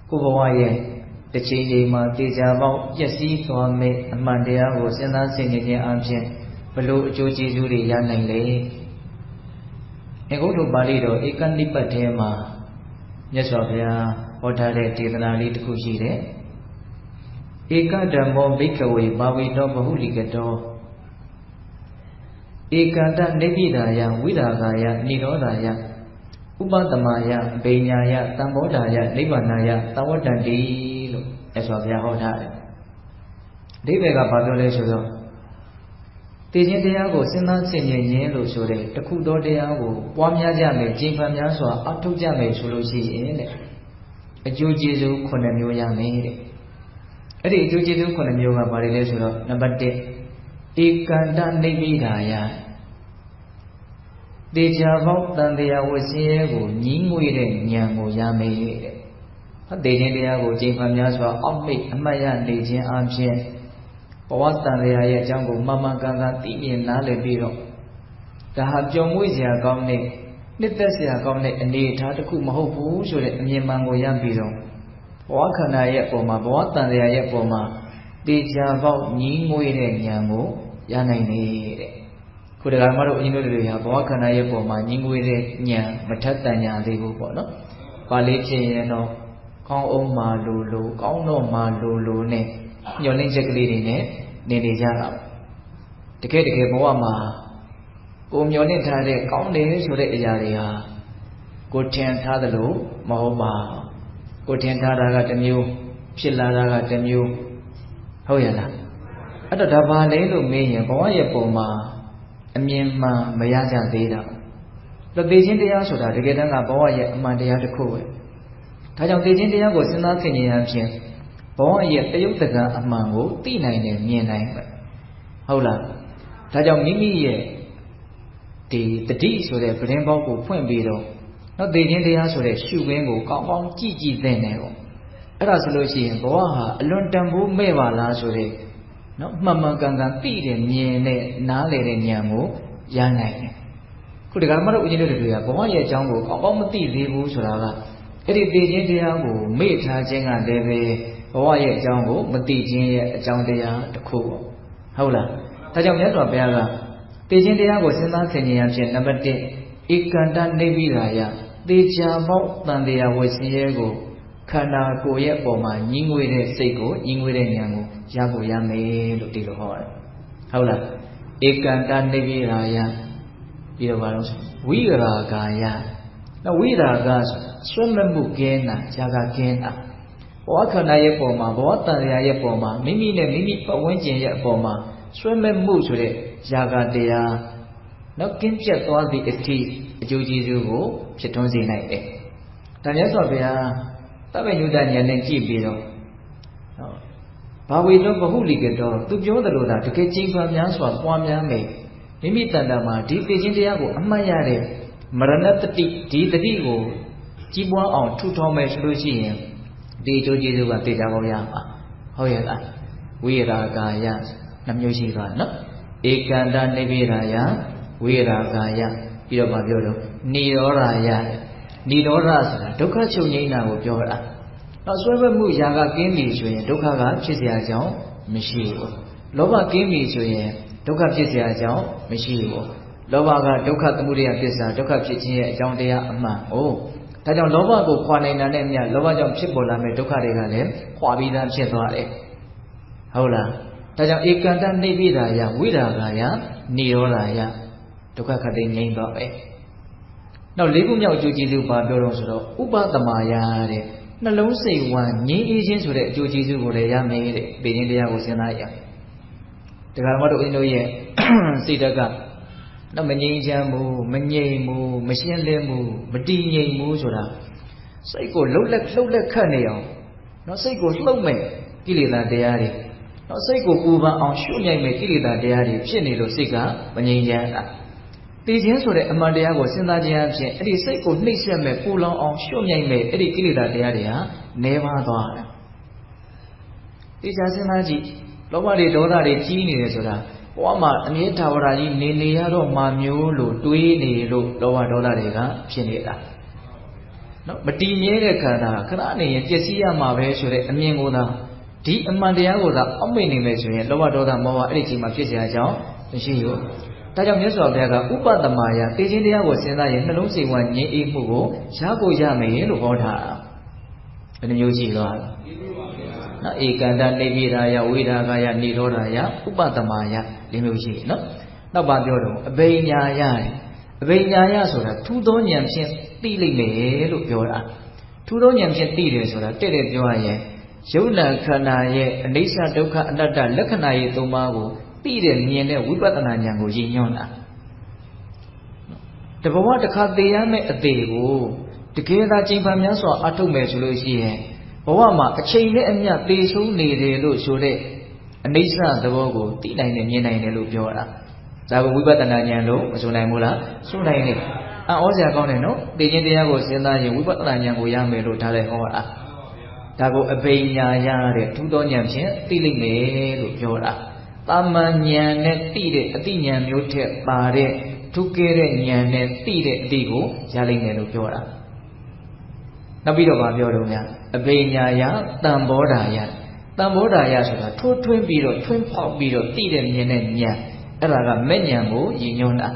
ကိုဘဝရဲ့တစ်ချိန်ချိန်မှာတေချာပေါက်ပျက်စီးသွားမယ့်အမှန်တရားကိုစဉ်းစားဆင်ခြင်ခြင်းအပြင်ဘလို့အကျိုးကျေးဇူးတွေရနိုင်လေ။အခုတို့ပါဠိတော်ဧကနိပတ်ထဲမှာမြတ်စွာဘုရားဟောထားတဲ့ဒေသနာလေးတစ်ခုရှိတယ်။ဧကဓမ္မောဘိက္ခဝေဘာဝေတောဘဟုလိကတောဧကန္တနိဗ္ဗိဒာယဝိရာဂာယနိရောဓာယဥပတမယဗိညာယတံဘောဓာယနိဗ္ဗာနာယသဝတ္တန္တိလို့မြတ်စွာဘုရားဟောထားတယ်။အဓိပ္ပာယ်ကဘာပြောလဲဆိုတော့သိခြင်းတရားကိုစဉ်းစားဆင်ခြင်ခြင်းလို့ဆိုတဲ့တခုသောတရားကိုပွားများကြမယ်ကျင့်ဖန်များစွာအထောက်ကြမယ်ဆိုလို့ရှိရင်တဲ့အကျိုးကျေးဇူး9မျိုးရမယ်တဲ့။အဲ့ဒီအကျိုးကျေးဇူး9မျိုးကဘာတွေလဲဆိုတော့နံပါတ်1ဧကန္တနိဗ္ဗိဒာယတေချာပေါက်တန်တရားဝဆင်းရဲကိုညီးငွေတဲ့ဉာဏ်ကိုရမယ်တဲ့။အသေးချင်းတရားကိုကျင့်ဖန်များစွာအောက်မေ့အမှတ်ရနေခြင်းအပြင်ဘဝတန်တရားရဲ့အကြောင်းကိုမှန်မှန်ကန်ကန်သိမြင်နားလည်ပြီးတော့ဒါဟာပျော်မွေ့စရာကောင်းတဲ့နှစ်သက်စရာကောင်းတဲ့အနေအထားတစ်ခုမဟုတ်ဘူးဆိုတဲ့အမြင်မှန်ကိုရပြီးတော့ဘဝခန္ဓာရဲ့အပေါ်မှာဘဝတန်တရားရဲ့အပေါ်မှာတေချာပေါက်ညီးငွေတဲ့ဉာဏ်ကိုရနိုင်နေတဲ့ခုတခါမှတော့အင်းတို့တွေဟာဘဝခန္ဓာရဲ့ပေါ်မှာညီးငွေတဲ့ဉာဏ်မထက်တန်ညာသေးဘူးပေါ့နော်။ပါဠိဖြစ်ရင်တော့ကောင်းအောင်မှလိုကောင်းတော့မှလိုနဲ့ညှော်လင့်ချက်ကလေးတွေနဲ့နေနေကြတာ။တကယ်ဘဝမှာကိုမျှော်လင့်ထားတဲ့ကောင်းတယ်ဆိုတဲ့အရာတွေဟာကိုထင်ထားသလိုမဟုတ်ပါဘူး။ကိုထင်ထားတာကတစ်မျိုးဖြစ်လာတာကတစ်မျိုးဟုတ်ရလား။အဲ့တော့ဒါပါလေလို့မေးရင်ဘဝရဲ့ပုံမှာအမြင်မှန်မရကြသေးတာ။သိခြင်းတရားဆိုတာတကယ်တမ်းကဘဝရဲ့အမှန်တရားတစ်ခုပဲ။ဒါကြောင့်သိခြင်းတရားကိုစဉ်းစားဆင်ခြင်ရခြင်းဘဝရဲ့တယုတ်တကံအမှန်ကိုသိနိုင်တယ်မြင်နိုင်ပဲဟုတ်လားဒါကြောင့်မိမိရဲ့ဒီတတိဆိုတဲ့ပရင်းပေါက်ကိုဖွင့်ပြီးတော့နောက်သိခြင်းတရားဆိုတဲ့ရှုခင်းကိုကောင်းကောင်းကြည့်သင့်တယ်ပေါ့အဲ့ဒါဆိုလို့ရှိရင်ဘဝဟာအလွန်တန်ဖိုးမဲ့ပါလားဆိုတဲ့နော်မှန်မှန်ကန်ကန်သိတယ်မြင်တဲ့နားလေတဲ့ဉာဏ်ကိုရနိုင်တယ်ခုဒီကမှတော့ဦးဇင်းတို့တွေကဘဝရဲ့အကြောင်းကိုကောင်းကောင်းမသိသေးဘူးဆိုတာကအဲ့ဒီသိခြင်းတရားကိုမေ့ထားခြင်းကလည်းပဲဘဝရဲ့အကြောင်းကိုမသိခြင်းရဲ့အကြောင်းတရားတစ်ခုပေါ့ဟုတ်လားဒါကြောင့်မြတ်စွာဘုရားကသိခြင်းတရားကိုစဉ်းစားဆင်ခြင်ရဖြင့်နံပါတ်1ဧကန္တနိဗ္ဗိဒာယသေချာပေါက်တန်တရားဝဆင်းရဲကိုခန္ဓာကိုယ်ရဲ့အပေါ်မှာညီးငွေတဲ့စိတ်ကိုညီးငွေတဲ့ဉာဏ်ကိုရဖို့ရမယ်လို့ဒီလိုဟောတယ်ဟုတ်လားဧကန္တနိဗ္ဗိဒာယပြီးတော့ဘာလို့ဆိုဝိရာဂာယဝိရာဂဆွဲမဲ့မှုကင်းတာဇာကကင်းတာဘဝခန္ဓာရဲ့ပေါ်မှာဘဝတန်ရာရဲ့ပေါ်မှာမိမိနဲ့မိမိပတ်ဝန်းကျင်ရဲ့အပေါ်မှာဆွဲမဲ့မှုဆိုတဲ့ဇာကတရားနောက်ကင်းပြတ်သွားသည့်အထိအကျိုးကျေးဇူးကိုဖြစ်ထွန်းစေနိုင်တယ်။ဒါမြတ်စွာဘုရားတပ္ပညုတဉာဏ်နဲ့ကြည့်ပြီးတော့ဘာဝေတောဘဟုလိကတောသူပြောသလိုသာတကယ်ကြိမ်ဖန်များစွာပွားများမယ်မိမိတန်တာမှာဒီသိခြင်းတရားကိုအမှတ်ရတဲ့မရဏတတိဒီတတိကိုကြီးပွားအောင်ထူထောင်မယ်ဆိုလို့ရှိရင်ဒီအကျိုးကျေးဇူးကသိကြပါဦးရမှာဟုတ်ရဲ့လားဝိရာဂာယနှမျိုးရှိသွားနော်ဧကန္တနိဗ္ဗိဒာယဝိရာဂာယပြီးတော့မပြောတော့နိရောဓာယနိရောဓဆိုတာဒုက္ခချုပ်ငြိမ်းတာကိုပြောတာနောက်ဆွဲဘက်မှုຢာကကင်းပြီဆိုရင်ဒုက္ခကဖြစ်เสียကြောင်းမရှိဘူးလောဘကင်းပြီဆိုရင်ဒုက္ခဖြစ်เสียကြောင်းမရှိဘူးလောဘကဒုက္ခသမုဒယပစ္စဒုက္ခဖြစ်ခြင်းရဲ့အကြောင်းတရားအမှန်။ဒါကြောင့်လောဘကိုခွာနိုင်တာနဲ့အမျှလောဘကြောင့်ဖြစ်ပေါ်လာမယ့်ဒုက္ခတွေကလည်းခွာပြီးသားဖြစ်သွားတယ်။ဟုတ်လား။ဒါကြောင့်ဧကန္တနိဗ္ဗိဒာယဝိရာဂာယနိရောဓာယဒုက္ခခတ်သိငြိမ်းသွားပဲ။နောက်၄ခုမြောက်အကျိုးကျေးဇူးပါပြောတော့ဆိုတော့ဥပတမယတဲ့နှလုံးစိတ်ဝမ်းငြိမ်းအေးခြင်းဆိုတဲ့အကျိုးကျေးဇူးကိုလည်းရမယ်တဲ့။ပေခြင်းတရားကိုစဉ်းစားရ။ဒါကြတော့ဦးဇင်းတို့ရဲ့စိတ်ဓာတ်ကနော်မငြိမ်းချမ်းမှုမငြိမ်မှုမရှင်းလင်းမှုမတည်ငြိမ်မှုဆိုတာစိတ်ကိုလှုပ်လက်ခတ်နေအောင်နော်စိတ်ကိုလှုပ်မဲ့ကိလေသာတရားတွေနော်စိတ်ကိုပူပန်အောင်ရှုမြိုက်မဲ့ကိလေသာတရားတွေဖြစ်နေလို့စိတ်ကမငြိမ်းချမ်းတာတည်ခြင်းဆိုတဲ့အမှန်တရားကိုစဉ်းစားခြင်းအဖြစ်အဲ့ဒီစိတ်ကိုနှိမ့်ဆက်မဲ့ပူလောင်အောင်ရှုမြိုက်မဲ့အဲ့ဒီကိလေသာတရားတွေဟာနည်းပါးသွားတယ်ဒီချာစဉ်းစားကြည့်လောဘတွေဒေါသတွေကြီးနေတယ်ဆိုတာဘဝမှာအမြဲထာဝရကြီးနေရတော့မှမျိုးလို့တွေးနေလို့လောဘဒေါသတွေကဖြစ်နေတာ နော်မတည်မြဲတဲ့ခန္ဓာခဏနေရင်ပျက်စီးရမှာပဲဆိုတဲ့အမြင်ကိုသာဒီအမှန်တရားကိုသာအောက်မေ့နေမယ်ဆိုရင်လောဘဒေါသမောဟအဲ့ဒီချိန်မှာဖြစ်เสียကြောင်းမရှိဘူးဒါကြောင့်မြတ်စွာဘုရားကဥပဒမာယသိခြင်းတရားကိုစဉ်းစားရင်နှလုံးစိတ်ဝငြိမ်းအေးမှုကိုရကိုရမယ်လို့ဟောထားတာဘယ်နှမျိုးရှိသွားလဲနော်ဧကန္တနေပိရာယဝိရာဂယနိရောဓယဥပဒမာယ၄မျိုးရှိနော်နောက်ပါပြောတော့အဘိညာယအဘိညာယဆိုတာထူးသောဉာဏ်ဖြင့်သိလိမ့်မယ်လို့ပြောတာထူးသောဉာဏ်ဖြင့်သိတယ်ဆိုတာတဲ့တဲ့ပြောရရင်ယုံနာခန္ဓာရဲ့အနိစ္စဒုက္ခအနတ္တလက္ခဏာရဲ့သုံးပါးကိုသိတဲ့မြင်တဲ့ဝိပဿနာဉာဏ်ကိုရည်ညွှန်းတာတဘဝတစ်ခါသိရမယ့်အသေးကိုတကယ်သာချိန်ပန်များစွာအထုတ်မယ်ဆိုလို့ရှိရင်ဘဝမှာအချိန်နဲ့အမျှသေဆုံးနေတယ်လို့ဆိုတဲ့အနိစ္စသဘောကိုသိနိုင်တယ်မြင်နိုင်တယ်လို့ပြောတာဒါကိုဝိပဿနာဉာဏ်လို့မဆိုနိုင်ဘူးလားဆိုနိုင်တယ်အံ့ဩစရာကောင်းတယ်နော်သိခြင်းတရားကိုစဉ်းစားရင်ဝိပဿနာဉာဏ်ကိုရမယ်လို့ထားလိုက်ဟောတာဒါကိုအဘိညာယတဲ့ထူးသောဉာဏ်ဖြင့်သိလိမ့်မယ်လို့ပြောတာတာမန်ဉာဏ်နဲ့သိတဲ့အသိဉာဏ်မျိုးထက်ပါတဲ့ထူးကဲတဲ့ဉာဏ်နဲ့သိတဲ့အသိကိုရလိမ့်မယ်လို့ပြောတာနောက်ပြီးတော့ဗာပြောတော့များအဘိညာယတံဘောဓာယတံဘောဓာယဆိုတာထိုးထွင်းပြီးတော့ထွင်းဖောက်ပြီးတော့သိတဲ့မြင်တဲ့ဉာဏ်အဲ့ဒါကမဲ့ဉာဏ်ကိုရည်ညွှန်းတာ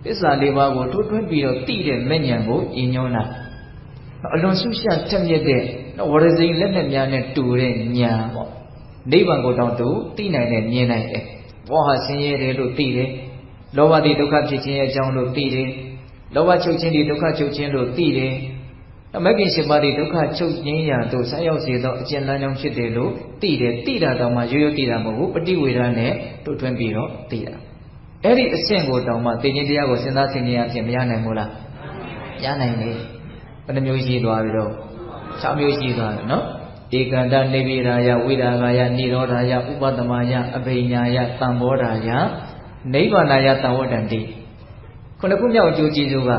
သစ္စာလေးပါးကိုထိုးထွင်းပြီးတော့သိတဲ့မဲ့ဉာဏ်ကိုရည်ညွှန်းတာအလွန်ရှုရှားထက်မြက်တဲ့ဝရဇိလက်နဲ့များနဲ့တူတဲ့ဉာဏ်ပေါ့နိဗ္ဗာန်ကိုတောင်သူသိနိုင်တယ်မြင်နိုင်တယ်ဘောဟာဆင်းရဲတယ်လို့သိတယ်လောဘတိဒုက္ခဖြစ်ခြင်းရဲ့အကြောင်းလို့သိတယ်လောဘချုပ်ခြင်းဒီဒုက္ခချုပ်ခြင်းလို့သိတယ်မဂ္ဂင်၈ပါးဒီဒုက္ခချုပ်ငြိမ်းရာသို့ဆက်ရောက်စေသောအကျဉ်းလမ်းကြောင်းဖြစ်တယ်လို့သိတယ်သိတာတောင်မှရိုးရိုးသိတာမဟုတ်ဘူးပฏิဝေဒနဲ့တို့ထွင်းပြီးတော့သိတာအဲ့ဒီအဆင့်ကိုတောင်မှသိခြင်းတရားကိုစဉ်းစားဆင်ခြင်ရခြင်းမရနိုင်ဘူးလားရနိုင်တယ်ဘယ်နှမျိုးရှိသွားပြီတော့6မျိုးရှိသွားတယ်နော်ဧကန္တနေပိရာယဝိရာဂယနိရောဓယဥပဒမာယအဘိညာယတံဘောဓာယနိဗ္ဗာနယသံဝတ္တန္တိခုနှစ်ခုမြောက်အကျိုးကျေးဇူးက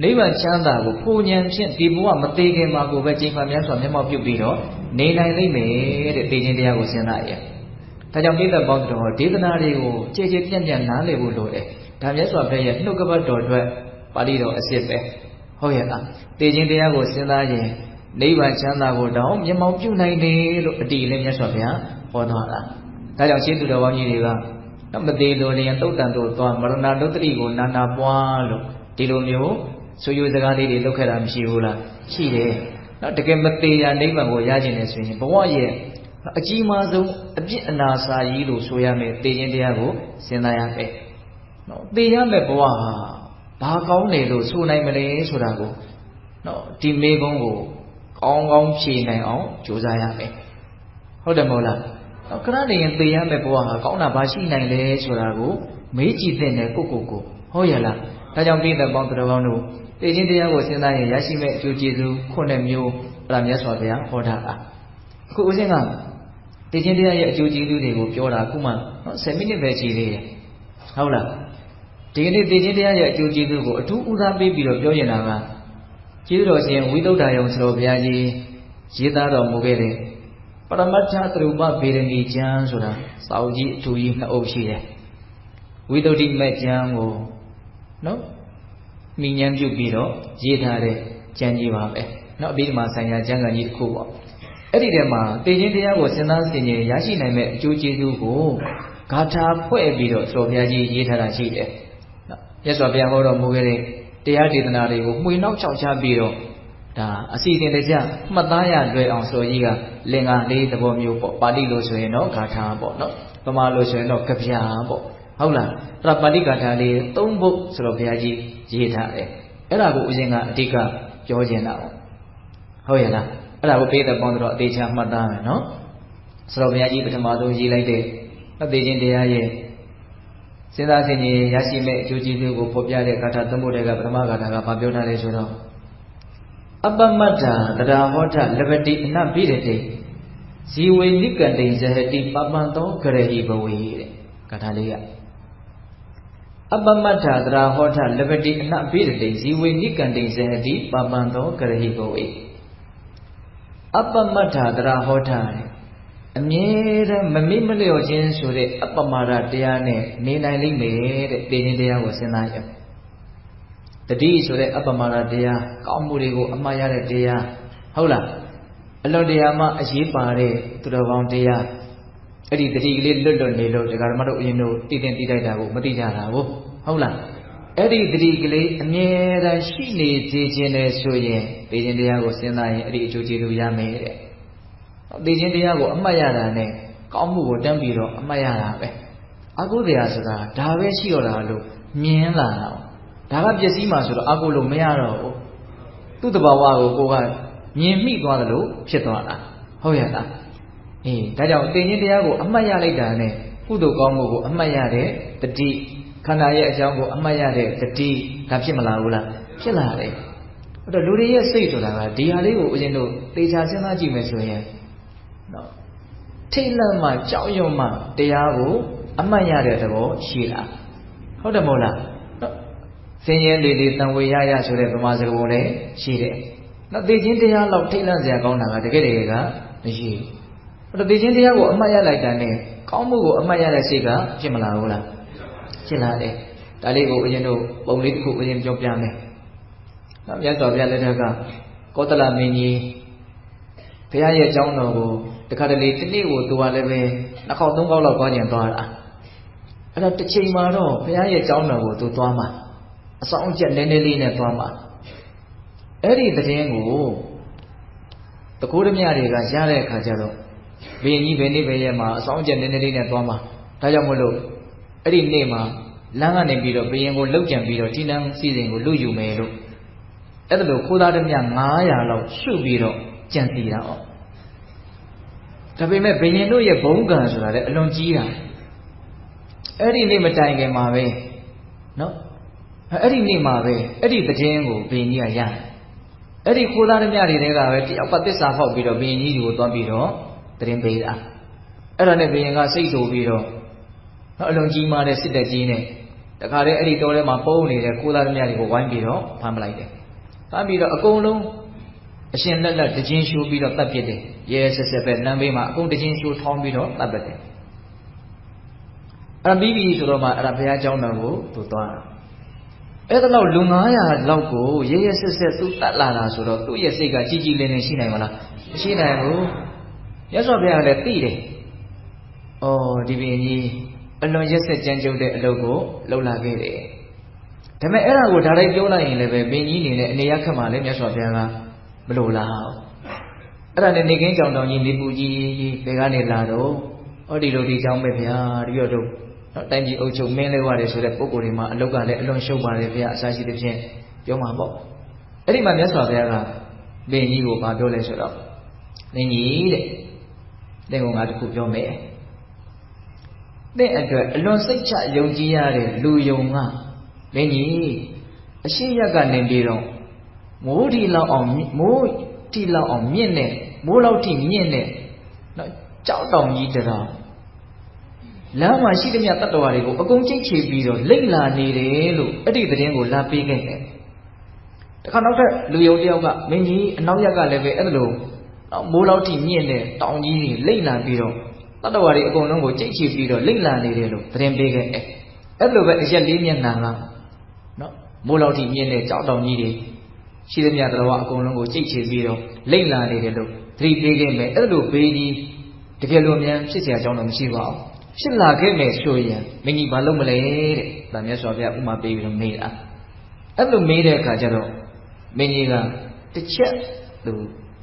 နိဗ္ဗာန်ချမ်းသာကိုပုံဉဏ်ဖြင့်ဒီဘဝမသေးခင်မှာကိုပဲချိန်မှများစွာမျက်မှောက်ပြုပြီးတော့နေနိုင်လိမ့်မယ်တဲ့သိခြင်းတရားကိုစဉ်းစားရဒါကြောင့်ပြည့်တဲ့ပေါင်းတော်ဒေသနာတွေကိုကြည်ကြည်ပြန့်ပြန့်နားလည်ဖို့လိုတယ်ဒါမြတ်စွာဘုရားရဲ့နှုတ်ကပတ်တော်အတွက်ပါဠိတော်အစစ်ပဲဟုတ်ရဲ့လားသိခြင်းတရားကိုစဉ်းစားရင်နိဗ္ဗာန်ချမ်းသာကိုတောင်မျက်မှောက်ပြုနိုင်တယ်လို့အတိအလင်းမြတ်စွာဘုရားဟောသွားတာဒါကြောင့်ရှင်းသူတော်ကောင်းကြီးတွေကမသေးလို့လည်းသုတ်တန်တို့သွားမရဏဒုတ္တိကိုနာနာပွားလို့ဒီလိုမျိုးဆိုရိုးစကားလေးတွေလုပ်ခဲ့တာမရှိဘူးလားရှိတယ်နော်တကယ်မသေးရနိဗ္ဗာန်ကိုရခြင်းနဲ့ဆိုရင်ဘဝရဲ့အကြီးမားဆုံးအပြစ်အနာစာကြီးလို့ဆိုရမယ်သိခြင်းတရားကိုစဉ်းစားရမယ်နော်သိရမယ်ဘဝဟာဘာကောင်းတယ်လို့ဆိုနိုင်မလဲဆိုတာကိုနော်ဒီမေကုန်းကိုကောင်းကောင်းဖြေနိုင်အောင်ကြိုးစားရမယ်ဟုတ်တယ်မဟုတ်လားခဏနေရင်သိရမယ်ဘဝဟာကောင်းတာဘာရှိနိုင်လဲဆိုတာကိုမေးကြည့်တဲ့ကိုဟုတ်ရလားဒါကြောင့်ပြည့်တဲ့ပေါင်းတော်ကောင်းတို့သိခြင်းတရားကိုစဉ်းစားရင်ရရှိမဲ့အကျိုးကျေးဇူး9မျိုးအဲ့ဒါမြတ်စွာဘုရားဟောထားတာအခုဦးဇင်းကသိခြင်းတရားရဲ့အကျိုးကျေးဇူးတွေကိုပြောတာအခုမှနော်10မိနစ်ပဲကြည်သေးတယ်ဟုတ်လားဒီကနေ့သိခြင်းတရားရဲ့အကျိုးကျေးဇူးကိုအထူးဦးစားပေးပြီးတော့ပြောရင်တာကကျေးဇူးတော်ရှင်ဝိသုဒ္ဓယုံဆရာဘုရားကြီးရေးသားတော်မူခဲ့တဲ့ပရမတ္ထသရူပဗေဒဏီကျမ်းဆိုတာစာအုပ်ကြီးအထူးကြီး2အုပ်ရှိတယ်ဝိသုဒ္ဓိမဲ့ကျမ်းကိုနော်မိဉ္ဉံပြုပြီးတော့ရေးထားတဲ့ကျမ်းကြီးပါပဲနော်အပြီးဒီမှာဆိုင်ရာကျမ်းဂန်ကြီးတစ်ခုပေါ့အဲ့ဒီထဲမှာသိခြင်းတရားကိုစဉ်းစားဆင်ခြင်ရရှိနိုင်မဲ့အကျိုးကျေးဇူးကိုဂါထာဖွဲ့ပြီးတော့ဆရာဘုရားကြီးရေးထားတာရှိတယ်နော်မြတ်စွာဘုရားဟောတော်မူခဲ့တဲ့တရားဒေသနာတွေကိုမှွေနှောက်ချောက်ချပြီးတော့ဒါအစီအစဉ်တကျမှတ်သားရလွယ်အောင်ဆိုကြီးကလင်္ကာလေးသဘောမျိုးပေါ့ပါဠိလိုဆိုရင်တော့ဂါထာပေါ့နော်ဗမာလိုဆိုရင်တော့ကဗျာပေါ့ဟုတ်လားအဲ့ဒါပါဠိဂါထာလေး3ပုဒ်ဆိုတော့ဘုရားကြီးရေးထားတယ်အဲ့ဒါကိုဦးဇင်းကအဓိကပြောခြင်းတာပေါ့ဟုတ်ရဲ့လားအဲ့ဒါကိုပေးတဲ့ပေါင်းတော့အသေးချာမှတ်သားမယ်နော်ဆိုတော့ဘုရားကြီးပထမဆုံးရေးလိုက်တဲ့အသေးချင်းတရားရဲ့စဉ်းစားဆင်ခြင်ရရှိမဲ့အကျိုးကျေးဇူးကိုဖော်ပြတဲ့ဂါထာ3ပုဒ်တွေကပထမဂါထာကဘာပြောထားလဲဆိုတော့အပမတ္ထာတရာဟောထလပတိအနပိရတိဇီဝေနိကတိဇဟတိပပံသောဂရဟိဘဝေတဲ့ဂါထာလေးကအပမတ္ထာတရာဟောထလပတိအနပိရတိဇီဝေနိကတိဇဟတိပပံသောဂရဟိဘဝေအပမတ္ထာတရာဟောထအမြဲတမ်းမမေ့မလျော့ခြင်းဆိုတဲ့အပမာဒတရားနဲ့နေနိုင်လိမ့်မယ်တဲ့သိခြင်းတရားကိုစဉ်းစားရ တတိဆိုတဲ့အပ္ပမရတရားကောင်းမှုတွေကိုအမှားရတဲ့တရားဟုတ်လားအလွန်တရာမှအရေးပါတဲ့သူတော်ကောင်းတရားအဲ့ဒီတတိကလေးလွတ်လွတ်နေလို့ဒကာဓမ္မတို့အရင်တို့တည်တင်တည်တိုက်တာကိုမသိကြတာကိုဟုတ်လားအဲ့ဒီတတိကလေးအမြဲတမ်းရှိနေသေးခြင်းနဲ့ဆိုရင်သိခြင်းတရားကိုစဉ်းစားရင်အဲ့ဒီအကျိုးကျေးဇူးရမယ်တဲ့သိခြင်းတရားကိုအမှတ်ရတာနဲ့ကောင်းမှုကိုတန်းပြီးတော့အမှတ်ရတာပဲအကုသိုလ်ဆိုတာဒါပဲရှိတော့တာလို့မြင်လာတာဒါကပျက်စီးမှဆိုတော့အကုလို့မရတော့ဘူးသူ့တဘာဝကိုကမြင်မိသွားတယ်လို့ဖြစ်သွားတာဟုတ်ရဲ့လားအေးဒါကြောင့်သိခြင်းတရားကိုအမှတ်ရလိုက်တာနဲ့ကုသိုလ်ကောင်းမှုကိုအမှတ်ရတဲ့တတိခန္ဓာရဲ့အကြောင်းကိုအမှတ်ရတဲ့တတိဒါဖြစ်မလာဘူးလားဖြစ်လာတယ်အဲ့တော့လူတွေရဲ့စိတ်ဆိုတာကဒီဟာလေးကိုဦးဇင်းတို့သေချာစဉ်းစားကြည့်မယ်ဆိုရင်နော်ထိတ်လန့်မှကြောက်ရွံ့မှတရားကိုအမှတ်ရတဲ့သဘောရှိလားဟုတ်တယ်မဟုတ်လားနော်စင်ရဲလေးလေးတန်ဝေရရဆိုတဲ့ဗမာစကားပုံလည်းရှိတယ်နော်သိခြင်းတရားလောက်ထိတ်လန့်စရာကောင်းတာကတကယ်တည်းကမရှိဘူးအဲ့တော့သိခြင်းတရားကိုအမှတ်ရလိုက်တာနဲ့ကောင်းမှုကိုအမှတ်ရတဲ့စိတ်ကဖြစ်မလာဘူးလားဖြစ်လာတယ်ဒါလေးကိုဦးဇင်းတို့ပုံလေးတစ်ခုဦးဇင်းပြောပြမယ်နော်မြတ်စွာဘုရားလက်ထက်ကကောသလမင်းကြီးဘုရားရဲ့ကျောင်းတော်ကိုတခါတလေတစ်နေ့ကိုသူကလည်းပဲ2ခေါက်3ခေါက်လောက်သွားကျင်သွားတာအဲ့တော့တစ်ချိန်မှာတော့ဘုရားရဲ့ကျောင်းတော်ကိုသူသွားမှာအဆောင်အကျက်နည်းနည်းလေးနဲ့သွားမှာအဲ့ဒီသတင်းကိုတကူဓမြတွေကရတဲ့အခါကျတော့ဘင်းကြီးဘယ်နေ့ပဲရဲ့မှာအဆောင်အကျက်နည်းနည်းလေးနဲ့သွားမှာဒါကြောင့်မို့လို့အဲ့ဒီနေ့မှာလမ်းကနေပြီးတော့ဘရင်ကိုလှုပ်ကြံပြီးတော့ဒီလမ်းစီစဉ်ကိုလူယူမယ်လို့အဲ့ဒါလို့ခိုးသားဓမြ900လောက်ရှုပြီးတော့ကြံစီတာ哦ဒါပေမဲ့ဘရင်တို့ရဲ့ဘုံကံဆိုတာလည်းအလွန်ကြီးတာအဲ့ဒီနေ့မတိုင်ခင်မှာပဲနော်အဲ့ဒီနေ့မှာပဲအဲ့ဒီသတင်းကိုဘရင်ကြီးကရတယ်အဲ့ဒီခိုးသားဓမြတွေတဲကပဲတယောက်ပတ်သစ္စာဖောက်ပြီးတော့ဘရင်ကြီးကိုသွားပြီးတော့သတင်းပေးတာအဲ့ဒါနဲ့ဘရင်ကစိတ်ဆိုပြီးတော့အလွန်ကြီးမားတဲ့စစ်တပ်ကြီးနဲ့တခါတည်းအဲ့ဒီတောထဲမှာပုံနေတဲ့ခိုးသားဓမြတွေကိုဝိုင်းပြီးတော့ဖမ်းပလိုက်တယ်ဖမ်းပြီးတော့အကုန်လုံးအရှင်လက်လက်တခြင်းရှိုးပြီးတော့တတ်ပစ်တယ်ရဲဆက်ဆက်ပဲလမ်းဘေးမှာအကုန်တခြင်းရှိုးထောင်းပြီးတော့တတ်ပစ်တယ်အဲ့ပြီးပြီဆိုတော့မှအဲ့ဒါဘုရားကျောင်းတော်ကိုသူသွားတာအဲ့ဒါတော့လူ900လောက်ကိုရဲရဲဆက်ဆက်သူတတ်လာတာဆိုတော့သူ့ရဲ့စိတ်ကကြီးကြီးလင်းလင်းရှိနိုင်မလားမရှိနိုင်ဘူးရသော်ဘုရားကလည်းသိတယ်ဩဒီဘုရင်ကြီးအလွန်ရက်ဆက်ကြမ်းကြုတ်တဲ့အလုပ်ကိုလုပ်လာခဲ့တယ်ဒါပေမဲ့အဲ့ဒါကိုဒါလိုက်ပြောလိုက်ရင်လည်းပဲဘုရင်ကြီးအနေနဲ့အနေရခက်မှလည်းမြတ်စွာဘုရားကမလိုလားအဲ့ဒါနဲ့နေကင်းကြောင်တောင်ကြီးနေပူကြီးဘယ်ကနေလာတော့ဟောဒီလိုဒီကြောင်ပဲဗျာဒီတော့တို့တိုင်းပြည်အုပ်ချုပ်မင်းလဲဝရတယ်ဆိုတဲ့ပုံကိုယ်တွေမှာအလုတ်ကလည်းအလွန်ရှုပ်ပါတယ်ဗျာအစားရှိတဲ့ဖြင့်ပြောမှာပေါ့အဲ့ဒီမှာမြတ်စွာဘုရားကဘုရင်ကြီးကိုဗာပြောလဲဆိုတော့နင်းကြီးတဲ့သင်ကငါတခုပြောမယ်သင်အတွက်အလွန်စိတ်ချယုံကြည်ရတဲ့လူယုံကမင်းကြီးအရှိရကနေပြီးတော့မိုးထီလောက်အောင်မြင့်တဲ့မိုးလောက်ထိမြင့်တဲ့နော်ကြောက်တောင်ကြီးတရာလမ်းမှာရှိသမျှတတ္တဝါတွေကိုအကုန်ချိတ်ချပြီးတော့လိမ့်လာနေတယ်လို့အဲ့ဒီသတင်းကိုလာပေးခဲ့တယ်တခါနောက်ထပ်လူယုံတယောက်ကမင်းကြီးအနောက်ရက်ကလည်းပဲအဲ့လိုမိုးလောက်ထိမြင့်တဲ့တောင်ကြီးတွေလိမ့်လာပြီးတော့တတ္တဝါတွေအကုန်လုံးကိုချိတ်ချပြီးတော့လိမ့်လာနေတယ်လို့သတင်းပေးခဲ့တယ်အဲ့လိုပဲအရက်လေးမျက်နှာကနော်မိုးလောက်ထိမြင့်တဲ့ကြောက်တောင်ကြီးတွေရှိသမျှတော်အကုန်လုံးကိုကြိတ်ချပြီးတော့လိမ့်လာနေတယ်လို့သတိပေးခဲ့မယ်အဲ့လိုဘေးကြီးတကယ်လို့များဖြစ်เสียအကြောင်းတော့မရှိပါဘူးဖြစ်လာခဲ့မယ်ဆိုရင်မင်းကြီးဘာလုပ်မလဲတဲ့ဒါမြတ်စွာဘုရားဥမာပေးပြီးတော့မေးတာအဲ့လိုမေးတဲ့အခါကျတော့မင်းကြီးကတစ်ချက်သူ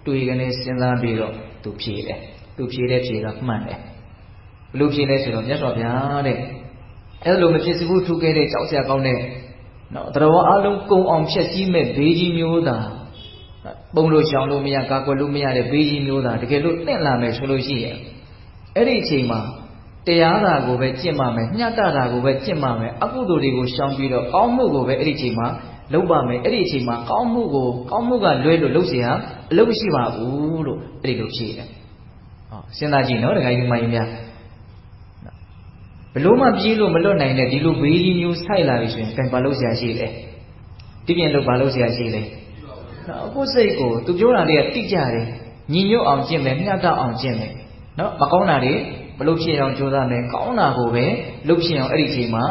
တွေးကနေစဉ်းစားပြီးတော့သူဖြေတယ်သူဖြေတဲ့ဖြေကမှန်တယ်ဘလို့ဖြေလဲဆိုတော့မြတ်စွာဘုရားတဲ့အဲ့လိုမဖြစ်စဘူးထူခဲ့တဲ့ကြောက်စရာကောင်းတဲ့နော်တော်အလုံးကုံအောင်ဖြက်စီးမဲ့ဘေးကြီးမျိုးသာပုံလို့ရှောင်လို့မရကာကွယ်လို့မရတဲ့ဘေးကြီးမျိုးသာတကယ်လို့တင့်လာမယ်ဆိုလို့ရှိရင်အဲ့ဒီအချိန်မှာတရားသာကိုပဲကျင့်ပါမယ်ညှတတာကိုပဲကျင့်ပါမယ်အကုသိုလ်တွေကိုရှောင်ပြီးတော့ကောင်းမှုကိုပဲအဲ့ဒီအချိန်မှာလုပ်ပါမယ်အဲ့ဒီအချိန်မှာကောင်းမှုကလွဲလို့လုပ်เสียအလုပ်မရှိပါဘူးလို့အဲ့ဒီလိုဖြေတယ်ဟောစဉ်းစားကြည့်နော်ဒကာကြီးမကြီးများဘလို့မှပြေးလို့မလွတ်နိုင်တဲ့ဒီလိုဘေးကြီးမျိုးဆိုင်လာပြီဆိုရင်ကံပါလို့ဆရာရှိတယ်ဒီပြင်လို့ပါလို့ဆရာရှိတယ်နော်အခုစိတ်ကိုသူပြောတာလေးကတိကျတယ်ညီညွတ်အောင်ကျင့်မယ်မျှတအောင်ကျင့်မယ်နော်မကောင်းတာတွေမလုပ်ဖြစ်အောင်ကြိုးစားမယ်ကောင်းတာကိုပဲလုပ်ဖြစ်အောင်အဲ့ဒီအချိန်မှာ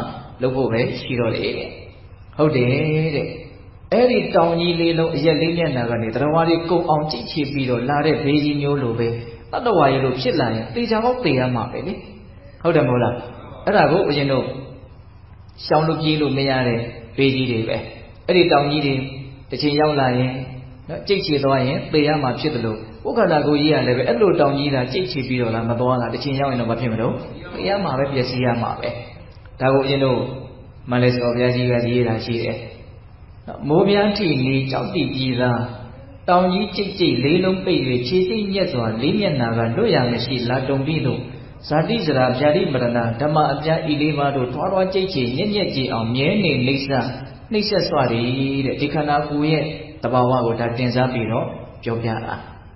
လုပ်ဖို့ပဲရှိတော့တယ်တဲ့ဟုတ်တယ်တဲ့ အဲ့ဒီတောင်ကြီးလေးလုံးအရက်လေးမျက်နှာကနေတရားဝါးလေးကုံအောင်ကြိတ်ချပြီးတော့လာတဲ့ဘေးကြီးမျိုးလိုပဲတတ္တဝါရေလိုဖြစ်လာရင်တေချာပေါက်တေရမှာပဲလေဟုတ်တယ်မဟုတ်လားအဲ့ဒါကိုဦးဇင်းတို့ရှောင်းလို့ပြေးလို့မရတဲ့ဘေးကြီးတွေပဲအဲ့ဒီတောင်ကြီးတွေတစ်ချိန်ရောက်လာရင်နော်ကြိတ်ချသွားရင်တေရမှာဖြစ်တယ်လို့ဥက္ကဋ္ဌကိုကြီးရလည်းပဲအဲ့လိုတောင်ကြီးတာကြိတ်ချပြီးတော့လားမသွားလားတစ်ချိန်ရောက်ရင်တော့မဖြစ်မလို့တေရမှာပဲပျက်စီးရမှာပဲဒါကိုဦးဇင်းတို့မလေးစော်ဘုရားကြီးကရေးတာရှိတယ်မိုးပြန်းထီနေကြောက်တိကြီးသာတောင်ကြီးကြိတ်ကြိတ်လေးလုံးပိတ်၍ခြေသိမ့်ညက်စွာလေးမျက်နာကလွတ်ရမရှိလာတုံပြီးသို့ဇာတိစရာဗျာတိမရဏဓမ္မအပြားဤလေးပါးတို့ထွားထွားကြိတ်ချေညက်ညက်ကြည်အောင်မြဲနေနှိမ့်ဆက်စွာတဲ့ဒီခန္ဓာကိုယ်ရဲ့တဘာဝကိုဒါတင်စားပြီးတော့ပြောပြတာ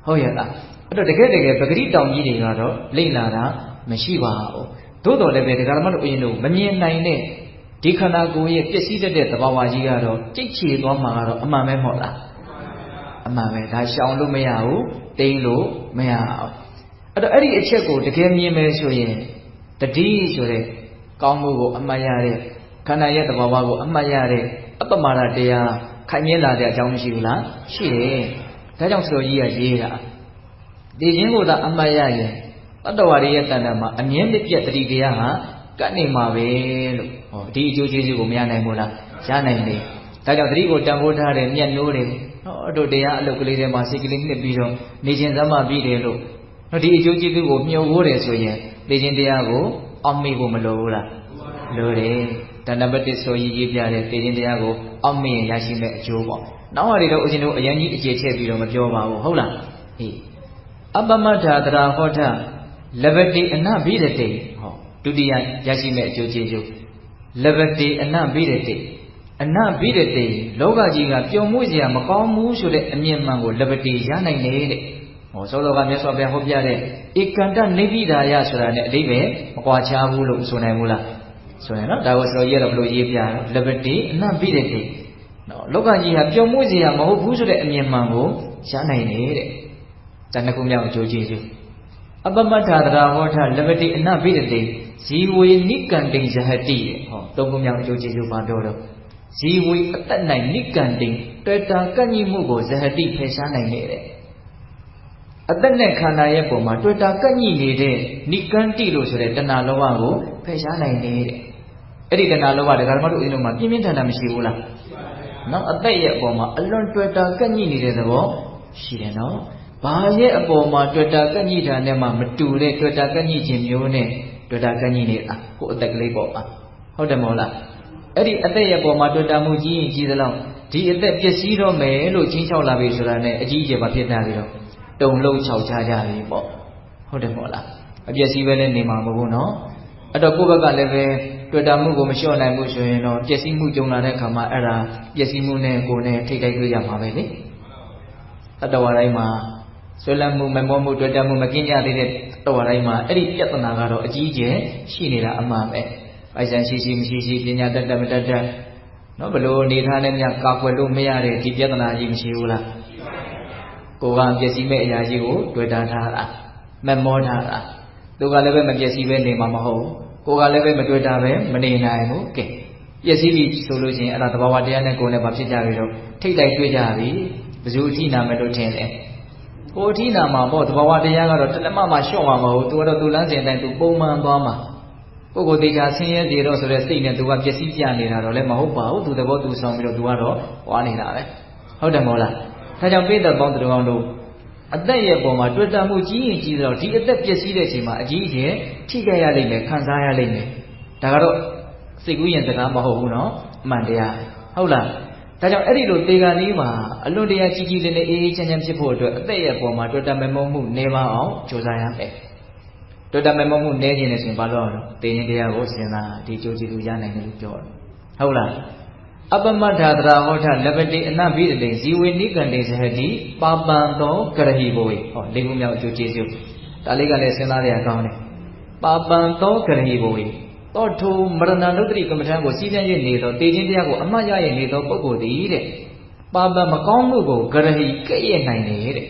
ဟုတ်ရဲ့လားအဲ့တော့တကယ်ပဂရိတောင်ကြီးတွေကတော့လိမ့်လာတာမရှိပါဘူးသို့တော်လည်းပဲဒကာဓမ္မတို့အရင်တို့မမြင်နိုင်တဲ့ဒီခန္ဓာကိုယ်ရဲ့ပျက်စီးတတ်တဲ့သဘာဝကြီးကတော့ကြိတ်ချေသွားမှာကတော့အမှန်ပဲမဟုတ်လားအမှန်ပဲဒါရှောင်လို့မရဘူးတိမ့်လို့မရဘူးအဲ့တော့အဲ့ဒီအချက်ကိုတကယ်မြင်မယ်ဆိုရင်တတိဆိုတဲ့ကောင်းမှုကိုအမှတ်ရတဲ့ခန္ဓာရဲ့သဘာဝကိုအမှတ်ရတဲ့အပ္ပမာဒတရားခိုင်မြဲလာတဲ့အကြောင်းမရှိဘူးလားရှိတယ်ဒါကြောင့်ဆိုကြီးကရေးတာဒီချင်းကိုသာအမှတ်ရရင်တတ္တဝါတွေရဲ့တဏ္ဍာမှာအမြဲမပြတ်တတိတရားဟာကတ်နေမှာပဲလို့ဟောဒီအကျိုးကျေးဇူးကိုမရနိုင်ဘူးလားရနိုင်တယ်ဒါကြောင့်တတိကိုတန်ဖိုးထားတယ်မြတ်နိုးတယ်ဟောတို့တရားအလုပ်ကလေးတွေမှာစိတ်ကလေးနှစ်ပြီးတော့နေခြင်းသမပြီးတယ်လို့ဒီအကျိုးကျေးဇူးကိုမျှော်ကိုးတယ်ဆိုရင်နေခြင်းတရားကိုအောက်မေ့ဖို့မလိုဘူးလားလိုတယ်ဒါနံပါတ်1ဆိုရေးပြတဲ့နေခြင်းတရားကိုအောက်မေ့ရင်ရရှိမဲ့အကျိုးပေါ့နောက်ဟာတွေတော့ဦးဇင်းတို့အရင်ကြီးအခြေချဲ့ပြီးတော့မပြောပါဘူးဟုတ်လားဟေးအပမထာတရာဟောထလဘတိအနဘိရတိဟောဒုတိယရရှိမဲ့အကျိုးကျေးဇူးလဘတိအနဘိရတိအနဘိရတိလောကကြီးကပျော်မွေ့စရာမကောင်းဘူးဆိုတဲ့အမြင်မှန်ကိုလဘတိရနိုင်တယ်တဲ့ဟောသောတော်ကမြတ်စွာဘုရားဟောပြတဲ့ဧကန္တနိဗ္ဗိဒာယဆိုတာနဲ့အဓိပ္ပာယ်မကွာခြားဘူးလို့ဆိုနိုင်ဘူးလားဆိုရင်နော်ဒါကိုဆိုရတော့ဘယ်လိုရေးပြလဲလဘတိအနဘိရတိနော်လောကကြီးဟာပျော်မွေ့စရာမဟုတ်ဘူးဆိုတဲ့အမြင်မှန်ကိုရနိုင်တယ်တဲ့ဒါနှစ်ခုမြောက်အကျိုးကျေးဇူးအပမထာတရာဟောထလဘတိအနဘိရတိဇီဝေနိကန္တိဇဟတိဟောသုံးခုမြောက်အကျိုးကျေးဇူးပါပြောတော့ဇီဝေအသက်၌နိကန္တိတွေ့တာကန့်ညှိမှုကိုဇဟတိဖယ်ရှားနိုင်တယ်တဲ့အသက်နဲ့ခန္ဓာရဲ့ပုံမှာတွေ့တာကန့်ညှိနေတဲ့နိကန္တိလို့ဆိုတဲ့တဏှာလောဘကိုဖယ်ရှားနိုင်တယ်တဲ့အဲ့ဒီတဏှာလောဘဒကာဓမ္မတို့အင်းတို့မှာပြင်းပြင်းထန်ထန်မရှိဘူးလားနော်အသက်ရဲ့အပေါ်မှာအလွန်တွေ့တာကန့်ညှိနေတဲ့သဘောရှိတယ်နော်ဘာရဲ့အပေါ်မှာတွေ့တာကန့်ညှိတာနဲ့မှမတူတဲ့တွေ့တာကန့်ညှိခြင်းမျိုးနဲ့တွေ့တာကန့်ညှိနေတာကိုအသက်ကလေးပေါ်မှာဟုတ်တယ်မဟုတ်လားအဲ့ဒီအသက်ရဲ့ပေါ်မှာတွေ့တာမှုကြီးရင်ကြီးသလောက်ဒီအသက်ပျက်စီးတော့မယ်လို့ချင်းချောက်လာပြီဆိုတာနဲ့အကြီးအကျယ်မှာဖြစ်တာပြီးတော့တုံလုံးခြောက်ချကြပြီပေါ့ဟုတ်တယ်မဟုတ်လားအပျက်စီးပဲလည်းနေမှာမဟုတ်ဘူးနော်အဲ့တော့ကိုယ့်ဘက်ကလည်းပဲတွေ့တာမှုကိုမလျှော့နိုင်ဘူးဆိုရင်တော့ပျက်စီးမှုကြုံလာတဲ့ခါမှာအဲ့ဒါပျက်စီးမှုနဲ့ကိုယ်နဲ့ထိတ်တိုက်တွေ့ရမှာပဲလေတတဝါတိုင်းမှာဆွေးလန်းမှုမမောမှုတွေ့တာမှုမကင်းကြသေးတဲ့တဝါတိုင်းမှာအဲ့ဒီပြဿနာကတော့အကြီးအကျယ်ရှိနေတာအမှန်ပဲပိုက်ဆံရှိမရှိပညာတတ်မတတ်နော်ဘလို့အနေထားနဲ့များကာကွယ်လို့မရတဲ့ဒီပြဿနာကြီးမရှိဘူးလားကိုကပျက်စီးမဲ့အရာကြီးကိုတွေ့တာထားတာမမောထားတာသူကလည်းပဲမပျက်စီးပဲနေမှာမဟုတ်ကိုကလည်းပဲမတွေ့တာပဲမနေနိုင်ဘူးကဲပျက်စီးပြီဆိုလို့ချင်းအဲ့ဒါသဘာဝတရားနဲ့ကိုယ်နဲ့ဘာဖြစ်ကြပြီတော့ထိတ်တိုက်တွေ့ကြပြီဘယ်သူအထိနာမဲ့လို့ထင်လဲကိုအထိနာမှာပေါ့သဘာဝတရားကတော့တလက်မမှလျှော့မှာမဟုတ်သူကတော့သူလမ်းစဉ်တိုင်းသူပုံမှန်သွားမှာကိုကိုသေးချာဆင်းရဲသေးတော့ဆိုတဲ့စိတ်နဲ့သူကပျက်စီးပြနေတာတော့လည်းမဟုတ်ပါဘူးသူသဘောသူဆောင်ပြီးတော့သူကတော့ပွားနေတာပဲဟုတ်တယ်မဟုတ်လားဒါကြောင့်ပိဿပေါင်းသူတော်ကောင်းတို့အသက်ရဲ့ပုံမှာတွေ့တာမှုကြီးရင်ကြီးတော့ဒီအသက်ပျက်စီးတဲ့အချိန်မှာအကြီးအကျယ်ထိခိုက်ရလိမ့်မယ်ခံစားရလိမ့်မယ်ဒါကတော့စိတ်ကူးရင်စကားမဟုတ်ဘူးနော်အမှန်တရားဟုတ်လားဒါကြောင့်အဲ့ဒီလိုသေခါလေးမှာအလွန်တရာကြီးကြီးလေးလေးအေးအေးချမ်းချမ်းဖြစ်ဖို့အတွက်အသက်ရဲ့ပုံမှာတွေ့တာမမုံမှုနေပါအောင်ကြိုးစားရမယ်တွေ့တာမမုံမှုနေခြင်းနဲ့ဆိုရင်ဘာလို့အောင်သေရင်တရားကိုစဉ်းစားဒီကြိုးကြည့်လို့ရနိုင်တယ်လို့ပြောတယ်ဟုတ်လားအပမထာတရာဟောထလဘတိအနဘိရတိဇီဝေနိကန္တေဇဟတိပါပံသောကရဟိဘဝေဟောလေးခုမြောက်အကျိုးကျေးဇူးဒါလေးကလည်းစဉ်းစားရကောင်းတယ်ပါပံသောကရဟိဘဝေသောထိုမရဏနုတ္တိကမ္မထံကိုစီးပြန်ရနေသောတေခြင်းတရားကိုအမှတ်ရရနေသောပုဂ္ဂိုလ်သည်တဲ့ပါပံမကောင်းမှုကိုကရဟိကဲ့ရဲ့နိုင်တယ်တဲ့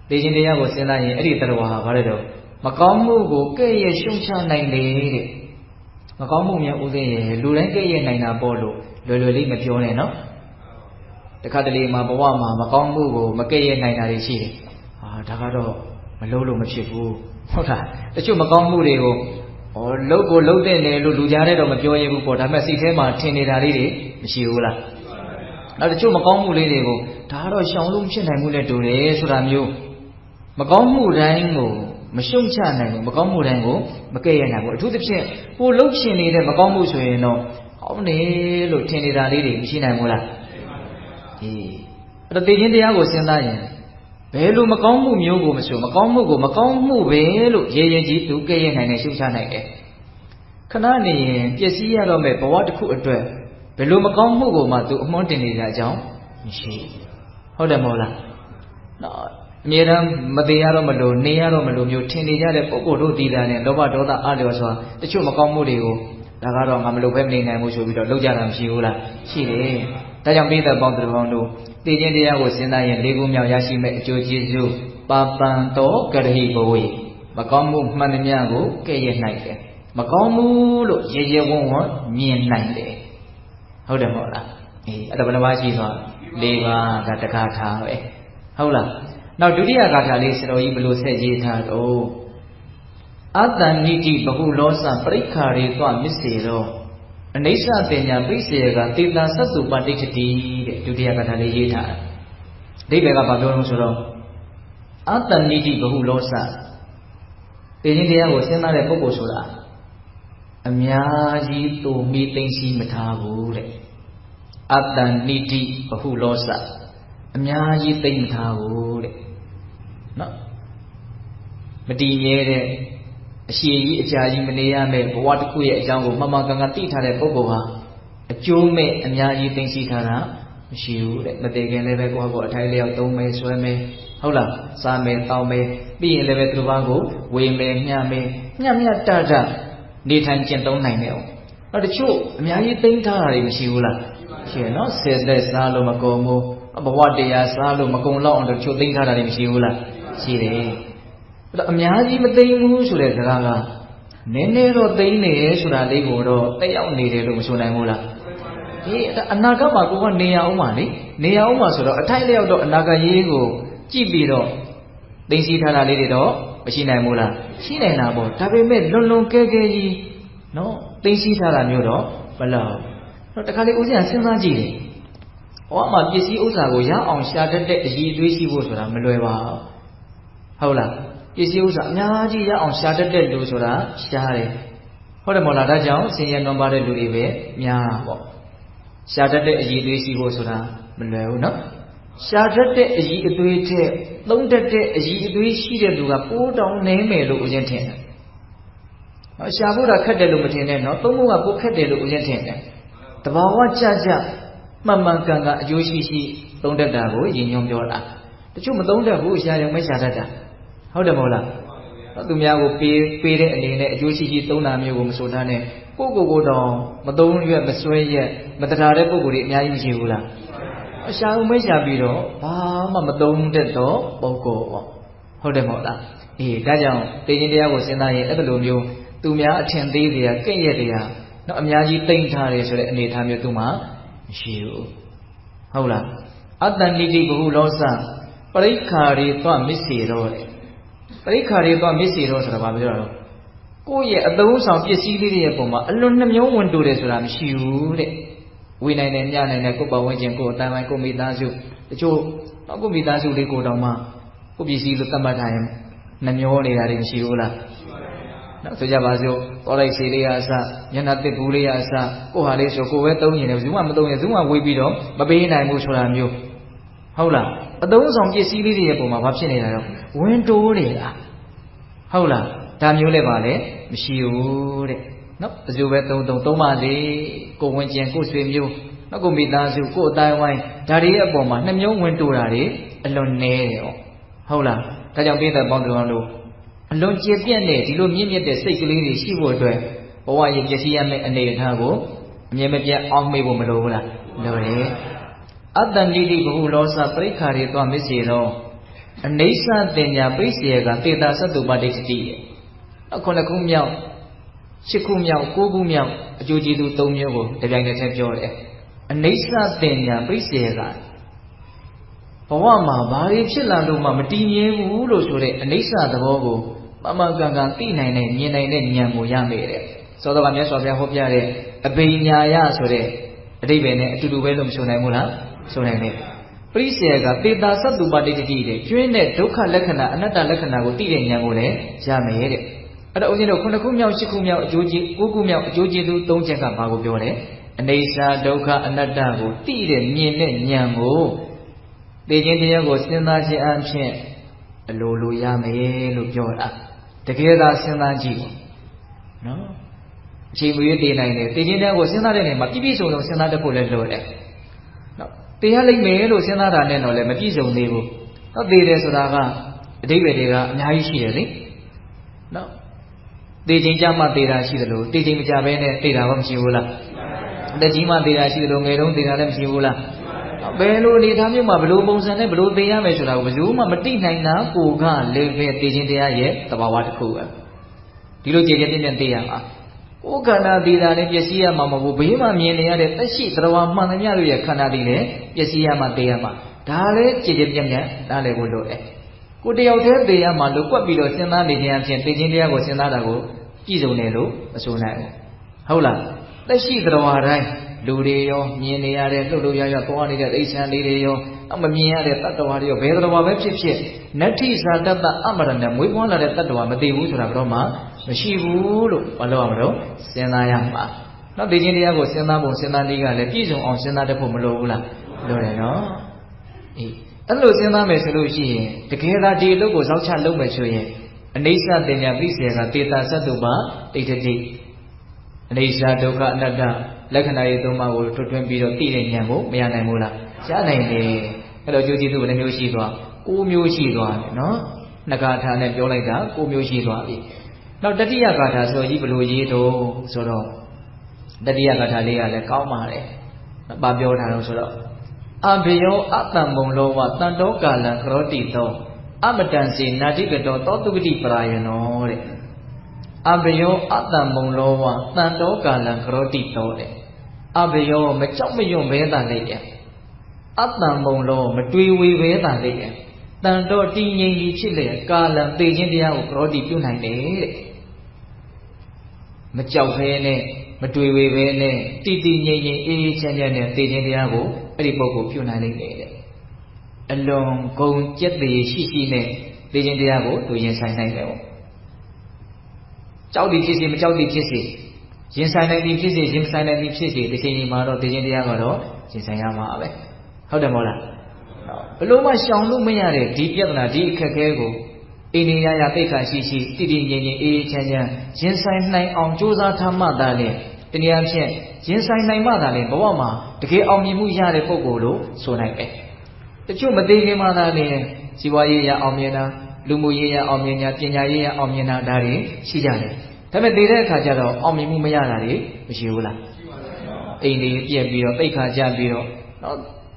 တေခြင်းတရားကိုစဉ်းစားရင်အဲ့ဒီတရားဟာဘာလဲတော့မကောင်းမှုကိုကဲ့ရဲ့ရှုံချနိုင်တယ်တဲ့မကောင်းမှုများဥစဉ်ရဲ့လူတိုင်းကဲ့ရဲ့နိုင်တာပေါ့လို့လွယ်လွယ်လေးမပြောနဲ့နော် တခါတလေမှာဘဝမှာမကောင်းမှုကိုမကဲ့ရဲ့နိုင်တာတွေရှိတယ်ဒါကတော့မလုပ်လို့မဖြစ်ဘူးဟုတ်လားတချို့မကောင်းမှုတွေကိုလုပ်ကိုလုပ်တဲ့နယ်လို့လူကြားတဲ့တော့မပြောရဘူးပေါ့ဒါပေမဲ့စိတ်ထဲမှာထင်နေတာလေးတွေမရှိဘူးလားနောက်တချို့မကောင်းမှုလေးတွေကိုဒါကတော့ရှောင်လို့မဖြစ်နိုင်ဘူးနဲ့တူတယ်ဆိုတာမျိုးမကောင်းမှုတိုင်းကိုမရှုံချနိုင်ဘူးမကောင်းမှုတိုင်းကိုမကဲ့ရဲ့နိုင်ဘူးအထူးသဖြင့်ကိုလှုပ်ရှင်နေတဲ့မကောင်းမှုဆိုရင်တော့ကောင်းတယ်လို့ထင်နေတာလေးတွေမရှိနိုင်ဘူးလားအဲ့တော့သိခြင်းတရားကိုစဉ်းစားရင်ဘယ်လိုမကောင်းမှုမျိုးကိုမဆိုမကောင်းမှုကိုမကောင်းမှုပဲလို့ရေရင်ကြီးသူကဲ့ရဲ့နိုင်တယ်ရှုံချနိုင်တယ်ခဏနေရင်ပျက်စီးရတော့မဲ့ဘဝတစ်ခုအတွက်ဘယ်လိုမကောင်းမှုကိုမှသူအမွှန်းတင်နေတဲ့အကြောင်းမရှိဟုတ်တယ်မဟုတ်လားနော်အမြဲတမ်းမသေးရတော့မလို့နေရတော့မလို့မျိုးထင်နေကြတဲ့ပုဂ္ဂိုလ်တို့ဒီတာနဲ့လောဘဒေါသအလျော်စွာတချို့မကောင်းမှုတွေကိုဒါကတော့ငါမလုပ်ဘဲမနေနိုင်ဘူးဆိုပြီးတော့လုပ်ကြတာမရှိဘူးလားရှိတယ်ဒါကြောင့်ပိဿပေါင်းသူပေါင်းတို့သိခြင်းတရားကိုစဉ်းစားရင်၄ခုမြောက်ရရှိမဲ့အကျိုးကျေးဇူးပါပံတော်ကရဟိဘဝေမကောင်းမှုမှန်သမျှကိုကဲ့ရဲ့နိုင်တယ်မကောင်းမှုလို့ရေရေဝံ့ဝံ့မြင်နိုင်တယ်ဟုတ်တယ်မဟုတ်လားအဲ့ဒါဘယ်နှပါးရှိသွား၄ပါးကတက္ကထားပဲဟုတ်လားနောက်ဒုတိယဂါထာလေးစတော်ကြီးဘယ်လိုဆက်ရေးထားတော့အတ္တနိတိဘဟုလောစပရိက္ခာရေသွားမစ္စေတော့အနိစ္စပညာပိစေကတေတာသတ္တုပဋိဋ္ဌတိတဲ့ဒုတိယဂါထာလေးရေးထားတယ်အဓိပ္ပာယ်ကဘာပြောလို့ဆိုတော့အတ္တနိတိဘဟုလောစသိခြင်းတရားကိုစဉ်းစားတဲ့ပုဂ္ဂိုလ်ဆိုတာအများကြီးတူမိသိမ့်စီမထားဘူးတဲ့အတ္တနိတိဘဟုလောစအများကြီးသိမ့်မထားဘူးတဲ့နော်မတည်မြဲတဲ့အရှိကြီးအကြာကြီးမနေရမယ့်ဘဝတစ်ခုရဲ့အကြောင်းကိုမှန်မှန်ကန်ကန်သိထားတဲ့ပုဂ္ဂိုလ်ဟာအကျိုးမဲ့အများကြီးသိသိထားတာမရှိဘူးတဲ့မတည်ခင်လည်းပဲကိုယ့်ဟာကိုယ်အထိုင်လျောက်သုံးမယ်ဆွဲမယ်ဟုတ်လားစားမယ်တောင်းမယ်ပြီးရင်လည်းပဲသူတစ်ပါးကိုဝေမယ်မျှမယ်မျှတနေထိုင်ကျင့်သုံးနိုင်တယ်နောက်တချို့အများကြီးသိထားတာတွေမရှိဘူးလားရှိရနော်ဆယ်သက်စားလို့မကုန်ဘူးဘဝတရားစားလို့မကုန်တော့အောင်တချို့သိထားတာတွေမရှိဘူးလားရှိတယ်အများကြီးမသိဘူးဆိုတဲ့စကားကနည်းနည်းတော့သိနေရဲဆိုတာလေးကိုတော့တက်ရောက်နေတယ်လို့မဆိုနိုင်ဘူးလားအနာဂတ်မှာကိုကနေရအောင်ပါလေနေရအောင်ပါဆိုတော့အထိုက်လျောက်တော့အနာဂတ်ရေးကိုကြည့်ပြီးတော့သိသိထားတာလေးတွေတော့မရှိနိုင်ဘူးလားရှိနိုင်တာပေါ့ဒါပေမဲ့လွန်ကဲကြီးနော်သိသိထားတာမျိုးတော့မလောက်တော့တခါလေဦးဇင်းစဉ်းစားကြည့်တယ်ဟောမှာပစ္စည်းဥစ္စာကိုရအောင်ရှာတတ်တဲ့အရည်အသွေးရှိဖို့ဆိုတာမလွယ်ပါဟုတ်လားပစ္စည်းဥစ္စာအများကြီးရအောင်ရှာတတ်တဲ့လူဆိုတာရှားတယ်ဟုတ်တယ်မဟုတ်လားဒါကြောင့်ဆင်းရဲနွမ်းပါတဲ့လူတွေပဲများတာပေါ့ရှာတတ်တဲ့အရည်အသွေးရှိဖို့ဆိုတာမလွယ်ဘူးနော်ရှာတတ်တဲ့အရည်အသွေးထက်သုံးတတ်တဲ့အရည်အသွေးရှိတဲ့လူကပိုးတောင်နည်းမယ်လို့ဦးဇင်းထင်တယ်ရှာဖို့တာခက်တယ်လို့မထင်နဲ့နော်သုံးဖို့ကပိုခက်တယ်လို့ဦးဇင်းထင်တယ်တဘာဝကြမှန်မှန်ကန်ကန်အကျိုးရှိသုံးတတ်တာကိုရည်ညွှန်းပြောတာတချို့မသုံးတတ်ဘူးရှာရုံပဲရှာတတ်တာဟုတ်တယ်မဟုတ်လားသူများကိုပေးတဲ့အနေနဲ့အကျိုးရှိသုံးတာမျိုးကိုမဆိုထားနဲ့ကိုတော့မသုံးရွက်မဆွဲရက်မတရားတဲ့ပုံကိုယ်တွေအများကြီးမရှိဘူးလားရှာုံမဲရှာပြီးတော့ဘာမှမသုံးတတ်တော့ပုံကိုပေါ့ဟုတ်တယ်မဟုတ်လားဒါကြောင့်သိခြင်းတရားကိုစဉ်းစားရင်အဲ့လိုမျိုးသူများအထင်သေးတွေကကဲ့ရဲ့တရားတော့အများကြီးသိမ့်ထားတယ်ဆိုတဲ့အနေအထားမျိုးသူမှမရှိဘူးဟုတ်လားအတ္တနိတိဘဟုလောစပရိက္ခာရေသွားမစ္စေတော့တဲ့ပရိက္ခာရေသွားမစ္စေတော့ဆိုတာဘာပြောတာလဲကိုယ့်ရဲ့အသုံးဆောင်ပစ္စည်းလေးတွေရဲ့ပုံမှာအလွန်နှမျိုးဝင်တူတယ်ဆိုတာမရှိဘူးတဲ့ဝေနိုင်တယ်ညနိုင်တယ်ကိုယ့်ပတ်ဝန်းကျင်ကိုယ့်အတိုင်းပိုင်းကိုယ့်မိသားစုတချို့တော့ကိုယ့်မိသားစုလေးကိုတောင်မှကိုယ့်ပစ္စည်းလို့သတ်မှတ်ထားရင်နှမျိုးနေတာတွေမရှိဘူးလားနော်ဆိုကြပါစို့ပေါ်လိုက်စီလေးရအစညနာတစ်ဘူးလေးရအစကိုယ့်ဟာလေးဆိုကိုယ်ပဲသုံးရင်လည်းဘူးမှမသုံးရင်ဘူးမှဝေးပြီးတော့မပေးနိုင်ဘူးဆိုတာမျိုးဟုတ်လားအသုံးဆောင်ပစ္စည်းလေးတွေရဲ့ပုံမှာဘာဖြစ်နေတာတော့ဝင်တိုးနေတာဟုတ်လားဒါမျိုးလည်းပါလေမရှိဘူးတဲ့နော်ဘယ်လိုပဲသုံးပါလေကိုဝင်ကျင်ကိုဆွေမျိုးနော်ကိုမိသားစုကိုအတိုင်းဝိုင်းဒါတွေရဲ့အပေါ်မှာနှမျိုးဝင်တိုးတာတွေအလွန်နည်းတယ်ဟုတ်လားဒါကြောင့်ပိဿပေါင်းတော်တို့အလွန်ကျေပြတ်တဲ့ဒီလိုမြင့်မြတ်တဲ့စိတ်ကလေးတွေရှိဖို့အတွက်ဘဝရဲ့ပျက်စီးရမယ့်အနေအထားကိုအမြဲမပြတ်အောင်မေ့ဖို့မလိုဘူးလားလိုတယ်အတ္တနိတိဘဟုလောစပရိက္ခာရေသွားမစ္စေတော့အနိစ္စတင်ညာပိစေကတေတာသတ္တုပဋိဋ္ဌတိခုနှစ်ခုမြောက်ရှစ်ခုမြောက်ကိုးခုမြောက်အကျိုးကျေးဇူး၃မျိုးကိုတပြိုင်တည်းဆက်ပြောတယ်အနိစ္စတင်ညာပိစေက ဘဝမှာဘာတွေဖြစ်လာလို့မှမတည်မြဲဘူးလို့ဆိုတဲ့အနိစ္စသဘောကိုမှန်မှန်ကန်ကန်သိနိုင်တဲ့မြင်နိုင်တဲ့ဉာဏ်ကိုရမယ်တဲ့သောတော်ကမြတ်စွာဘုရားဟောပြတဲ့အဘိညာယဆိုတဲ့အဓိပ္ပာယ်နဲ့အတူတူပဲလို့မဆိုနိုင်ဘူးလားဆိုနိုင်တယ်ပရိစ္ဆေကသေတာသတ္တုပတိတ္တိတဲ့ကျွင်းတဲ့ဒုက္ခလက္ခဏာအနတ္တလက္ခဏာကိုသိတဲ့ဉာဏ်ကိုလည်းရမယ်တဲ့အဲ့တော့ဦးဇင်းတို့9ခုမြောက်10ခုမြောက်အကျိုးကျေး9ခုမြောက်အကျိုးကျေးဇူး3ချက်ကဘာကိုပြောလဲအနေစာဒုက္ခအနတ္တကိုသိတဲ့မြင်တဲ့ဉာဏ်ကိုသိခြင်းတရားကိုစဉ်းစားခြင်းအပြင်အလိုရမယ်လို့ပြောတာတကယ်သာစဉ်းစားကြည့်နော်အချိန်မရွေးတည်နိုင်တယ်သိခြင်းတရားကိုစဉ်းစားတဲ့နေရာမှာပြည့်ပြည့်စုံစုံစဉ်းစားတတ်ဖို့လည်းလိုတယ်နော်တရားလိမ့်မယ်လို့စဉ်းစားတာနဲ့တော့လည်းမပြည့်စုံသေးဘူးနော်သိတယ်ဆိုတာကအဓိပ္ပာယ်တွေကအများကြီးရှိတယ်လေနော်သိခြင်းကြမှသိတာရှိတယ်လို့သိခြင်းမကြဘဲနဲ့သိတာဘာမရှိဘူးလားအသက်ကြီးမှသိတာရှိတယ်လို့ငယ်တုန်းသိတာလည်းမရှိဘူးလားဘယ်လိုအနေထားမျိုးမှာဘယ်လိုပုံစံနဲ့ဘယ်လိုသိရမယ်ဆိုတာကိုဘယ်သူမှမသိနိုင်တာကိုကလည်းပဲသိခြင်းတရားရဲ့သဘာဝတစ်ခုပဲဒီလိုကြည်ကြည်ပြည့်ပြည့်သိရမှာကိုယ်ခန္ဓာသိတာလည်းပျက်စီးရမှာမဟုတ်ဘူးဘေးမှာမြင်နေရတဲ့သက်ရှိတရားမှန်သမျှတို့ရဲ့ခန္ဓာသိလည်းပျက်စီးရမှာသိရမှာဒါလည်းကြည်ကြည်ပြည့်ပြည့်နားလည်ဖို့လိုတယ်ကိုတယောက်တည်းသိရမှာလို့ကွက်ပြီးတော့စဉ်းစားနေခြင်းအပြင်သိခြင်းတရားကိုစဉ်းစားတာကိုပြည့်စုံတယ်လို့မဆိုနိုင်ဘူးဟုတ်လားသက်ရှိတရားတိုင်းလူတွေရောမြင်နေရတဲ့လှုပ်လို့ရသွားနေတဲ့အိဋ္ဌံလေးတွေရောမမြင်ရတဲ့တတ္တဝါတွေရောဘယ်တတ္တဝါပဲဖြစ်ဖြစ်နတ္ထိဇာတတ္တအမရဏမွေးဖွားလာတဲ့တတ္တဝါမသိဘူးဆိုတာကတော့မှမရှိဘူးလို့မလုပ်ရမလို့စဉ်းစားရမှာနောက်သိခြင်းတရားကိုစဉ်းစားပုံစဉ်းစားနည်းကလည်းပြည့်စုံအောင်စဉ်းစားတတ်ဖို့မလိုဘူးလားလိုတယ်နော်အေးအဲ့လိုစဉ်းစားမယ်ဆိုလို့ရှိရင်တကယ်သာဒီအလုပ်ကိုစောက်ချလုပ်မယ်ဆိုရင်အနေဆတင်ညာသိစေကတေတာသတ္တုပတိဋ္ဌတိအနေဆဒုက္ခအနတ္တလက္ခဏာရေးသုံးပါးကိုထွတ်ထွင်းပြီးတော့သိတဲ့ဉာဏ်ကိုမရနိုင်ဘူးလားရနိုင်တယ်အဲ့တော့အကျိုးကျေးဇူးဘယ်နှမျိုးရှိသွား9မျိုးရှိသွားတယ်နော်နှစ်ဂါထာနဲ့ပြောလိုက်တာ9မျိုးရှိသွားပြီနောက်တတိယဂါထာဆိုကြီးဘယ်လိုရေးတော့ဆိုတော့တတိယဂါထာလေးကလည်းကောင်းပါတယ်ဘာပြောထားတော့ဆိုတော့အဘယောအတံမုံလောဝတန်တောကာလံခရောတိတောအမတံစီနာတိကတောသောတုဂတိပရာယနောတဲ့အဘယောအတံမုံလောဝတန်တောကာလံခရောတိတောတဲ့အဘယောမကြောက်မရွံ့ဘဲတာလေးရဲ့အတံမုံလောမတွေးဝေဘဲတာလေးရဲ့တန်တော့တည်ငြိမ်ပြီးဖြစ်လေကာလံသိခြင်းတရားကိုခရောတိပြုနိုင်တယ်တဲ့မကြောက်ဘဲနဲ့မတွေးဝေဘဲနဲ့တည်တည်ငြိမ်ငြိမ်အေးအေးချမ်းချမ်းနဲ့သိခြင်းတရားကိုအဲ့ဒီပုဂ္ဂိုလ်ပြုနိုင်လိမ့်မယ်တဲ့အလွန်ဂုံကျက်သေးရှိရှိနဲ့သိခြင်းတရားကိုသူရင်ဆိုင်နိုင်တယ်ပေါ့ကြောက်သည်ဖြစ်စေမကြောက်သည်ဖြစ်စေရင်ဆိုင်နိုင်သည်ဖြစ်စေရင်မဆိုင်နိုင်သည်ဖြစ်စေတစ်ချိန်ချိန်မှာတော့သိခြင်းတရားကတော့ရင်ဆိုင်ရမှာပဲဟုတ်တယ်မဟုတ်လားဘလို့မှရှောင်လို့မရတဲ့ဒီပြဿနာဒီအခက်အခဲကိုအိန္ဒိယသိက္ခာရှိရှိတည်တည်ငြိမ်ငြိမ်အေးအေးချမ်းချမ်းရင်ဆိုင်နိုင်အောင်ကြိုးစားထားမှသာလေတနည်းအားဖြင့်ရင်ဆိုင်နိုင်မှသာလေဘဝမှာတကယ်အောင်မြင်မှုရတဲ့ပုဂ္ဂိုလ်လို့ဆိုနိုင်တယ်တချို့မသိခင်မှသာလေဇီဝရေးရအောင်မြင်တာလူမှုရေးရအောင်မြင်တာပညာရေးရအောင်မြင်တာဒါတွေရှိကြတယ်ဒါပေမဲ့သိတဲ့အခါကျတော့အောင်မြင်မှုမရတာတွေမရှိဘူးလားအိန္ဒိယပြက်ပြီးတော့သိက္ခာကျပြီးတော့နော်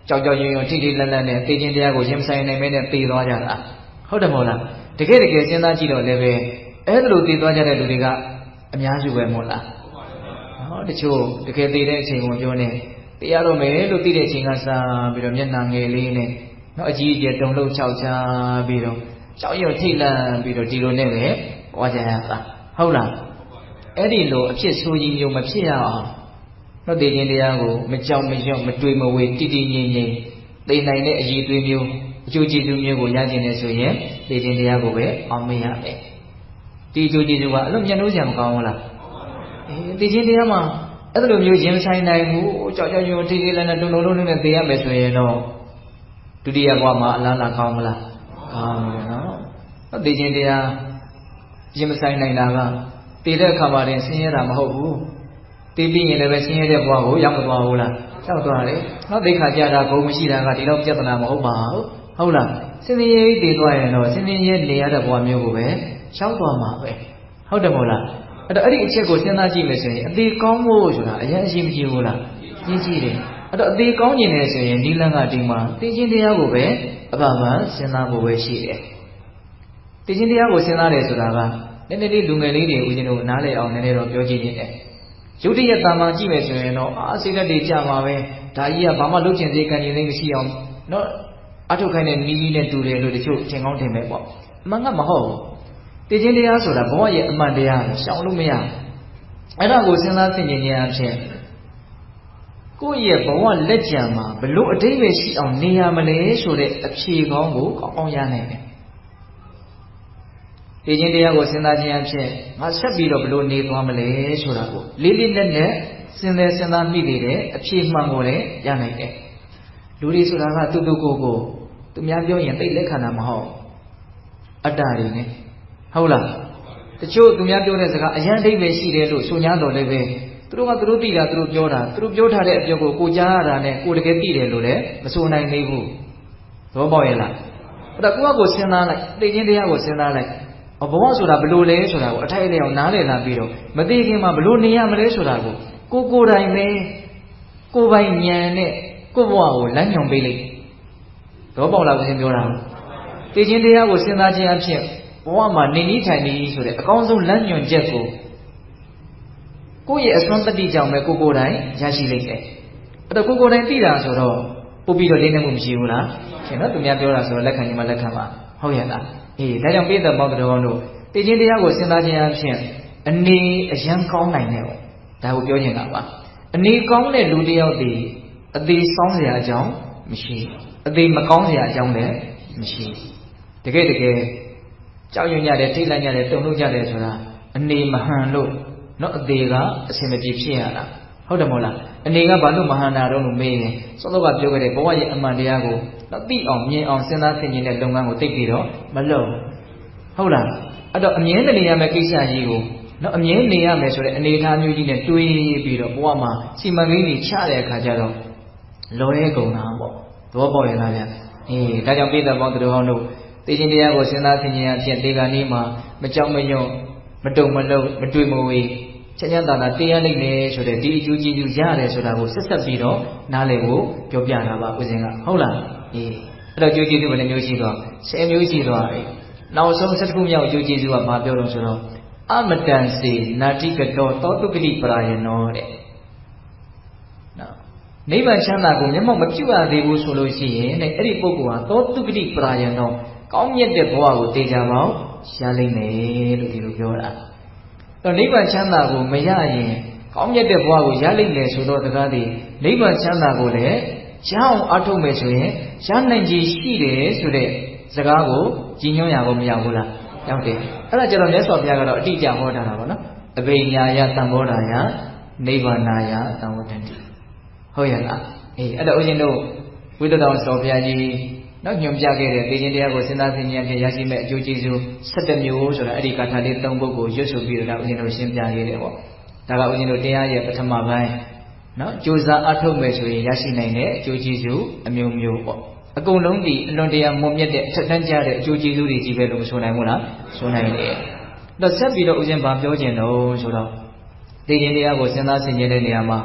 ကြောက်ကြောက်ရွံ့ရွံ့ထိထိလန့်လန့်နဲ့သိခြင်းတရားကိုရင်ဆိုင်နိုင်မဲနဲ့သိသွားကြတာဟုတ်တယ်မဟုတ်လားတကယ်စဉ်းစားကြည့်တော့လည်းပဲအဲ့ဒါလိုသိသွားကြတဲ့လူတွေကအများစုပဲမဟုတ်လားဟောတချို့တကယ်သိတဲ့အချိန်ကိုပြောနေသိရတော့မယ်လို့သိတဲ့အချိန်ကစပြီးတော့မျက်နှာငယ်လေးနဲ့နော်အကြီးအကျယ်တုံလုံးခြောက်ချပြီးတော့ကြောက်ရွံ့ထိလန့်ပြီးတော့ဒီလိုနဲ့ပဲပွားကြရတာဟုတ်လားအဲ့ဒီလိုအဖြစ်ဆိုးကြီးမျိုးမဖြစ်ရအောင်တော့သိခြင်းတရားကိုမကြောက်မရွံ့မတွေးမဝေတည်တည်ငြိမ်ငြိမ်သိနိုင်တဲ့အရေးသွေးမျိုးအကျိုးကျေးဇူးမျိုးကိုရခြင်းနဲ့ဆိုရင်သိခြင်းတရားကိုပဲအောင်မရမယ်ဒီအကျိုးကျေးဇူးကအလွန်မျက်နှိုးစရာမကောင်းဘူးလားသိခြင်းတရားမှာအဲ့လိုမျိုးရင်ဆိုင်နိုင်ဘူးကြောက်ကြောက်ရွံ့ထိထိလန့်လန့်တုံတုံလုံးနဲ့သိရမယ်ဆိုရင်တော့ဒုတိယဘဝမှာအလားလာကောင်းမလားကောင်းတယ်နော်သိခြင်းတရားရင်မဆိုင်နိုင်တာကသိတဲ့အခါမှာတင်ဆင်းရဲတာမဟုတ်ဘူးသိပြီးရင်လည်းပဲဆင်းရဲတဲ့ဘဝကိုရောက်မသွားဘူးလားရောက်သွားတယ်နော်သိခါကြတာဘုံမရှိတာကဒီတော့ပြဿနာမဟုတ်ပါဘူးဟုတ်လားဆင်းရဲရေးသိသွားရင်တော့ဆင်းရဲနေရတဲ့ဘဝမျိုးကိုပဲရောက်သွားမှာပဲဟုတ်တယ်မဟုတ်လားအဲ့တော့အဲ့ဒီအချက်ကိုစဉ်းစားကြည့်မယ်ဆိုရင်အသေးကောင်းဖို့ဆိုတာအရင်အရှိမကြည့်ဘူးလားကြီးကြီးတယ်အဲ့တော့အသေးကောင်းကျင်တယ်ဆိုရင်ဒီလန်းကဒီမှာသိခြင်းတရားကိုပဲအပပစဉ်းစားဖို့ပဲရှိတယ်သိခြင်းတရားကိုစဉ်းစားတယ်ဆိုတာကနည်းနည်းလေးလူငယ်လေးတွေဦးဇင်းတို့နားလည်အောင်နည်းနည်းတော့ပြောကြည့်နေတယ်ရုပ်တရက်တာမှကြည့်မယ်ဆိုရင်တော့စိတ်ဓာတ်တွေကြမှာပဲဒါကြီးကဘာမှလုပ်ချင်စေကံကျင်သိမရှိအောင်နော် အထုတ်ခိုင်းတဲ့နီးနဲ့တူတယ်လို့တချို့ထင်ကောင်းထင်ပဲပေါ့အမှန်ကမဟုတ်တည်ခြင်းတရားဆိုတာဘဝရဲ့အမှန်တရားရှောင်လို့မရအဲ့ဒါကိုစဉ်းစားသိဉာဏ်ခြင်းအဖြစ်ကိုယ့်ရဲ့ဘဝလက်ကျန်မှာဘလို့အတိတ်ပဲရှိအောင်နေရမလဲဆိုတဲ့အဖြေကောင်းကိုကောင်းကောင်းရနိုင်တယ်တည်ခြင်းတရားကိုစဉ်းစားခြင်းအဖြစ်ငါဆက်ပြီးတော့ဘလို့နေသွားမလဲဆိုတာကိုလေးလေးနက်နက်စဉ်းစားမိနေတဲ့အဖြေမှန်ကိုလည်းရနိုင်တယ်လူတွေဆိုတာကသူသူများပြောရင်သိလက်ခံတာမဟုတ်အတ္တတွေနဲ့ဟုတ်လားတချို့သူများပြောတဲ့စကားအရန်အိပဲရှိတယ်လို့ဆိုညာတော်လည်းပဲသူတို့ကသူတို့သိတာသူတို့ပြောတာသူတို့ပြောထားတဲ့အပြောကိုကြားရတာနဲ့ကိုတကယ်သိတယ်လို့လည်းမဆိုနိုင်သေးဘူးသဘောပေါက်ရဲ့လားအဲ့ဒါကိုစဉ်းစားလိုက်သိခြင်းတရားကိုစဉ်းစားလိုက်ဘဝဆိုတာဘလို့လဲဆိုတာကိုအထိုက်အလျောက်နားလည်လာပြီးတော့မသိခင်မှာဘလို့နေရမလဲဆိုတာကိုကိုယ်တိုင်ပဲကိုယ်ပိုင်ဉာဏ်နဲ့ကိုယ့်ဘဝကိုလမ်းညွှန်ပေးလိုက်သဘောပေါက်လားကိုရှင်ပြောတာသိခြင်းတရားကိုစဉ်းစားခြင်းအဖြစ်ဘဝမှာနေနည်းထိုင်နည်းဆိုတဲ့အကောင်းဆုံးလမ်းညွှန်ချက်ကိုကိုယ့်ရဲ့အစွမ်းတတိကြောင့်ပဲကိုယ်တိုင်ရရှိလိုက်တယ်အဲ့တော့ကိုယ်တိုင်သိတာဆိုတော့ပို့ပြီးတော့လေးနေမှုမရှိဘူးလားရှင်နော်သူများပြောတာဆိုတော့လက်ခံခြင်းမလက်ခံပါဟုတ်ရဲ့လားအေးဒါကြောင့်ပိဿပေါင်းတော်တို့သိခြင်းတရားကိုစဉ်းစားခြင်းအဖြစ်အနေအရန်ကောင်းနိုင်တယ်ပေါ့ဒါကိုပြောနေတာပါအနေကောင်းတဲ့လူတစ်ယောက်ဒီအသေးဆောင်းစရာအကြောင်းမရှိအသေးမကောင်းစရာအကြောင်းလည်းမရှိတကယ်ကြောက်ရွံ့ကြတယ်ထိတ်လန့်ကြတယ်တုန်လှုပ်ကြတယ်ဆိုတာအနေမဟန်လို့နော်အသေးကအစင်မပြေဖြစ်ရတာဟုတ်တယ်မဟုတ်လားအနေကဘာလို့မဟန်တာတော့လို့မေးရင်စောစောကပြောခဲ့တဲ့ဘဝရဲ့အမှန်တရားကိုတော့သိအောင်မြင်အောင်စဉ်းစားသိဉာဏ်တဲ့လုပ်ငန်းကိုသိပြီးတော့မလုပ်ဟုတ်လားအဲ့တော့အမြဲတနေရမယ့်ကိစ္စကြီးကိုနော်အမြဲနေရမယ်ဆိုတဲ့အနေအထားမျိုးကြီးနဲ့တွေးပြီးတော့ဘဝမှာစီမံကိန်းကြီးချတဲ့အခါကျတော့လောရဲကုန်တာပေါ့သဘောပေါက်ရလားဗျအေးဒါကြောင့်ပိဿပေါင်းသူတို့ဟောင်းတို့သိခြင်းတရားကိုစဉ်းစားသိဉာဏ်အဖြစ်ဒီကနေ့မှာမကြောက်မရွံ့မတုံမလုံးမတွေ့မဝေးချမ်းသာတာတရားလိမ့်မယ်ဆိုတဲ့ဒီအကျိုးကျေးဇူးရတယ်ဆိုတာကိုဆက်ပြီးတော့နားလည်ဖို့ပြောပြတာပါဦးဇင်းကဟုတ်လားအေးအဲ့တော့အကျိုးကျေးဇူးဘယ်နှမျိုးရှိသွား10မျိုးရှိသွားပြီနောက်ဆုံး7ခုမြောက်အကျိုးကျေးဇူးကဘာပြောလို့ဆိုတော့အမတန်စေနာတိကတောသောတုဂတိပရာယနောတဲ့နော်နိဗ္ဗာန်ချမ်းသာကိုမျက်မှောက်မပြုတ်ရသေးဘူးဆိုလို့ရှိရင်အဲ့ဒီပုဂ္ဂိုလ်ဟာသောတုဂတိပရာယနောကောင်းမြတ်တဲ့ဘဝကိုသိကြပါဦးရလိမ့်မယ်လို့ဒီလိုပြောတာတော့နိဗ္ဗာန်ချမ်းသာကိုမရရင်ကောင်းမြတ်တဲ့ဘဝကိုရလိမ့်မယ်ဆိုတော့တကားသည်နိဗ္ဗာန်ချမ်းသာကိုလည်းရအောင်အထုတ်မယ်ဆိုရင်ရနိုင်ကြီးရှိတယ်ဆိုတဲ့စကားကိုကြီးညွှန်းရဖို့မရဘူးလားရောက်တယ်အဲ့ဒါကြတော့မြတ်စွာဘုရားကတော့အတိအကျဟောထားတာပေါ့နော်အဘိညာယသံဃောဓာယနိဗ္ဗာနာယသံဝတ္တန္တိဟုတ်ရဲ့လားအေးအဲ့တော့ဦးဇင်းတို့ဝိသုဒ္ဓောတော်ဘုရားကြီးနောက်ညွှန်ပြခဲ့တဲ့သိခြင်းတရားကိုစဉ်းစားသိဉာဏ်ဖြင့်ရရှိမဲ့အကျိုးကျေးဇူး17မျိုးဆိုတာအဲ့ဒီကာထာလေး3ပုဒ်ကိုရွတ်ဆိုပြီးတော့ဦးဇင်းတို့ရှင်းပြခဲ့တယ်ပေါ့ဒါကဦးဇင်းတို့တရားရဲ့ပထမပိုင်းနော်ကြိုးစားအထုတ်မယ်ဆိုရင်ရရှိနိုင်တဲ့အကျိုးကျေးဇူးအမျိုးမျိုးပေါ့အကုန်လုံးဒီအလွန်တရာမွန်မြတ်တဲ့အထက်တန်းကျတဲ့အကျိုးကျေးဇူးတွေကြီးပဲလို့ဆိုနိုင်မို့လားဆိုနိုင်တယ်တော့ဆက်ပြီးတော့ဦးဇင်းဗာပြောခြင်းတော့ဆိုတော့သိခြင်းတရားကိုစဉ်းစားဆင်ခြင်တဲ့နေရာမှာ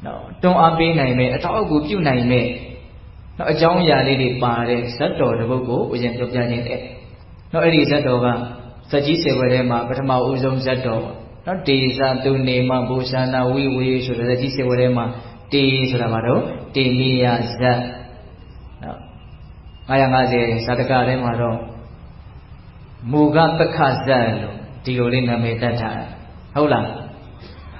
နော်တွန်းအားပေးနိုင်မယ်အထောက်အကူပြုနိုင်မယ်နော်အကြောင်းအရာလေးတွေပါတဲ့ဇတ်တော်တစ်ပုဒ်ကိုဦးဇင်းပြောပြခြင်းတဲ့နော်အဲ့ဒီဇတ်တော်ကဇတ်ကြီး10ဘွယ်ထဲမှာပထမဦးဆုံးဇတ်တော်နော်တေဇာသူနေမဘူဇာနာဝိဝေဆိုတဲ့ဇတ်ကြီး10ဘွယ်ထဲမှာတေဆိုတာဘာတော့တေမိယဇတ်နော်950ဇာတကထဲမှာတော့မူကပက္ခဇတ်လို့ဒီလိုလေးနာမည်တတ်ထားတာဟုတ်လာ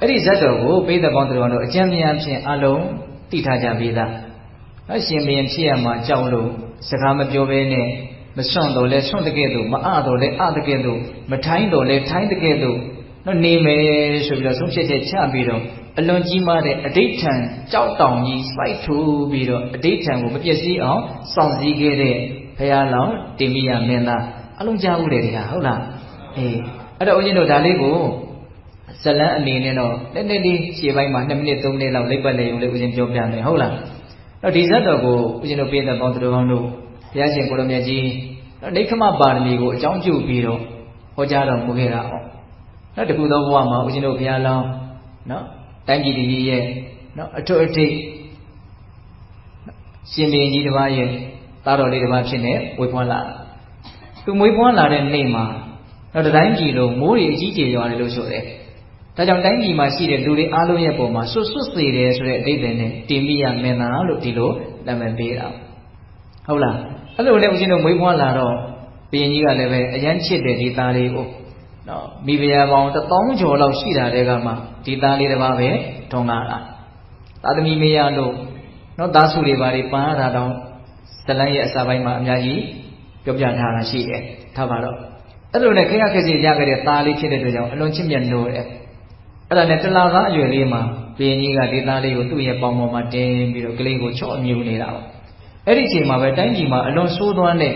းအဲ့ဒီဇတ်တော်ကိုပိဿပေါင်းသူတော်တို့အကျဉ်းများဖြင့်အလုံးသိထားကြပြီလားအရှင်ဘုရင်ဖြစ်ရမှာကြောက်လို့စကားမပြောဘဲနဲ့မဆွန့်တော့လဲဆွန့်တကဲ့သို့မအတော့လဲအတကဲ့သို့မထိုင်းတော့လဲထိုင်းတကဲ့သို့နော်နေမယ်ဆိုပြီးတော့ဆုံးဖြတ်ချက်ချပြီးတော့အလွန်ကြီးမားတဲ့အဋိဋ္ဌံကြောက်တောင်ကြီးစိုက်ထူပြီးတော့အဋိဋ္ဌံကိုမပြည့်စည်အောင်စောင့်စည်းခဲ့တဲ့ဘုရားလောင်းတေမိယမင်းသားအလုံးကြားဘူးလေဒီဟာဟုတ်လားအေးအဲ့တော့ဦးဇင်းတို့ဒါလေးကိုဇလန်းအနေနဲ့တော့နည်းနည်းလေးရှေ့ပိုင်းမှာ2မိနစ်3မိနစ်လောက်လိပ်ပတ်နေုံလေးဦးဇင်းပြောပြမယ်ဟုတ်လားတော့ဒီဇတ်တော်ကိုဦးဇင်းတို့ပြည်သက်ပေါင်းသူတော်ကောင်းတို့ဘုရားရှင်ကိုရမြတ်ကြီးနိခမပါရမီကိုအကြောင်းပြုပြီးတော့ဟောကြားတော်မူခဲ့တာ哦နောက်တစ်ခုသောဘဝမှာဦးဇင်းတို့ဘုရားလောင်းနော်တိုင်းပြည်တည်ရဲ့နော်အထွတ်အထိပ်ရှင်ဘုရင်ကြီးတစ်ပါးရဲ့သားတော်လေးတစ်ပါးဖြစ်နေဝေဖွားလာသူမွေးဖွားလာတဲ့နေ့မှာတော့တိုင်းပြည်လုံးမိုးတွေအကြီးကျယ်ရွာတယ်လို့ဆိုတယ်ဒါကြောင့်တိုင်းပြည်မှာရှိတဲ့လူတွေအားလုံးရဲ့ပုံမှာဆွတ်စေတယ်ဆိုတဲ့အဓိပ္ပာယ်နဲ့တေမိယမင်းသားလို့ဒီလိုနာမည်ပေးတာ ဟုတ်လားအဲ့လိုနဲ့ဦးဇင်းတို့မွေးဖွားလာတော့ဘုရင်ကြီးကလည်းပဲအရန်ချစ်တဲ့ဒီသားလေးကိုနော်မိဖုရားပေါင်း1000ကျော်လောက်ရှိတာတဲ့ကမှဒီသားလေးတစ်ပါးပဲထွန်းကားတာသာသမီမေရလို့နော်သားစုတွေပါတွေပန်းရတာတောင်ဇလန်းရဲ့အစာပိုင်းမှာအများကြီးပြောပြထားတာရှိတယ်ထားပါတော့အဲ့လိုနဲ့ခက်ခက်စီရခဲ့တဲ့သားလေးဖြစ်တဲ့အတွက်ကြောင့်အလွန်ချစ်မြတ်လို့တယ်အဲ့ဒါနဲ့တလားသားအရွယ်လေးမှာဘုရင်ကြီးကဒီသားလေးကိုသူ့ရဲ့ပေါင်ပေါ်မှာတင်းပြီးတော့ကလေးကိုချော့အမြူနေတာပေါ့အဲ့ဒီအချိန်မှာပဲတိုင်းပြည်မှာအလွန်ဆိုးသွမ်းတဲ့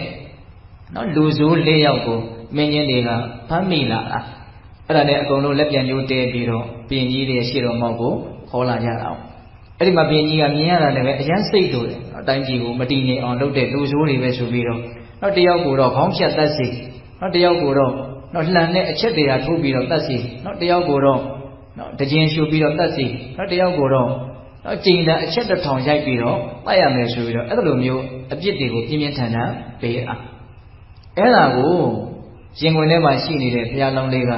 နော်လူဆိုး၄ယောက်ကိုမင်းကြီးတွေကဖမ်းမိလာတာအဲ့ဒါနဲ့အကုန်လုံးလက်ပြန်ညှိုးတဲပြီးတော့ဘုရင်ကြီးတွေရှေ့တော်မောက်ကိုခေါ်လာကြတာအဲ့ဒီမှာဘုရင်ကြီးကမြင်ရတာလည်းပဲအရန်စိတ်တူတယ်အတိုင်းပြည်ကိုမတည်ငြိမ်အောင်လုပ်တဲ့လူဆိုးတွေပဲဆိုပြီးတော့နောက်တယောက်ကိုတော့ခေါင်းဖြတ်တတ်စီနောက်တယောက်ကိုတော့နောက်လှန်တဲ့အချက်တွေကထိုးပြီးတော့တတ်စီနောက်တယောက်ကိုတော့နောက်တကြင်ရှူပြီးတော့တတ်စီနောက်တယောက်ကိုတော့နောက်ကျင်တန်အချက်1000ရိုက်ပြီးတော့ပတ်ရမယ်ဆိုပြီးတော့အဲ့လိုမျိုးအပြစ်တွေကိုပြင်းပြင်းထန်ထန်ပေးတာအဲ့ဒါကိုရင်ခွင်ထဲမှာရှိနေတဲ့ဘုရားလောင်းလေးက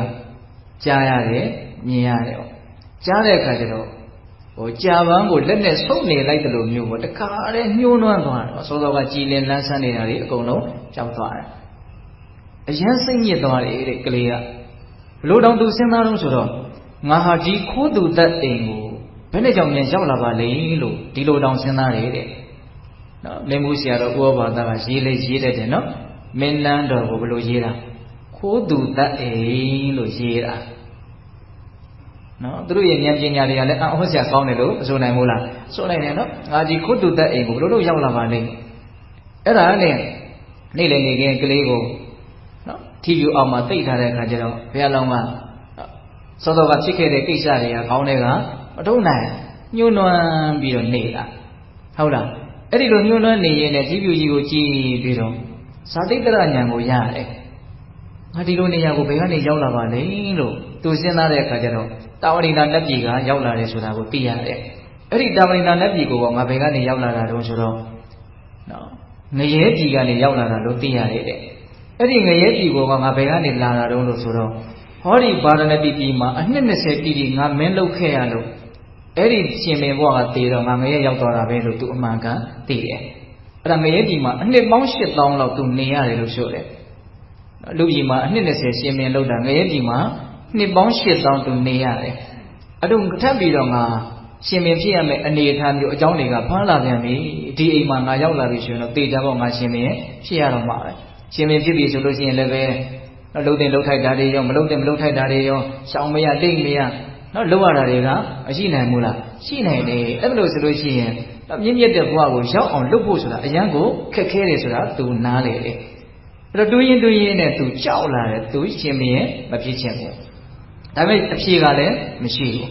ကြားရတယ်မြင်ရတယ်ပေါ့ကြားတဲ့အခါကျတော့ကြာပန်းကိုလက်နဲ့ဆုပ်နေလိုက်တယ်လို့မျိုးပေါ့တခါတည်းညှိုးနှွမ်းသွားတယ်စောစောကကြည်လင်လန်းဆန်းနေတာတွေအကုန်လုံးကြောက်သွားတယ်အရန်စိတ်ညစ်သွားတယ်တဲ့ကလေးကဘလို့တောင်သူစဉ်းစားတော့ဆိုတော့ငါဟာဒီခိုးသူတတ်အိမ်ကိုဘယ်နဲ့ကြောင့်မြန်ရောက်လာပါလဲလို့ဒီလိုတောင်စဉ်းစားတယ်တဲ့နော်မင်းမှုဆရာတော်ဥပ္ပါဒကရေးလေးရေးတတ်တယ်နော်မင်းနန်းတော်ကိုဘယ်လိုရေးတာခိုးသူတတ်အိမ်လို့ရေးတာနော်သူတို့ရဲ့ဉာဏ်ပညာတွေကလည်းအဟောဆရာကောင်းတယ်လို့ဆိုနိုင်မို့လားဆိုနိုင်တယ်နော်ငါဒီခိုးသူတတ်အိမ်ကိုဘယ်လိုလုပ်ရောက်လာပါလဲအဲ့ဒါနဲ့နေ့လေနေခင်းကလေးကိုနော်ထီယူအောင်မှာတိတ်ထားတဲ့အခါကျတော့ဘုရားလောင်းကစောစောကဖြစ်ခဲ့တဲ့ကိစ္စတွေကခေါင်းထဲကမထုံးနိုင်ညှိုးနွမ်းပြီးတော့နေတာဟုတ်လားအဲ့ဒီလိုညှိုးနွမ်းနေရင်လည်းကြီးပြူကြီးကိုကြည်ပြီးတော့ဇာတိတ္တရဉာဏ်ကိုရတယ်ငါဒီလိုနေရာကိုဘယ်ကနေရောက်လာပါလဲလို့သူစဉ်းစားတဲ့အခါကျတော့တာဝရိန္ဒနတ်ပြည်ကရောက်လာတယ်ဆိုတာကိုသိရတယ်အဲ့ဒီတာဝရိန္ဒနတ်ပြည်ကိုငါဘယ်ကနေရောက်လာတာတုံးဆိုတော့နော်ငရဲပြည်ကနေရောက်လာတာလို့သိရတယ်တဲ့အဲ့ဒီငရဲပြည်ကိုငါဘယ်ကနေလာတာတုံးလို့ဆိုတော့ဟောဒီဗာရဏသီပြည်မှာအနှစ်20ပြည်ငါမင်းလုပ်ခဲ့ရလို့အဲ့ဒီရှင်မင်းဘွားကတည်တော့ငါငရဲရောက်သွားတာပဲလို့သူအမှန်ကန်သိတယ်အဲ့ဒါငရဲပြည်မှာအနှစ်ပေါင်း8000လောက်သူနေရတယ်လို့ဆိုတယ်လူပြည်မှာအနှစ်20ရှင်မင်းလုပ်တာငရဲပြည်မှာနှစ်ပေါင်း8000သူနေရတယ်အဲ့တော့ထပ်ပြီးတော့ငါရှင်မင်းဖြစ်ရမယ့်အနေအထားမျိုးအကြောင်းတွေကဖမ်းလာပြန်ပြီဒီအိမ်မှာငါရောက်လာပြီဆိုရင်တော့တေချာပေါ့ငါရှင်မင်းဖြစ်ရတော့မှာပဲရှင်မင်းဖြစ်ပြီဆိုလို့ရှိရင်လည်းပဲလှုပ်တင်လှုပ်ထိုက်တာတွေရောမလှုပ်တင်မလှုပ်ထိုက်တာတွေရောရှောင်မရတိတ်မရနော်လှုပ်ရတာတွေကမရှိနိုင်ဘူးလားရှိနိုင်တယ်အဲ့လိုဆိုလို့ရှိရင်မြင့်မြတ်တဲ့ဘဝကိုရောက်အောင်လှုပ်ဖို့ဆိုတာအရန်ကိုခက်ခဲတယ်ဆိုတာသူနားလေတယ်အဲ့တော့တွေးရင်နဲ့သူကြောက်လာတယ်သူရှင်မင်းမဖြစ်ချင်ဘူးဒါပေမဲ့အဖြေကလည်းမရှိဘူး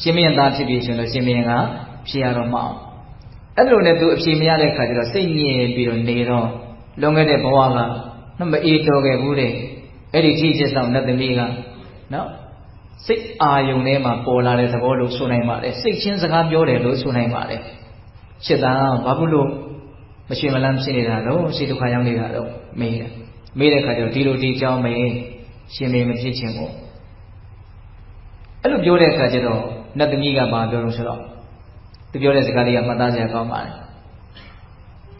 ရှင်မင်းသားဖြစ်ပြီဆိုတော့ရှင်မင်းကဖြေရတော့မအောင်အဲ့လိုနဲ့သူအဖြေမရတဲ့ခါကျတော့စိတ်ညစ်ပြီးတော့နေတော့လွန်ခဲ့တဲ့ဘဝကမအေးတော်ခဲ့ဘူးတဲ့အဲ့ဒီကြီးချက်ဆောင်နတ်သမီးကနော်စိတ်အာယုန်ထဲမှာပေါ်လာတဲ့သဘောလို့ဆိုနိုင်ပါတယ်စိတ်ချင်းစကားပြောတယ်လို့ဆိုနိုင်ပါတယ်ရှစ်သားဘာဖြစ်လို့မရှင်မလန်းဖြစ်နေတာတော့စိတ်ဒုက္ခရောက်နေတာတော့မေးတဲ့ခါကျတော့ဒီလိုဒီကြောင်းမေးရှင်မေမဖြစ်ချင်ဘူးအဲ့လိုပြောတဲ့အခါကျတော့နတ်သမီးကဘာပြောလို့ဆိုတော့သူပြောတဲ့စကားလေးကမှတ်သားစရာကောင်းပါတယ်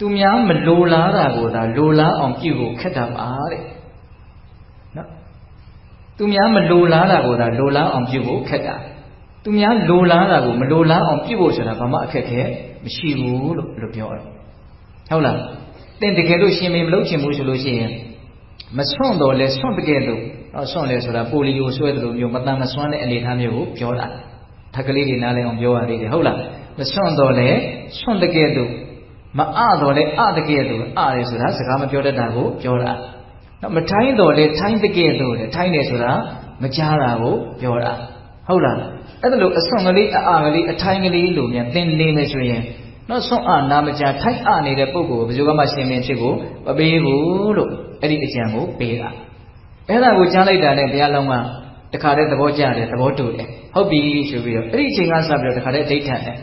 သူများမလိုလားတာကိုသာလိုလားအောင်ပြုဖို့ခက်တာပါတဲ့နော်သူများမလိုလားတာကိုသာလိုလားအောင်ပြုဖို့ခက်တာသူများလိုလားတာကိုမလိုလားအောင်ပြုဖို့ဆိုတာဘာမှအခက်ခဲမရှိဘူးလို့ပြောတယ်ဟုတ်လားသင်တကယ်လို့ရှင်မေမလုပ်ချင်ဘူးဆိုလို့ရှိရင်မဆွန့်တော့လဲဆွန့်တကယ်လို့ဆွန့်လဲဆိုတာပိုလီယိုဆွဲတယ်လို့မျိုးမတန်မဆွမ်းတဲ့အနေအထားမျိုးကိုပြောတာထက်ကလေးတွေနားလည်အောင်ပြောရသေးတယ်ဟုတ်လားမဆွန့်တော့လဲဆွန့်တကယ်လို့မတော့လဲတကယ်လို့တယ်ဆိုတာစကားမပြောတတ်တာကိုပြောတာနော်မထိုင်းတော့လဲထိုင်းတကယ်လို့ထိုင်းတယ်ဆိုတာမကြားတာကိုပြောတာဟုတ်လားအဲ့ဒါလို့အဆွန့်ကလေးကလေးအထိုင်းကလေးလို့မြန်သင်နေမယ်ဆိုရင်နော်ဆွန့်နာမကြားထိုင်းနေတဲ့ပုဂ္ဂိုလ်ကိုဘယ်သူကမှရှင်မင်းဖြစ်ကိုမပေးဘူးလို့အဲ့ဒီအကြံကိုပေးတာအဲ့ဒါကိုကြားလိုက်တာနဲ့ဘုရားလောင်းကတခါတည်းသဘောကျတယ်သဘောတူတယ်ဟုတ်ပြီဆိုပြီးတော့အဲ့ဒီအချိန်ကစပြီးတော့တခါတည်းဒိဋ္ဌံတယ်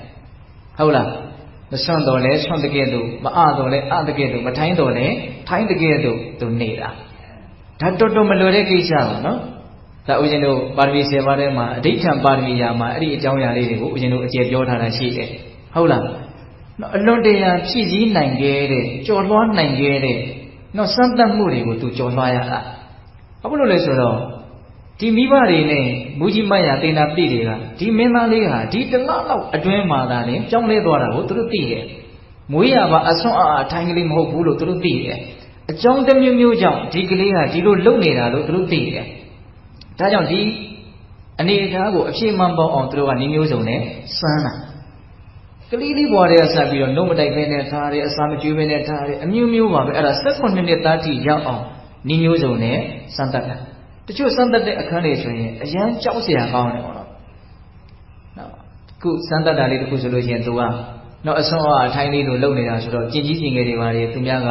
ဟုတ်လားမဆွန့်တော့လဲဆွန့်တကယ်လို့မတော့လဲတကယ်လို့မထိုင်းတော့လဲထိုင်းတကယ်လို့သူနေတာဒါတော်မလွယ်တဲ့ကိစ္စပါနော်ဒါဦးဇင်းတို့ပါရမီ10ပါးထဲမှာအဋိဋ္ဌံပါရမီယာမှာအဲ့ဒီအကြောင်းအရာလေးတွေကိုဦးဇင်းတို့အကျေပြောထားတာရှိတယ်ဟုတ်လား နော်အလွန်တရာဖြည့်ဆည်းနိုင်ခဲ့တဲ့ကြော်လွှားနိုင်ခဲ့တဲ့နော်စမ်းသပ်မှုတွေကိုသူကြော်လွှားရတာဘာလို့လဲဆိုတော့ဒီမိဘတွေနဲ့မူကြီးမတ်ရတေနာပိတွေကဒီမင်းသားလေးဟာဒီတလောက်လောက်အတွင်းမှာသာလေကြောင်းလဲသွားတာကိုသူတို့သိတယ်မွေးရပါအဆွမ်းအားထိုင်ကလေးမဟုတ်ဘူးလို့သူတို့သိတယ်အကြောင်းတစ်မျိုးမျိုးကြောင့်ဒီကလေးကဒီလိုလုံနေတာလို့သူတို့သိတယ်ဒါကြောင့်ဒီအနေအထားကိုအပြည့်မှန်ပေါအောင်သူတို့ကနည်းမျိုးစုံနဲ့စမ်းတာကလေးလေးဘွားတွေကဆက်ပြီးတော့နှုတ်မတိုက်ဘဲနဲ့ထားတယ်အစာမကျွေးဘဲနဲ့ထားတယ်အမျိုးမျိုးပါပဲအဲ့ဒါ18နှစ်သားတိရောက်အောင်နည်းမျိုးစုံနဲ့စမ်းသပ်တာတချို့စမ်းသပ်တဲ့အခန်းတွေဆိုရင်အရန်ကြောက်စရာကောင်းတယ်ပေါ့နော်ခုစမ်းသပ်တာလေးတစ်ခုဆိုလို့ရှိရင်သူကနော်အစွမ်းအားအထိုင်းလေးလိုလုပ်နေတာဆိုတော့ကျင်ကြီးကျင်ငယ်တွေပါလေသူများက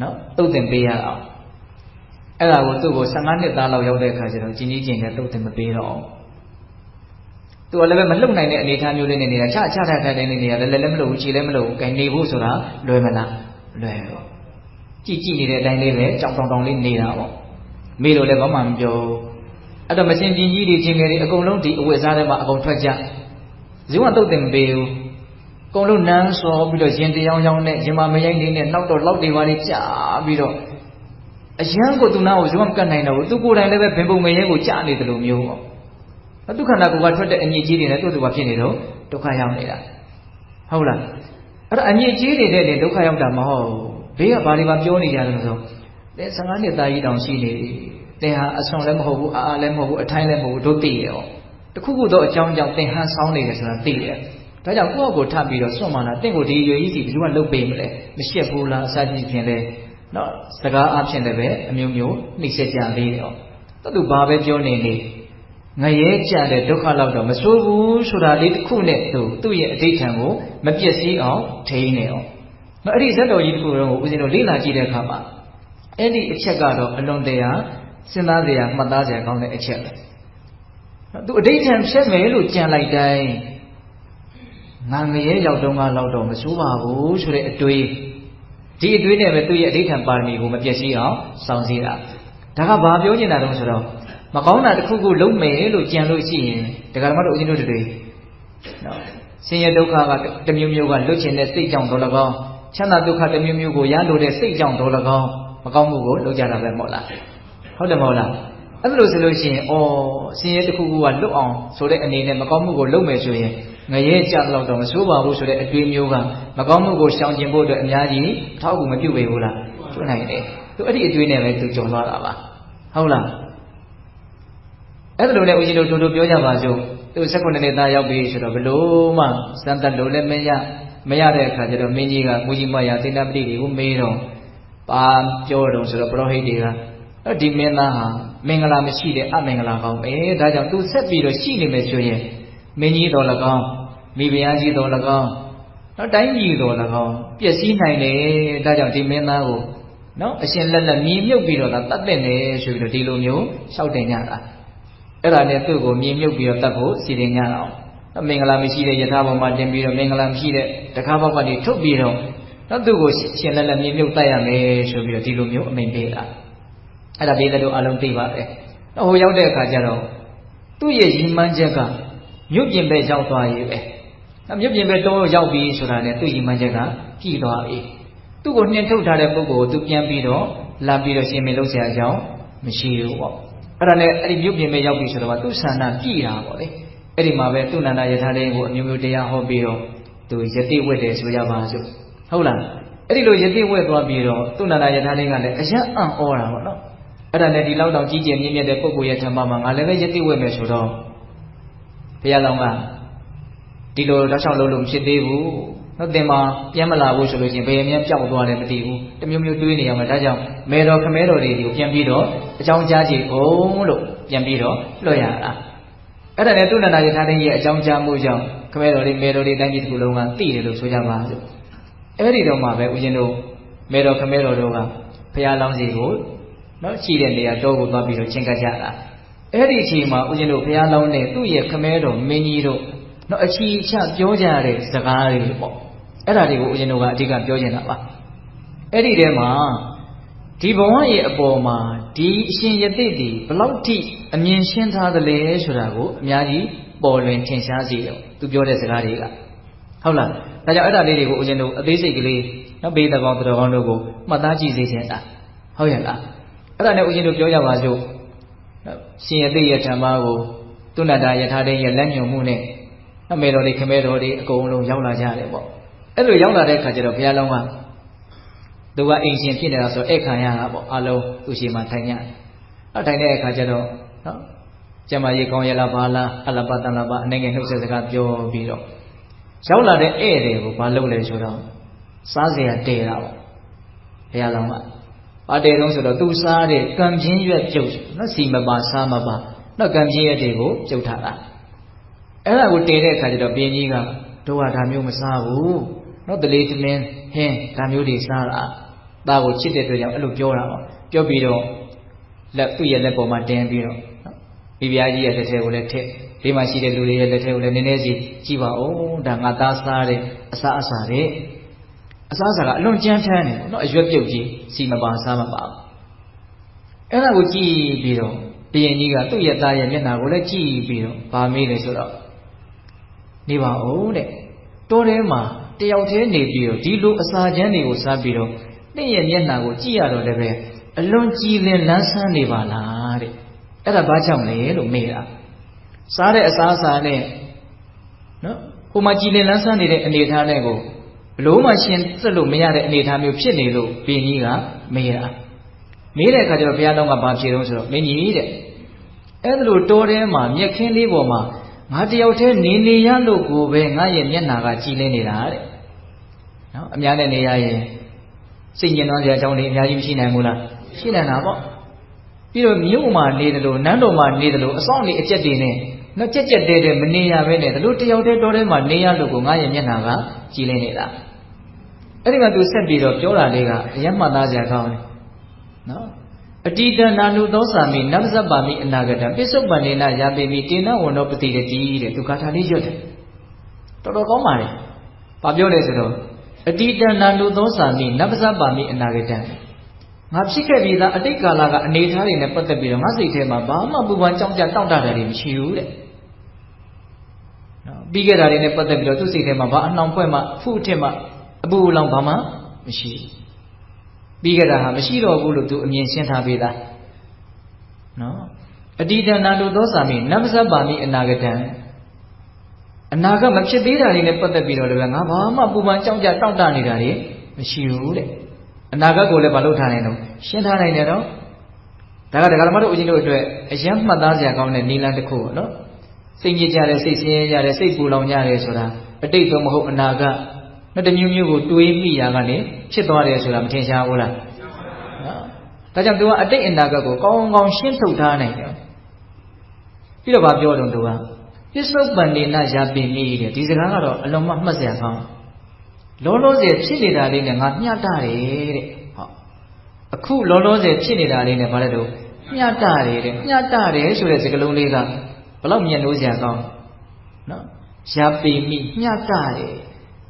နော်တုတ်တင်ပေးရအောင်အဲ့ဒါကိုသူ့ကို15နှစ်သားလောက်ရောက်တဲ့အခါကျတော့ကျင်ကြီးကျင်ငယ်တုတ်တင်မပေးတော့သူကလည်းပဲမလုံနိုင်တဲ့အနေအထားမျိုးလေးနဲ့နေတာချထားတဲ့နေနေတာလည်းမလုပ်ဘူးခြေလည်းမလုပ်ဘူးဂိုင်နေဖို့ဆိုတာလွယ်မလားလွယ်တော့ကြည့်နေတဲ့အတိုင်းလေးပဲကြောင်တောင်လေးနေတာပေါ့မေးလို့လည်းဘာမှမပြောအဲ့တော့မရှင်ပြင်းကြီးတွေချင်းငယ်တွေအကုန်လုံးဒီအဝတ်စားထဲမှာအကုန်ထွက်ကြဇီဝတုတ်တင်မပေးဘူးအကုန်လုံးနန်းစောပြီးတော့ရင်တရားရောင်းနဲ့ရင်မမရိုင်းနေနဲ့နောက်တော့လောက်တွေပါလေးကြာပြီးတော့အရန်ကိုသူနာကိုဇီဝမကတ်နိုင်တော့ဘူးသူကိုယ်တိုင်လည်းပဲဘင်ပုံမရဲကိုကြာနေတယ်လို့မျိုးပေါ့သူခန္ဓာကိုယ်ကထွက်တဲ့အညစ်အကြေးတွေနဲ့သူ့ဘာဖြစ်နေတော့ဒုက္ခရောက်နေတာဟုတ်လားအဲ့ဒါအညစ်အကြေးတွေနဲ့ဒုက္ခရောက်တာမဟုတ်ဘေးကဘာတွေပါပြောနေကြတယ်ဆိုသင်15နှစ်သားကြီးတောင်ရှိနေပြီသင်ဟာအဆွန်လည်းမဟုတ်ဘူးအာလည်းမဟုတ်ဘူးအထိုင်းလည်းမဟုတ်ဘူးတို့သိတယ်ဟောတခုခုသောအကြောင်းကြောင့်သင်ဟန်ဆောင်နေတယ်ဆိုတာသိတယ်ဒါကြောင့်ကိုယ့်ကိုထပ်ပြီးတော့စွန့်မှလာတင့်ကိုဒီရွယ်ကြီးစီဘယ်သူကလှုပ်ပေးမလဲမရှက်ဘူးလားအစာကြီးဖြင့်လဲနော်စကားအဖြစ်လည်းပဲအမျိုးမျိုးနှိမ့်ဆက်ကြသေးတယ်ဟောသူဘာပဲပြောနေနေငရဲကြတဲ့ဒုက္ခလောက်တော့မဆိုးဘူးဆိုတာလေးတစ်ခုနဲ့သူ့ရဲ့အဋ္ဌံကိုမပြည့်စည်အောင်ထိန်းနေအောင်နော်အဲ့ဒီဇတ်တော်ကြီးတစ်ခုတော့ဦးဇင်းတို့လေ့လာကြည့်တဲ့အခါမှာအဲ့ဒီအချက်ကတော့အလွန်တရာစဉ်းစားစရာမှတ်သားစရာကောင်းတဲ့အချက်ပဲသူအဋ္ဌံဖြတ်မယ်လို့ကြံလိုက်တိုင်းငါငရဲရောက်တော့ငါလောက်တော့မဆိုးပါဘူးဆိုတဲ့အတွေးဒီအတွေးနဲ့ပဲသူ့ရဲ့အဋ္ဌံပါရမီကိုမပြည့်စည်အောင်စောင့်စည်းတာဒါကဘာပြောနေတာတုံးဆိုတော့မကောင်းတာတစ်ခုခုလုံးမယ်လို့ကြံလို့ရှိရင်ဒကာမတို့ဦးဇင်းတို့တွေနော်ဆင်းရဲဒုက္ခကတစ်မျိုးမျိုးကလွတ်ချင်တဲ့စိတ်ကြောင့်တော့၎င်းချမ်းသာဒုက္ခတစ်မျိုးမျိုးကိုရလိုတဲ့စိတ်ကြောင့်တော့၎င်းမကောင်းမှုကိုလုပ်ကြတာပဲမဟုတ်လားဟုတ်တယ်မဟုတ်လားအဲ့လိုဆိုလို့ရှိရင်ဆင်းရဲတစ်ခုခုကလွတ်အောင်ဆိုတဲ့အနေနဲ့မကောင်းမှုကိုလုပ်မယ်ဆိုရင်ငရဲကြတော့တော့မဆိုးပါဘူးဆိုတဲ့အတွေးမျိုးကမကောင်းမှုကိုရှောင်ကျဉ်ဖို့အတွက်အများကြီးအထောက်အကူမပြုပေဘူးလားပြုနိုင်တယ်သူအဲ့ဒီအတွေးနဲ့ပဲသူကြုံသွားတာပါဟုတ်လားအဲ့ဒါလိုနဲ့ဦးဇင်းတို့တို့ပြောကြပါစို့သူ19နှစ်သားရောက်ပြီဆိုတော့ဘလို့မှစမ်းသပ်လို့လည်းမရတဲ့အခါကျတော့မင်းကြီးကမူကြီးမရသေနပတိတွေကိုမေးတော့ပါပြောတော့ဆိုတော့ပရောဟိတ်တွေကဒီမင်းသားဟာမင်္ဂလာမရှိတဲ့အမင်္ဂလာကောင်းပဲဒါကြောင့်သူဆက်ပြီးတော့ရှိနေမယ်ဆိုရင်မင်းကြီးတော်၎င်းမိဖုရားကြီးတော်၎င်းတိုင်းပြည်တော်၎င်းပျက်စီးနိုင်တယ်ဒါကြောင့်ဒီမင်းသားကိုနော်အရှင်လက်လက်မြည်မြုပ်ပြီးတော့တတ်တဲ့နေဆိုပြီးတော့ဒီလိုမျိုးလျှောက်တင်ကြတာအဲ့ဒါနဲ့သူ့ကိုမြည်မြုပ်ပြီးတော့တတ်ဖို့စီရင်ကြတာမင်္ဂလာမရှိတဲ့ယထာဘောမှာတင်ပြီးတော့မင်္ဂလာမရှိတဲ့တခါဘောက်ကနေထုတ်ပြီးတော့နော်သူ့ကိုရှင်လက်လက်မြည်မြုပ်တတ်ရမယ်ဆိုပြီးတော့ဒီလိုမျိုးအမိန့်ပေးတာအဲ့ဒါပေးတဲ့တို့အလုံးသိပါတယ်ဟိုရောက်တဲ့အခါကျတော့သူ့ရဲ့ရည်မှန်းချက်ကမြုပ်ပြင်ပဲရောက်သွားရေးပဲမြုပ်ပြင်ပဲတော့ရောက်ပြီဆိုတာနဲ့သူ့ရည်မှန်းချက်ကကြည်သွားပြီသူ့ကိုနှင်ထုတ်ထားတဲ့ပုဂ္ဂိုလ်ကိုသူပြန်ပြီးတော့လာပြီးတော့ရှင်မင်းလုပ်เสียအကြောင်းမရှိဘူးပေါ့အဲ့ဒါနဲ့အဲ့ဒီမြုပ်ပြင်ပဲရောက်ပြီဆိုတော့သူ့ဆန္ဒပြည့်တာပေါ့လေအဲ့ဒီမှာပဲသူ့နန္ဒယထာလေးကိုအမျိုးမျိုးတရားဟောပြီးတော့သူယတိဝတ်တယ်ဆိုကြပါစို့ဟုတ်လားအဲ့ဒီလိုယတိဝတ်သွားပြီးတော့သူ့နန္ဒယထာလေးကလည်းအယံအံ့ဩတာပေါ့နော်အဲ့ဒါနဲ့ဒီလောက်တောင်ကြီးကျယ်မြင့်မြတ်တဲ့ပုဂ္ဂိုလ်ရဲ့ဓမ္မမှာငါလည်းပဲယတိဝတ်မယ်ဆိုတော့ဘုရားလောင်းကဒီလိုတောက်ချောက်လုံးလို့မဖြစ်သေးဘူးနော်တင်မှာပြန်မလာဘူးဆိုလို့ချင်းဘယ်မြန်ပျောက်သွားတယ်မသိဘူးတမျိုးမျိုးတွေးနေရမှာဒါကြောင့်မေတော်ခမဲတော်တွေကိုပြန်ပြီးတော့အကြောင်းကြားကြည့်ကုန်လို့ပြန်ပြီးတော့လွှတ်ရတာအဲ့ဒါနဲ့သူ့နန္ဒယထာတဲ့ရဲ့အကြောင်းကြားမှုကြောင့်ခမဲတော်တွေမေတော်တွေတိုင်းပြည်တစ်ခုလုံးကသိတယ်လို့ဆိုကြပါစို့အဲ့ဒီတော့မှပဲဦးဇင်းတို့မေတော်ခမဲတော်တို့ကဘုရားလောင်းစီကိုနော်ရှိတဲ့နေရာတောကိုသွားပြီးတော့ချင်းကပ်ကြတာအဲ့ဒီအချိန်မှာဦးဇင်းတို့ဘုရားလောင်းနဲ့သူ့ရဲ့ခမဲတော်မင်းကြီးတို့နော်အချီချပြောကြတဲ့စကားတွေပေါ့အဲ့ဒါတွေကိုဦးဇင်းတို့ကအဓိကပြောနေတာပါအဲ့ဒီထဲမှာဒီဘဝရဲ့အပေါ်မှာဒီအရှင်ယတိတိဘလောက်ထိအမြင်ရှင်းထားသလဲဆိုတာကိုအများကြီးပေါ်လွင်ထင်ရှားစေတော့သူပြောတဲ့စကားတွေကဟုတ်လားဘ ဒါကြောင့်အဲ့ဒါလေးတွေကိုဦးဇင်းတို့အသေးစိတ်ကလေးနော်ဘေးတကောင်တော်ကောင်းတို့ကိုမှတ်သားကြည့်စေချင်တာဟုတ်ရဲ့လားအဲ့ဒါနဲ့ဦးဇင်းတို့ပြောကြပါစို့ရှင်ရတိယဓမ္မကိုတုဏ္ဏတာယထာတဲ့ရဲ့လက်ညှိုးမှုနဲ့အမေတော်တွေခမဲတော်တွေအကုန်လုံးရောက်လာကြတယ်ပေါ့အဲ့လိုရောက်လာတဲ့အခါကျတော့ဘုရားလုံးကသူကအိမ်ရှင်ဖြစ်နေတာဆိုဧခံရတာပေါ့အလုံးသူရှိမှထိုင်ရတယ်အဲ့ထိုင်တဲ့အခါကျတော့နော်ကျမကြီးကောင်းရလားဘာလားအလပတန်လပအနေငယ်နှုတ်ဆက်စကားပြောပြီးတော့ရောက်လာတဲ့ဧည့်တွေကိုဘာလုပ်လဲဆိုတော့စားစရာတည်တာပေါ့ဘုရားလုံးကဘာတည်တော့ဆိုတော့သူစားတဲ့ကံပြင်းရွက်ပြုတ်နော်စီမပါစားမပါနော်ကံပြင်းရွက်တွေကိုပြုတ်ထားတာအဲ့ဒါကိုတည်တဲ့အခါကျတော့ဘုရင်ကြီးကတို့ကဒါမျိုးမစားဘူးနော်တလေတလင်းဟင်းဒါမျိုးတွေစားတာဒါကိုချစ်တဲ့အတွက်ကြောင့်အဲ့လိုပြောတာပေါ့ပြောပြီးတော့သူ့ရဲ့လက်ပေါ်မှာတင်ပြီးတော့မိဖုရားကြီးရဲ့လက်ထဲကိုလည်းထည့်ဒီမှာရှိတဲ့လူတွေရဲ့လက်ထဲကိုလည်းနည်းနည်းစီကြည့်ပါဦးဒါငါသားစားတဲ့အစားအစာတဲ့အစားအစာကအလွန်ကြမ်းတမ်းတယ်နော်အရွက်ပြုတ်ကြီးစီမပါစားမပါအဲ့ဒါကိုကြည့်ပြီးတော့ဘုရင်ကြီးကသူ့ရဲ့သားရဲ့မျက်နှာကိုလည်းကြည့်ပြီးတော့ဗာမေးတယ်ဆိုတော့နေပါဦးတဲ့တောထဲမှာတယောက်တည်းနေပြီးတော့ဒီလိုအစာချမ်းတွေကိုစားပြီးတော့တဲ့ရဲ့မျက်နှာကိုကြည့်ရတော့လည်းပဲအလွန်ကြည်လင်လန်းဆန်းနေပါလားတဲ့အဲ့ဒါဘာကြောင့်လဲလို့မေးတာစားတဲ့အစားအစာနဲ့နော်ဟိုမှာကြည်လင်လန်းဆန်းနေတဲ့အနေအထားနဲ့ကိုဘလို့မှရှင်းသက်လို့မရတဲ့အနေအထားမျိုးဖြစ်နေလို့ဘုရင်ကြီးကမေးတာမေးတဲ့အခါကျတော့ဘုရားတော်ကဘာဖြေတော့ဆိုတော့မင်းကြီးတဲ့အဲ့ဒါလိုတောထဲမှာမြက်ခင်းလေးပေါ်မှာငါတယောက်တည်းနေရလို့ကိုပဲငါရဲ့မျက်နှာကကြည်လင်းနေတာတဲ့နော်အများနဲ့နေရရင်စိတ်ညစ်သွားစရာအကြောင်းတွေအများကြီးမရှိနိုင်ဘူးလားရှိနိုင်တာပေါ့ပြီးတော့မြို့မှာနေတယ်လို့နန်းတော်မှာနေတယ်လို့အဆောင်နေအကျက်တွေနဲ့နော်ကြက်ကြက်တဲတဲမနေရဘဲနဲ့ဒါလို့တယောက်တည်းတောထဲမှာနေရလို့ကိုငါရဲ့မျက်နှာကကြည်လင်းနေတာအဲ့ဒီမှာသူဆက်ပြီးတော့ပြောတာလေးကအယမှတ်သားစရာကောင်းတယ်နော်အတိတနာနုသောစာမိနဗ္ဗဇပ္ပါမိအနာဂတံပိစုပ္ပန္နေနယာပေမိတေနဝန္နောပတိတတိတဲ့သူဂါထာလေးရွတ်တယ်တော်တော်ကောင်းပါလေဘာပြောလဲဆိုတော့အတိတနာနုသောစာမိနဗ္ဗဇပ္ပါမိအနာဂတံငါဖြစ်ခဲ့ပြီးသားအတိတ်ကာလကအနေထားတွေနဲ့ပတ်သက်ပြီးတော့ငါစိတ်ထဲမှာဘာမှပူပန်ကြောက်ကြတောင့်တတာတွေမရှိဘူးတဲ့နော်ပြီးခဲ့တာတွေနဲ့ပတ်သက်ပြီးတော့သူ့စိတ်ထဲမှာဘာအနှောင်ဖွဲ့မှဖုအထစ်မှအပူအလောင်ဘာမှမရှိဘူးပြီးခဲ့တာဟာမရှိတော့ဘူးလို့သူအမြင်ရှင်းထားပေးတာနော်အတိတနာလူသောစာမိနဗ္ဗဇပ္ပါမိအနာဂတံအနာဂတ်မဖြစ်သေးတာတွေနဲ့ပတ်သက်ပြီးတော့လည်းငါဘာမှပူပန်ကြောက်ကြတောင့်တနေတာတွေမရှိဘူးတဲ့အနာဂတ်ကိုလည်းမလုပ်ထားနိုင်တော့ရှင်းထားနိုင်တယ်နော်ဒါကဒကာဓမ္မတို့ဦးဇင်းတို့အတွက်အယံမှတ်သားစရာကောင်းတဲ့နည်းလမ်းတစ်ခုပေါ့နော်စိတ်ညစ်ကြတယ်စိတ်ဆင်းရဲကြတယ်စိတ်ပူလောင်ကြတယ်ဆိုတာအတိတ်တော့မဟုတ်အနာဂတ်နဲ့တမျိုးမျိုးကိုတွေးမိရာကနေဖြစ်သွားတယ်ဆိုတာမထင်ရှားဘူးလားနော်ဒါကြောင့်သူကအတိတ်အနာဂတ်ကိုကောင်းကောင်းရှင်းထုတ်ထားနိုင်တယ်ပြီးတော့ဗာပြောတော့သူကပစ္စုပ္ပန္နေနယာပိမိတဲ့ဒီစကားကတော့အလုံးမမှတ်စရာကောင်းလောလောဆယ်ဖြစ်နေတာလေးနဲ့ငါမျှတတယ်တဲ့ဟောအခုလောလောဆယ်ဖြစ်နေတာလေးနဲ့ဗါလဲတော့မျှတတယ်တဲ့မျှတတယ်ဆိုတဲ့စကားလုံးလေးကဘလောက်မျက်နှိုးစရာကောင်းနော်ယာပိမိမျှတတယ်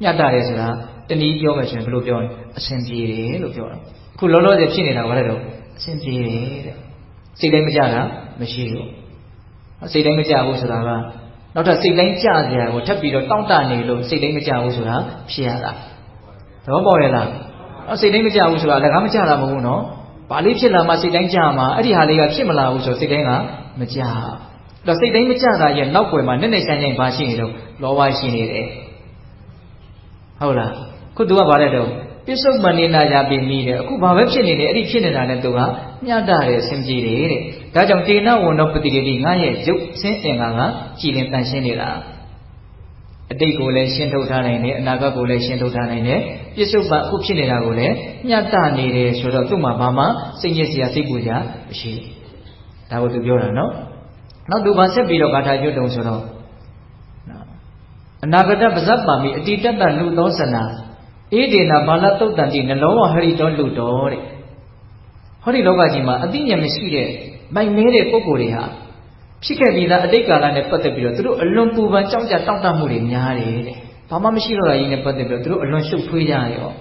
မျှတတယ်ဆိုတာတနည်းပြောမယ်ဆိုရင်ဘယ်လိုပြောလဲအဆင်ပြေတယ်လို့ပြောတာအခုလောလောဆယ်ဖြစ်နေတာဗါလဲတော့အဆင်ပြေတယ်တဲ့စိတ်တိုင်းမကြတာမရှိဘူးစိတ်တိုင်းမကြဘူးဆိုတာကနောက်ထပ်စိတ်တိုင်းကြစရာကိုထပ်ပြီးတော့တောင့်တနေလို့စိတ်တိုင်းမကြဘူးဆိုတာဖြစ်ရတာသဘောပေါက်ရဲ့လားစိတ်တိုင်းမကြဘူးဆိုတာလည်းငါမကြတာမဟုတ်ဘူးနော်ဘာလေးဖြစ်လာမှစိတ်တိုင်းကြမှာအဲ့ဒီဟာလေးကဖြစ်မလာဘူးဆိုစိတ်တိုင်းကမကြတော့စိတ်တိုင်းမကြတာရဲ့နောက်ွယ်မှာနဲ့နဲ့ဆိုင်ဆိုင်ဘာရှိနေတော့လောဘရှိနေတယ်ဟုတ်လားခုသူကဗါတဲ့တော့ပစ္စုပ္ပန္နေနယာပိမိတဲ့အခုဘာပဲဖြစ်နေတယ်အဲ့ဒီဖြစ်နေတာနဲ့သူကမျှတတယ်ဆင်ပြေတယ်တဲ့ဒါကြောင့်တေနဝန္နောပတိတိငါရဲ့ရုပ်ဆင်းအင်္ဂါကကြည်လင်တန်ရှင်းနေတာအတိတ်ကိုလည်းရှင်းထုတ်ထားနိုင်တယ်အနာဂတ်ကိုလည်းရှင်းထုတ်ထားနိုင်တယ်ပစ္စုပ္ပန်အခုဖြစ်နေတာကိုလည်းမျှတနေတယ်ဆိုတော့သူ့မှာဘာမှစိတ်ညစ်စရာစိတ်ပူစရာမရှိဘူးဒါကိုသူပြောတာနော်နောက်သူဘာဆက်ပြီးတော့ဂါထာကျွတ်တုံဆိုတော့အနာဂတပဇ္ဇပါမိအတိတတ္တလူသောစနာဧဒေနာဘာလတုတ်တန်တိနှလုံးဝဟရိတောလူတော်တဲ့ဟောဒီလောကကြီးမှာအသိဉာဏ်မရှိတဲ့မိုက်မဲတဲ့ပုဂ္ဂိုလ်တွေဟာဖြစ်ခဲ့ပြီးသားအတိတ်ကာလနဲ့ပတ်သက်ပြီးတော့သူတို့အလွန်ပူပန်ကြောက်ကြတောင့်တမှုတွေများတယ်တဲ့ဘာမှမရှိတော့တာကြီးနဲ့ပတ်သက်ပြီးတော့သူတို့အလွန်ရှုပ်ထွေးကြတယ်ဟော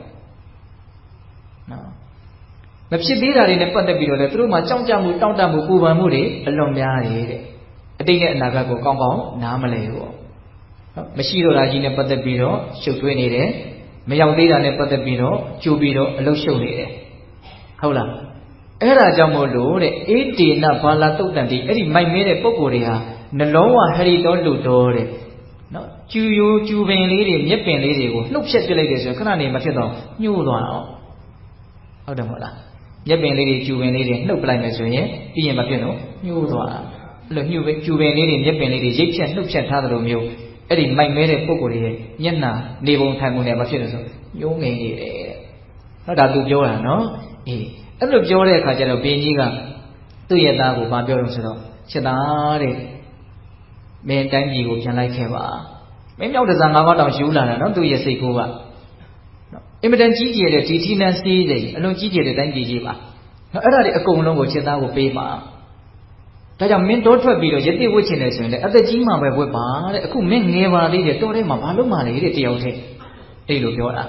နော်မဖြစ်သေးတာတွေနဲ့ပတ်သက်ပြီးတော့လည်းသူတို့မှာကြောက်ကြမှုတောင့်တမှုပူပန်မှုတွေအလွန်များတယ်တဲ့အတိတ်နဲ့အနာဂတ်ကိုကောင်းကောင်းနားမလည်ဘူးဟ မရှိတော့တာကြီးနဲ့ပတ်သက်ပြီးတော့ရှုပ်ထွေးနေတယ်မရောက်သေးတာနဲ့ပတ်သက်ပြီးတော့ကြိုးပြီးတော့အလုရှုပ်နေတယ်ဟုတ်လားအဲ့ဒါကြောင့်မို့လို့တဲ့အေတေနဘာလာတုတ်တန်ဒီအဲ့ဒီမိုက်မဲတဲ့ပုံကိုယ်တွေဟာနှလုံးဝဟရိတော်လူတော်တဲ့နော်ကျူယိုကျူပင်လေးတွေမြက်ပင်လေးတွေကိုနှုတ်ဖြတ်ပြလိုက်တယ်ဆိုရင်ခဏနေမဖြစ်တော့ညှို့သွားအောင်ဟုတ်တယ်မဟုတ်လားမြက်ပင်လေးတွေကျူပင်လေးတွေနှုတ်ပလိုက်မယ်ဆိုရင်ပြီးရင်မဖြစ်တော့ညှို့သွားအဲ့လိုညှို့ပဲကျူပင်လေးတွေမြက်ပင်လေးတွေရိတ်ဖြတ်နှုတ်ဖြတ်ထားသလိုမျိုးအဲ့ဒီမိုက်မဲတဲ့ပုံကိုယ်တွေရဲ့မျက်နှာနေပုံထိုင်ပုံနဲ့မဖြစ်လို့ဆိုညှိုးငိမ့်နေတယ်ဟုတ်ဒါသူပြောတာနော်အေးအဲ့လိုပြောတဲ့အခါကျတော့ဘင်းကြီးကသူ့ရဲ့သားကိုဘာပြောလို့ဆိုတော့ချက်သားတဲ့မင်းတိုင်းပြည်ကိုပြန်လိုက်ခဲ့ပါမင်းမြောက်တစားငါးပါးတောင်ယူလာတာနော်သူ့ရဲ့စိတ်ကိုကနော်အင်မတန်ကြီးကျယ်တဲ့ဒီထီနန်းစီးတယ်အလွန်ကြီးကျယ်တဲ့တိုင်းပြည်ကြီးပါနော်အဲ့ဒါတွေအကုန်လုံးကိုချက်သားကိုပေးပါဒါကြောင့်မင်းတိုးထွက်ပြီးတော့ရတိဝတ်ချင်တယ်ဆိုရင်လည်းအသက်ကြီးမှပဲဝတ်ပါတဲ့အခုမင်းငယ်ပါသေးတယ်တော်ထဲမှာဘာလို့မှလဲတဲ့တယောက်တည်းအဲ့လိုပြောတ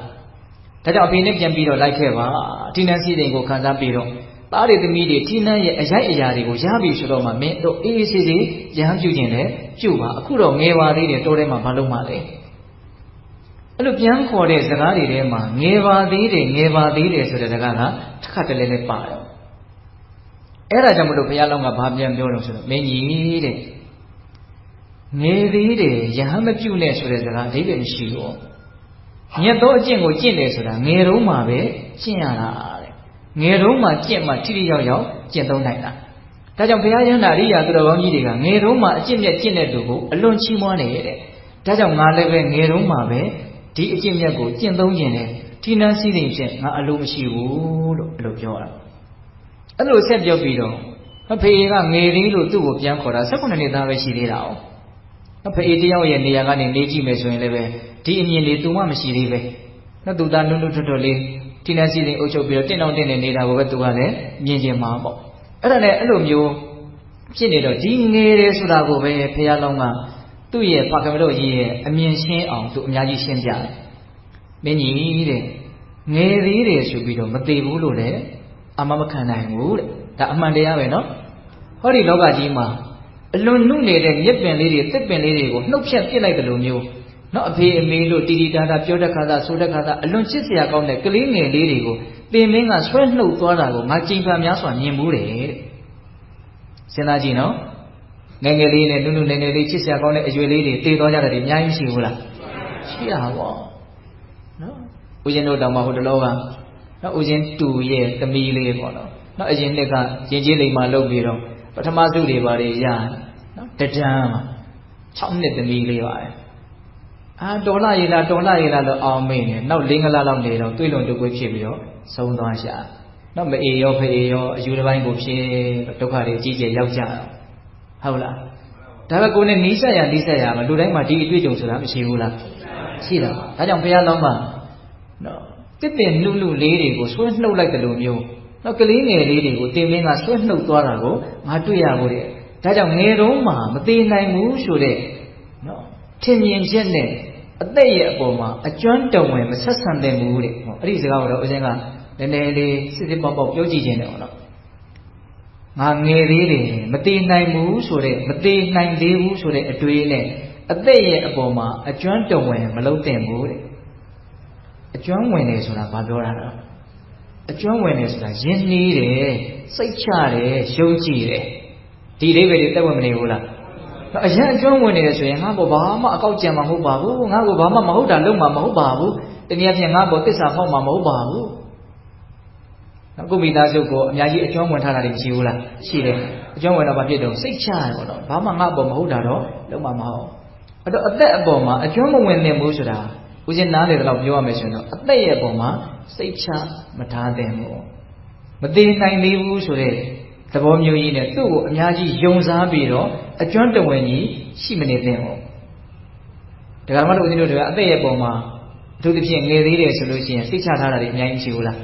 ာဒါကြောင့်အဖေနဲ့ပြန်ပြီးတော့လိုက်ခဲ့ပါထီနန်းစီးတဲ့ကိုခံစားပြီးတော့သားတွေသမီးတွေထီနန်းရဲ့အရိုက်အရာတွေကိုရပြီဆိုတော့မှမင်းတို့အေးအေးဆေးဆေးရဟန်းပြုခြင်းနဲ့ပြုပါအခုတော့ငယ်ပါသေးတယ်တော်ထဲမှာဘာလို့မှလဲအဲ့လိုပြန်ခေါ်တဲ့စကားတွေထဲမှာငယ်ပါသေးတယ်ဆိုတဲ့စကားကတစ်ခါတလေနဲ့ပါတော့အဲ့ဒါကြောင့်မလို့ဘုရားလောင်းကဘာပြန်ပြောလို့ဆိုတော့မင်းကြီးတဲ့ငယ်သေးတယ်ယဟန်မပြုနဲ့ဆိုတဲ့စကားအဓိပ္ပာယ်မရှိဘူးညက်သောအကျင့်ကိုကျင့်တယ်ဆိုတာငယ်တုန်းမှာပဲကျင့်ရတာတဲ့ငယ်တုန်းမှာကျင့်မှထိထိရောက်ရောက်ကျင့်သုံးနိုင်တာဒါကြောင့်ဘုရားယန္တာအရိယာသူတော်ကောင်းကြီးတွေကငယ်တုန်းမှာအကျင့်မြတ်ကျင့်တဲ့သူကိုအလွန်ချီးမွမ်းနေတဲ့ဒါကြောင့်ငါလည်းပဲငယ်တုန်းမှာပဲဒီအကျင့်မြတ်ကိုကျင့်သုံးခြင်းနဲ့ထိနှန်းစည်းစိမ်ဖြင့်ငါအလိုမရှိဘူးလို့အဲ့လိုပြောတာအဲ့လိုဆက်ပြောပြီးတော့အဖေကငယ်သေးလို့သူ့ကိုပြန်ခေါ်တာ18နှစ်သားပဲရှိသေးတာ။အဖေတယောက်ရဲ့နေရာကနေနေကြည့်မယ်ဆိုရင်လည်းပဲဒီအမြင်လေးသူမှမရှိသေးပဲ။နော်သူသားနုနုထွတ်ထွတ်လေးထိနှန်းစည်းစိမ်အုပ်ချုပ်ပြီးတော့တင်းအောင်တင်းနေနေတာကိုပဲသူကလည်းမြင်ကျင်မှာပေါ့။အဲ့ဒါနဲ့အဲ့လိုမျိုးဖြစ်နေတော့ဒီငယ်တယ်ဆိုတာကိုပဲဘုရားလောင်းကသူ့ရဲ့ဖခင်တို့ကြီးရဲ့အမြင်ရှင်းအောင်သူအများကြီးရှင်းပြတယ်။မင်းကြီးတဲ့ငယ်သေးတယ်ဆိုပြီးတော့မသေးဘူးလို့လည်းအမမခံနိုင်ဘူးတဲ့ဒါအမှန်တရားပဲနော်ဟောဒီလောကကြီးမှာအလွန်နုနေတဲ့မြက်ပင်လေးတွေတစ်ပင်လေးတွေကိုနှုတ်ဖြတ်ပစ်လိုက်တယ်လို့မျိုးနော်အဖေအမေလို့တီတီတာတာပြောတဲ့ခါသာဆိုတဲ့ခါသာအလွန်ချစ်စရာကောင်းတဲ့ကလေးငယ်လေးတွေကိုသင်မင်းကဆွဲနှုတ်သွားတာကိုငါကြိမ်ဖန်များစွာမြင်ဘူးတယ်တဲ့စဉ်းစားကြည့်နော်ငယ်ငယ်လေးနဲ့နုနုနယ်နယ်လေးချစ်စရာကောင်းတဲ့အရွယ်လေးတွေတည်သွားကြတယ်အများကြီးရှိဘူးလားရှိတာပေါ့နော်ဦးဇင်းတို့တောင်မှဟိုတလောကနော်ဦးဇင်းတူရဲ့သမီးလေးပေါ့နော်နော်အရင်နှစ်ကရင်ကျေးလိမ်မှာလုပ်ပြီးတော့ပထမစုတွေပါတယ်ရနော်တဒန်းမှာ6နှစ်သမီးလေးပါတယ်တော်လာရည်လားလို့အောင်မေးနေနောက်၄-၅လလောက်နေတော့တွေးလွန်တုပ်ကွေးဖြစ်ပြီးတော့ဆုံးသွားရှာနော်မအေရောဖေရောအယူတစ်ပိုင်းကိုဖြစ်ဒုက္ခတွေအကြီးကျယ်ရောက်ကြတော့ဟုတ်လားဒါပဲကိုယ်နဲ့နီးစပ်ရမှာလူတိုင်းမှာဒီအတွေ့အကြုံဆိုတာမရှိဘူးလားရှိတာဒါကြောင့်ဘုရားလောင်းမှာနော်တစ်ပင်နှုတ်လေးတွေကိုဆွဲနှုတ်လိုက်တယ်လို့မျိုးနောက်ကလေးငယ်လေးတွေကိုတင်မင်းကဆွဲနှုတ်သွားတာကိုငါတွေ့ရဖို့တဲ့ဒါကြောင့်ငယ်တုန်းမှာမသေးနိုင်ဘူးဆိုတဲ့နော်ထင်မြင်ချက်နဲ့အသက်ရဲ့အပေါ်မှာအကျွမ်းတဝင်မဆက်ဆံတဲ့ဘူးတဲ့ဟောအဲ့ဒီစကားကိုတော့ဦးဇင်းကနည်းနည်းလေးစစ်စစ်ပေါက်ပေါက်ပြောကြည့်ခြင်းတယ်ဟောနော်ငါငယ်သေးတယ်မသေးနိုင်ဘူးဆိုတဲ့မသေးနိုင်သေးဘူးဆိုတဲ့အတွေးနဲ့အသက်ရဲ့အပေါ်မှာအကျွမ်းတဝင်မလုံးတင်ဘူးတဲ့အကျွမ်းဝင်တယ်ဆိုတာဘာပြောတာလဲအကျွမ်းဝင်တယ်ဆိုတာယဉ်နေတယ်စိတ်ချတယ်ယုံကြည်တယ်ဒီအိဗယ်တွေတက်ဝင်မနေဘူးလားအရင်အကျွမ်းဝင်နေတယ်ဆိုရင်ငါဘောဘာမှအကောက်ကြံမှာမဟုတ်ပါဘူးငါ့ကိုဘာမှမဟုတ်တာလုပ်မှာမဟုတ်ပါဘူးတနည်းအားဖြင့်ငါ့ဘောသစ္စာဖောက်မှာမဟုတ်ပါဘူးနော်ကိုမိသားစုကိုအများကြီးအကျွမ်းဝင်ထားတာတွေမရှိဘူးလားရှိတယ်အကျွမ်းဝင်တော့ဘာဖြစ်တော့စိတ်ချတယ်ပေါ့နော်ဘာမှငါ့ဘောမဟုတ်တာတော့လုပ်မှာမဟုတ်အဲ့တော့အသက်အပေါ်မှာအကျွမ်းမဝင်သင့်ဘူးဆိုတာဦးဇင်းနားလေတော့ပြောရမယ်ဆိုရင်တော့အသက်ရဲ့အပေါ်မှာစိတ်ချမထားသင့်ဘူးမသေးနိုင်သေးဘူးဆိုတဲ့သဘောမျိုးကြီးနဲ့သူ့ကိုအများကြီးယုံစားပြီးတော့အကျွမ်းတဝင်ကြီးရှိမနေသင့်ဘူးဒါကမှလို့ဦးဇင်းတို့ကအသက်ရဲ့အပေါ်မှာအထူးသဖြင့်ငယ်သေးတယ်ဆိုလို့ရှိရင်စိတ်ချထားတာတွေအများကြီးရှိဘူးလား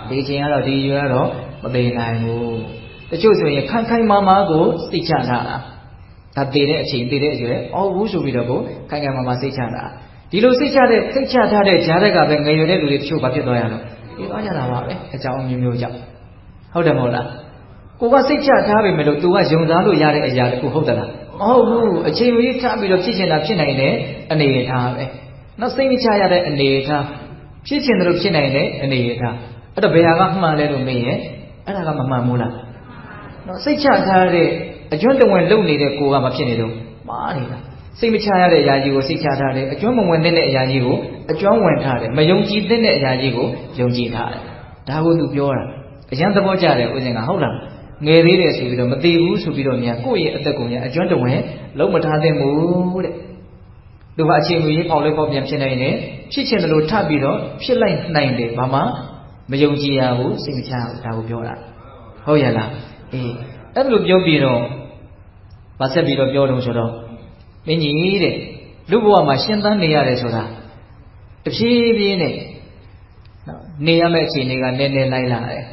ဒီချိန်ကတော့ဒီရွယ်ကတော့မသေးနိုင်ဘူးတချို့ဆိုရင်ခိုင်ခိုင်မာမာကိုစိတ်ချထားတာဒါတည်တဲ့အချိန်တည်တဲ့အရွယ်အော်ဘူးဆိုပြီးတော့ကိုခိုင်ခိုင်မာမာစိတ်ချတာဒီလိုစိတ်ချထားတဲ့ဂျားတဲ့ကပဲငယ်ရွယ်တဲ့လူတွေတချို့ဘာဖြစ်သွားရတော့ပြေးသွားကြတာပါပဲအကြောင်းမျိုးမျိုးကြောင့်ဟုတ်တယ်မဟုတ်လားကိုကစိတ်ချထားပြီမလို့ तू ကယုံစားလို့ရတဲ့အရာတခုဟုတ်သလားမ ဘူးအချိန်ကြီးထားပြီးတော့ဖြစ်ချင်တာဖြစ်နိုင်တဲ့အနေအထားပဲနောက်စိတ်မချရတဲ့အနေအထားဖြစ်ချင်တယ်လို့ဖြစ်နိုင်တဲ့အနေအထားအဲ့တော့ဘယ်ဟာကမှန်လဲလို့မေးရင်အဲ့ဒါကမမှန်ဘူးလားနော်စိတ်ချထားတဲ့အကျွမ်းတဝင်လုံနေတဲ့ကိုယ်ကမဖြစ်နေတော့မှားနေတာစိတ်မချရတဲ့အရာကြီးကိုစိတ်ချထားတယ်အကျွမ်းမဝင်တဲ့အရာကြီးကိုအကျွမ်းဝင်ထားတယ်မယုံကြည်တဲ့အရာကြီးကိုယုံကြည်ထားတယ်ဒါကိုသူပြောတာအရန်သဘောကျတယ်ဦးဇင်ကဟုတ်လားငယ်သေးတယ်ဆိုပြီးတော့မသိဘူးဆိုပြီးတော့များကိုယ့်ရဲ့အသက်ကိုများအကျွမ်းတဝင်လုံးမထားသင့်ဘူးတဲ့သူကအချိန်မီပေါက်လဲပေါက်ပြန်ဖြစ်နိုင်တယ်ဖြစ်ချင်တယ်လို့ထပ်ပြီးတော့ဖြစ်လိုက်နိုင်တယ်ဘာမှမယုံကြည်ရဘူးစိတ်မချဘူးဒါကိုပြောတာဟုတ်ရလားအေးအဲ့လိုပြောပြီးတော့ဗာဆက်ပြီးတော့ပြောတော့ဆိုတော့မင်းကြီးတဲ့လူဘဝမှာရှင်းသန်းနေရတယ်ဆိုတာတဖြည်းဖြည်းနဲ့နော်နေရမယ့်အခြေအနေကနည်းနည်းလိုက်လာတယ်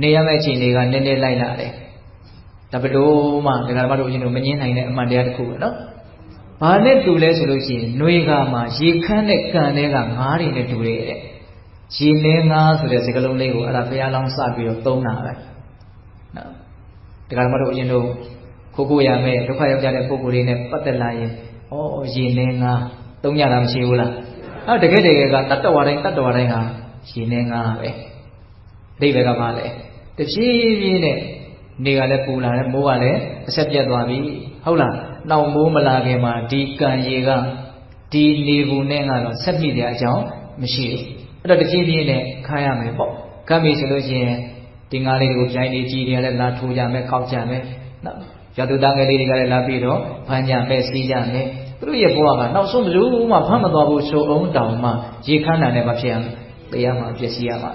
နေရမယ့်အခြေအနေကနည်းနည်းလိုက်လာတယ်ဒါဘလို့မှဒကာမတို့အရင်ကမငင်းနိုင်တဲ့အမှန်တရားတစ်ခုပဲနော်ဘာနဲ့တူလဲဆိုလို့ရှိရင်နှွေကမှာရေခမ်းတဲ့ကံတွေကငါးတွေနဲ့တူတယ်တဲ့ရေနှင်းငါးဆိုတဲ့စကားလုံးလေးကိုအဲ့ဒါဘုရားလောင်းစပြီးတော့သုံးတာပဲနော်ဒကာမတို့အရင်တို့ခိုးရမယ်ဒုက္ခရောက်ကြတဲ့ပုံကိုယ်လေးနဲ့ပတ်သက်လာရင်ဩရေနှင်းငါးသုံးရတာမရှိဘူးလားအဲ့တကယ်ကတတ္တဝါတိုင်းဟာရေနှင်းငါးပဲအဓိပ္ပာယ်ကမှလည်းတဖြည်းဖြည်းနဲ့နေကလည်းပူလာတယ်မိုးကလည်းအဆက်ပြတ်သွားပြီဟုတ်လားနောက်မိုးမလာခင်မှာဒီကံရေကဒီနေဘူးနဲ့ကတော့ဆက်ပြည့်တဲ့အကြောင်းမရှိဘူးအဲ့တော့တဖြည်းဖြည်းနဲ့ခါရမယ်ပေါ့ခါပြီဆိုလို့ရှိရင်ဒီငါးလေးတွေကိုပြိုင်နေကြည့်တယ်လည်းလာထိုးကြမယ်ခောက်ကြမယ်နော်ရတုသားငယ်လေးတွေကလည်းလာပြီးတော့ဖမ်းကြမယ်စီးကြမယ်သူတို့ရဲ့ဘဝကနောက်ဆုံးဘယ်လိုမှဖမ်းမသွားဘူးဆိုအောင်တောင်မှရေခမ်းတာနဲ့မဖြစ်အောင်တရားမှပြည့်စည်ရမှာ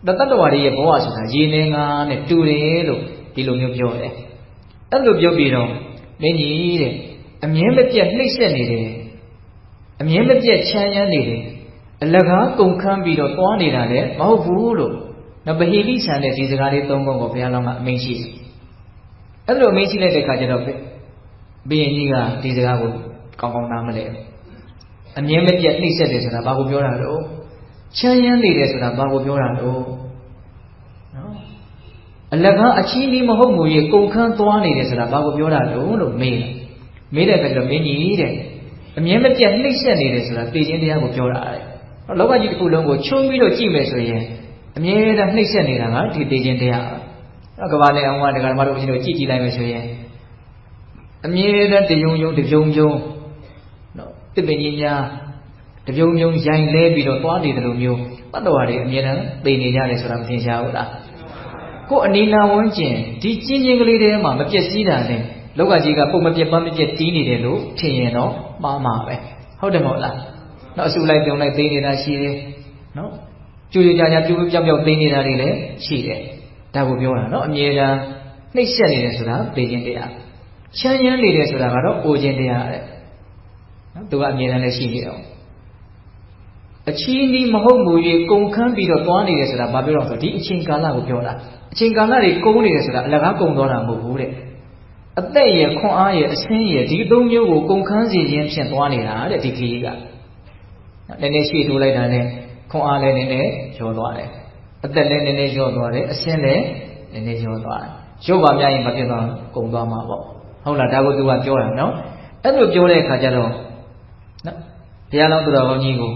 တတ္တဝါတွေရဲ့ဘဝဆိုတာရေနေငါနဲ့တူတယ်လို့ဒီလိုမျိုးပြောတယ်အဲ့လိုပြောပြီးတော့မင်းကြီးတဲ့အမြဲမပြတ်နှိမ့်ဆက်နေတယ်အမြဲမပြတ်ချမ်းရမ်းနေတယ်အလကားကုန်ခန်းပြီးတော့သွားနေတာလည်းမဟုတ်ဘူးလို့နော်ဗဟိလိဆန်တဲ့ဒီစကားလေးသုံးခုကိုဘုရားလောင်းကအမိန့်ရှိတယ်အဲ့လိုအမိန့်ရှိလိုက်တဲ့ခါကျတော့ဘုရင်ကြီးကဒီစကားကိုကောင်းကောင်းနားမလဲအမြဲမပြတ်နှိမ့်ဆက်တယ်ဆိုတာဘာကိုပြောတာလို့ချမ်းရမ်းနေတယ်ဆိုတာဘာကိုပြောတာလို့နော်အလကားအချီးနှီးမဟုတ်မူရဲ့ကုန်ခန်းသွားနေတယ်ဆိုတာဘာကိုပြောတာလို့မေးတဲ့အခါကျတော့မင်းကြီးတဲ့အမြဲမပြတ်နှိမ့်ဆက်နေတယ်ဆိုတာသိခြင်းတရားကိုပြောတာတဲ့လောကကြီးတစ်ခုလုံးကိုခြုံပြီးတော့ကြည့်မယ်ဆိုရင်အမြဲတမ်းနှိမ့်ဆက်နေတာကဒီသိခြင်းတရားကဘာလဲအောင်ကဒကာမတို့အရှင်တို့ကြည့်လိုက်မယ်ဆိုရင်အမြဲတမ်းတယုံယုံတပြုံပြုံနော်တစ်ပင်ကြီးများတပြုံပြုံရိုင်လဲပြီးတော့သွားနေတယ်လို့မျိုးတတ္တဝါတွေအမြဲတမ်းသိနေကြတယ်ဆိုတာမသင်ရှားဘူးလားကိုယ်အနီနာဝန်းကျင်ဒီကျင်းချင်းကလေးတွေမှာမပြည့်စည်တာနဲ့လောကကြီးကပုံမပြတ်ပန်းမပြတ်တီးနေတယ်လို့ထင်ရင်တော့မှားမှာပဲဟုတ်တယ်မဟုတ်လားနော်အစုလိုက်ပြုံလိုက်သိနေတာရှိတယ်နော်ကျူကြကြပြူပြပြောက်ပြောက်သိနေတာတွေလည်းရှိတယ်ဒါကိုပြောတာနော်အမြဲတမ်းနှိမ့်ဆက်နေတယ်ဆိုတာသိခြင်းတရားချမ်းရမ်းနေတယ်ဆိုတာကတော့အိုခြင်းတရားတဲ့နော်သူကအမြဲတမ်းလည်းရှိနေတယ်အချီးနီးမဟုတ်မူ၍ကုန်ခန်းပြီးတော့သွားနေတယ်ဆိုတာဘာပြောတော့ဆိုဒီအချိန်ကာလကိုပြောတာအချိန်ကာလတွေကုန်နေတယ်ဆိုတာအလကားကုန်သွားတာမဟုတ်ဘူးတဲ့အသက်ရဲ့ခွန်အားရဲ့အဆင်းရဲ့ဒီသုံးမျိုးကိုကုန်ခန်းစီခြင်းဖြင့်သွားနေတာတဲ့ဒီခရီးကနည်းနည်းရွှေ့ထိုးလိုက်တာနဲ့ခွန်အားလည်းနည်းနည်းလျော့သွားတယ်အသက်လည်းနည်းနည်းလျော့သွားတယ်အဆင်းလည်းနည်းနည်းလျော့သွားတယ်ရုပ်ပါများရင်မဖြစ်သွားကုန်သွားမှာပေါ့ဟုတ်လားဒါကိုသူကပြောတာနော်အဲ့လိုပြောတဲ့အခါကျတော့နော်ဘုရားလောင်းသူတော်ကောင်းကြီးကို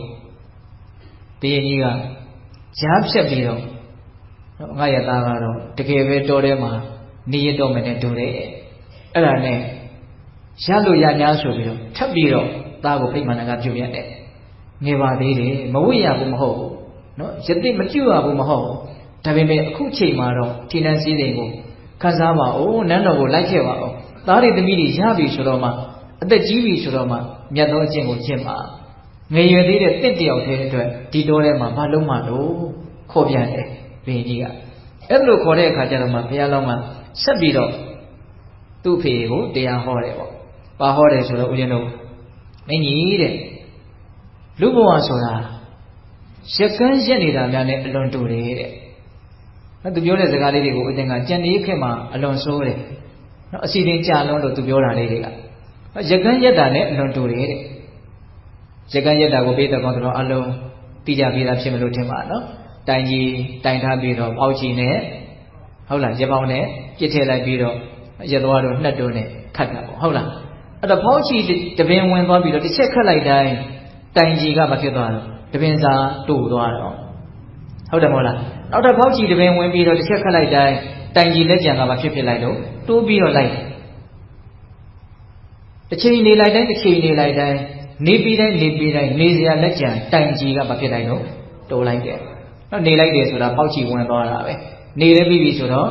ဘုရင်ကြီးကရားဖြတ်ပြီးတော့ငါရသားကတော့တကယ်ပဲတော်ထဲမှာနေရတော့မယ်နဲ့တူတယ်အဲ့ဒါနဲ့ရလို့ရ냐ဆိုပြီးတော့ထပ်ပြီးတော့သားကိုဖိတ်မှန်ကပြုတ်ပြတယ်ငယ်ပါသေးတယ်မဝိရဘူးမဟုတ်ဘူးနော်ယတိမကျွရဘူးမဟုတ်ဘူးဒါပေမဲ့အခုချိန်မှာတော့ထိနှံစည်းစိမ်ကိုခန်းစားပါဦးနန်းတော်ကိုလိုက်ခဲ့ပါဦးသားတွေသမီးတွေရပြီဆိုတော့မှအသက်ကြီးပြီဆိုတော့မှမြတ်သောအကျင့်ကိုကျင့်ပါငယ်ရွယ်သေးတဲ့တစ်တယောက်တည်းအတွက်ဒီတော်ထဲမှာမလုံးမလို့ခေါ်ပြန်တယ်ဘုရင်ကြီးကအဲ့လိုခေါ်တဲ့အခါကျတော့မှဘုရားလောင်းကဆက်ပြီးတော့သူ့ဖေကိုတရားဟောတယ်ပေါ့။ဘာဟောတယ်ဆိုတော့ဦးဇင်းတို့မင်းကြီးတဲ့လူဘဝဆိုတာရက်ကန်းရက်နေတာများနဲ့အလွန်တူတယ်တဲ့။နော်သူပြောတဲ့စကားလေးတွေကိုဦးဇင်းကကြံနေခေတ်မှာအလွန်ဆိုးတယ်။နော်အစီအစဉ်ကြာလွန်းလို့သူပြောတာလေးတွေကရက်ကန်းရက်တာနဲ့အလွန်တူတယ်တဲ့။ရက်ကန်းရက်တာကိုပေးတဲ့ကောင်တော်အလုံးသိကြပြီးသားဖြစ်မလို့ထင်ပါနော်။တိုင်ကြီးတိုင်ထားပြီးတော့ပေါက်ချီနဲ့ဟုတ်လားရပောင်းနဲ့ပြစ်ထည့်လိုက်ပြီးတော့ ရက်သွားတော့နှက်တော့နဲ့ခတ်တာပေါ့ဟုတ်လားအဲ့တော့ဖောက်ချီတပင်ဝင်သွားပြီးတော့တစ်ချက်ခတ်လိုက်တိုင်းတိုင်ကြီးကမဖြစ်သွားတော့တပင်စာတို့သွားတော့ဟုတ်တယ်မဟုတ်လားနောက်တော့ဖောက်ချီတပင်ဝင်ပြီးတော့တစ်ချက်ခတ်လိုက်တိုင်းတိုင်ကြီးလက်ကြံကမဖြစ်လိုက်တော့တိုးပြီးတော့လိုက်တစ်ချိန်နေလိုက်တိုင်းတစ်ချိန်နေလိုက်တိုင်းနေပြီးတိုင်းနေစရာလက်ကြံတိုင်ကြီးကမဖြစ်လိုက်တော့တိုးလိုက်တယ်နော်နေလိုက်တယ်ဆိုတာဖောက်ချီဝင်သွားတာပဲနေလည်းပြီးပြီဆိုတော့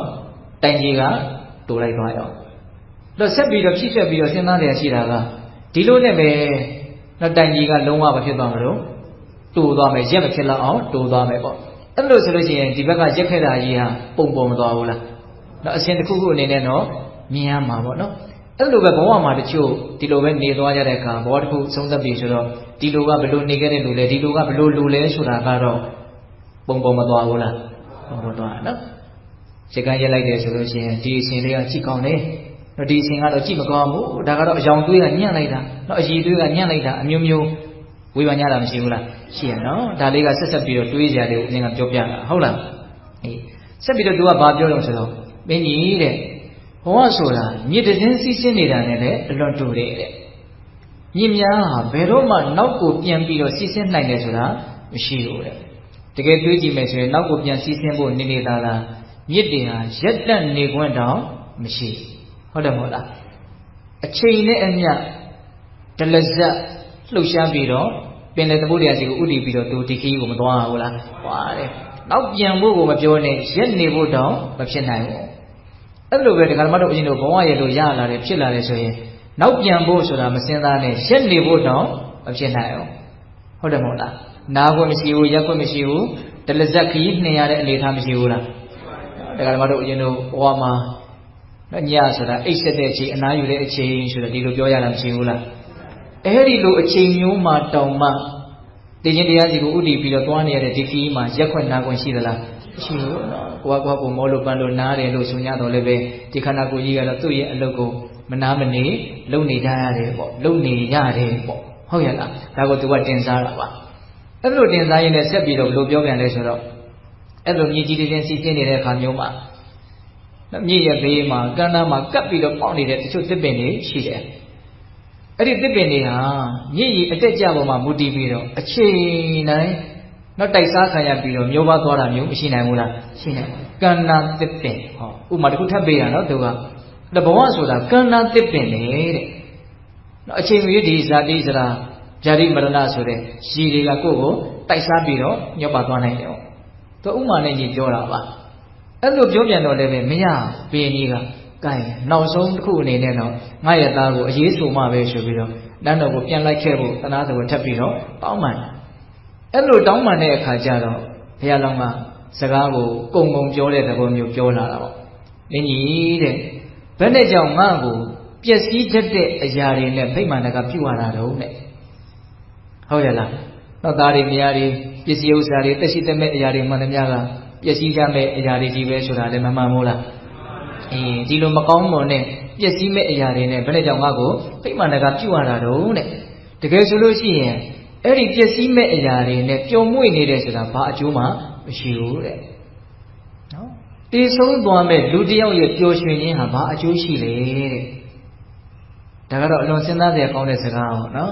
တိုင်ကြီးကတိုးလိုက်သွားရောတော့ဆက်ပြီးတော့ဖြည့်ဆက်ပြီးတော့စဉ်းစားနေရရှိတာကဒီလိုနဲ့ပဲတော့တိုင်ကြီးကလုံးဝမဖြစ်သွားမလို့တိုးသွားမယ်ရက်မဖြစ်တော့အောင်တိုးသွားမယ်ပေါ့အဲ့လိုဆိုလို့ရှိရင်ဒီဘက်ကရက်ခဲ့တာကြီးဟာပုံပေါ်မသွားဘူးလားတော့အရှင်တစ်ခုခုအနေနဲ့တော့မြင်ရမှာပေါ့နော်အဲ့လိုပဲဘဝမှာတချို့ဒီလိုပဲနေသွားကြတဲ့အခါဘဝတစ်ခုဆုံးသက်ပြီဆိုတော့ဒီလိုကဘယ်လိုနေခဲ့တဲ့လူလဲဒီလိုကဘယ်လိုလူလဲဆိုတာကတော့ပုံပေါ်မသွားဘူးလားပုံပေါ်သွားနော်စက္ကန့်ရက်လိုက်တယ်ဆိုလို့ရှိရင်ဒီအရှင်လေးကကြည့်ကောင်းတယ်တော့ဒီအရှင်ကတော့ကြည့်မကောင်းဘူးဒါကတော့အယောင်သွေးကညံ့လိုက်တာတော့အရည်သွေးကညံ့လိုက်တာအမျိုးမျိုးဝေဖန်ကြတာမရှိဘူးလားရှိရနော်ဒါလေးကဆက်ပြီးတော့တွေးကြတယ်ဦးအင်းကပြောပြတာဟုတ်လားအေးဆက်ပြီးတော့သူကဘာပြောတော့ဆိုတော့မင်းကြီးတဲ့ဘဝဆိုတာမြစ်တင်းစီးဆင်းနေတာနဲ့လည်းအလွန်တူတယ်တဲ့မြစ်များဟာဘယ်တော့မှနောက်ကိုပြန်ပြီးတော့စီးဆင်းနိုင်တယ်ဆိုတာမရှိဘူးတဲ့တကယ်တွေးကြည့်မယ်ဆိုရင်နောက်ကိုပြန်စီးဆင်းဖို့နေနေတာလားမြစ်တွေဟာရက်တက်နေခွင့်တောင်မရှိဟုတ်တယ်မဟုတ်လားအချိန်နဲ့အမျှဒလဇက်လှုပ်ရှားပြီးတော့ပင်လယ်သမုဒ္ဒရာစီကိုဥတည်ပြီးတော့သူဒီခီးကိုမသွားဘူးလားသွားတယ်နောက်ပြန်ဖို့ကိုမပြောနဲ့ရက်နေဖို့တောင်မဖြစ်နိုင်ဘူးအဲ့လိုပဲဒီကရမတို့အရင်တို့ဘဝရဲ့လို့ရလာတယ်ဖြစ်လာတယ်ဆိုရင်နောက်ပြန်ဖို့ဆိုတာမစင်သားနဲ့ရက်နေဖို့တောင်မဖြစ်နိုင်ဘူးဟုတ်တယ်မဟုတ်လားနာခွင့်မရှိဘူးရက်ခွင့်မရှိဘူးဒလဇက်ခီးနှင်ရတဲ့အနေအထားမရှိဘူးလားဒီကရမတို့အရင်တို့ဘဝမှာညဆိုတာအိတ်ဆက်တဲ့အချိန်အနားယူတဲ့အချိန်ဆိုတော့ဒီလိုပြောရတာမရှိဘူးလားအဲ့ဒီလိုအချိန်မျိုးမှာတောင်မှတင်ခြင်းတရားစီကိုဥတည်ပြီးတော့သွားနေရတဲ့ဒီခီးမှာရက်ခွင့်နာခွင့်ရှိသလားမရှိဘူးနော်ကိုကမောလို့ပန်းလို့နားတယ်လို့ဆိုရတော့လည်းပဲဒီခန္ဓာကိုယ်ကြီးကတော့သူ့ရဲ့အလုပ်ကိုမနာမနေလုပ်နေကြရတယ်ပေါ့လုပ်နေရတယ်ပေါ့ဟုတ်ရဲ့လားဒါကိုသူကတင်စားတာပါအဲ့လိုတင်စားရင်းနဲ့ဆက်ပြီးတော့ဘယ်လိုပြောပြန်လဲဆိုတော့အဲ့လိုမြေကြီးတင်းစီးဆင်းနေတဲ့အခါမျိုးမှာမြေရဲ့ဘေးမှာကမ်းနားမှာကပ်ပြီးတော့ပေါက်နေတဲ့တချို့သစ်ပင်တွေရှိတယ်အဲ့ဒီသစ်ပင်တွေဟာမြေကြီးအတက်ကြပေါ်မှာမူတည်ပြီးတော့အချိန်တိုင်းနောက်တိုက်စားခံရပြီးတော့မျိုးပါသွားတာမျိုးမရှိနိုင်ဘူးလားရှိနိုင်ကန္နာသစ်ပင်ဟောဥမာတစ်ခုထပ်ပေးရနော်သူကတဘဝဆိုတာကန္နာသစ်ပင်လေတဲ့နော်အချိန်မျိုးဒီဇာတိစရာဇာတိမရဏဆိုတဲ့ရှည်တွေကကိုယ့်ကိုတိုက်စားပြီးတော့ညော့ပါသွားနိုင်တယ်ဟောသူဥမာနဲ့ကြီးပြောတာပါအဲ့လိုပြောပြန်တော့လည်းပဲမရပင်ကြီးကကဲနောက်ဆုံးတစ်ခုအနေနဲ့တော့ငါရဲ့သားကိုအရေးဆိုမှပဲဆိုပြီးတော့တန်းတော်ကိုပြန်လိုက်ခဲ့ဖို့သနာတော်ကိုထပ်ပြီးတော့တောင်းပန်အဲ့လိုတောင်းပန်တဲ့အခါကျတော့ဘုရားလောင်းကစကားကိုကုံကုံပြောတဲ့သဘောမျိုးပြောလာတာပေါ့မင်းကြီးတဲ့ဘယ်နဲ့ကြောင့်ငါ့ကိုပျက်စီးတတ်တဲ့အရာတွေနဲ့ဗိမာန်ကပြုတ်ရတာတော့တဲ့ဟုတ်ရဲ့လားတော့သားတွေမယားတွေပစ္စည်းဥစ္စာတွေတက်ရှိတဲ့မဲ့အရာတွေမှန်သမျှကပျက်စီးကြမဲ့အရာတွေကြီးပဲဆိုတာလည်းမမှန်ဘူးလားဒီလိုမကောင်းမွန်တဲ့ပျက်စီးမဲ့အရာတွေနဲ့ဘယ်နဲ့ကြောင့်ငါ့ကိုဗိမာန်ကပြုတ်ရတာတော့တဲ့တကယ်ဆိုလို့ရှိရင်အဲ့ဒီပျက်စီးမဲ့အရာတွေနဲ့ပျော်မွေ့နေတယ်ဆိုတာဘာအကျိုးမှမရှိဘူးတဲ့နော်တည်ဆုံးသွားမဲ့လူတစ်ယောက်ရဲ့ပျော်ရွှင်ခြင်းဟာဘာအကျိုးရှိလဲတဲ့ဒါကတော့အလွန်စဉ်းစားစရာကောင်းတဲ့စကားပေါ့နော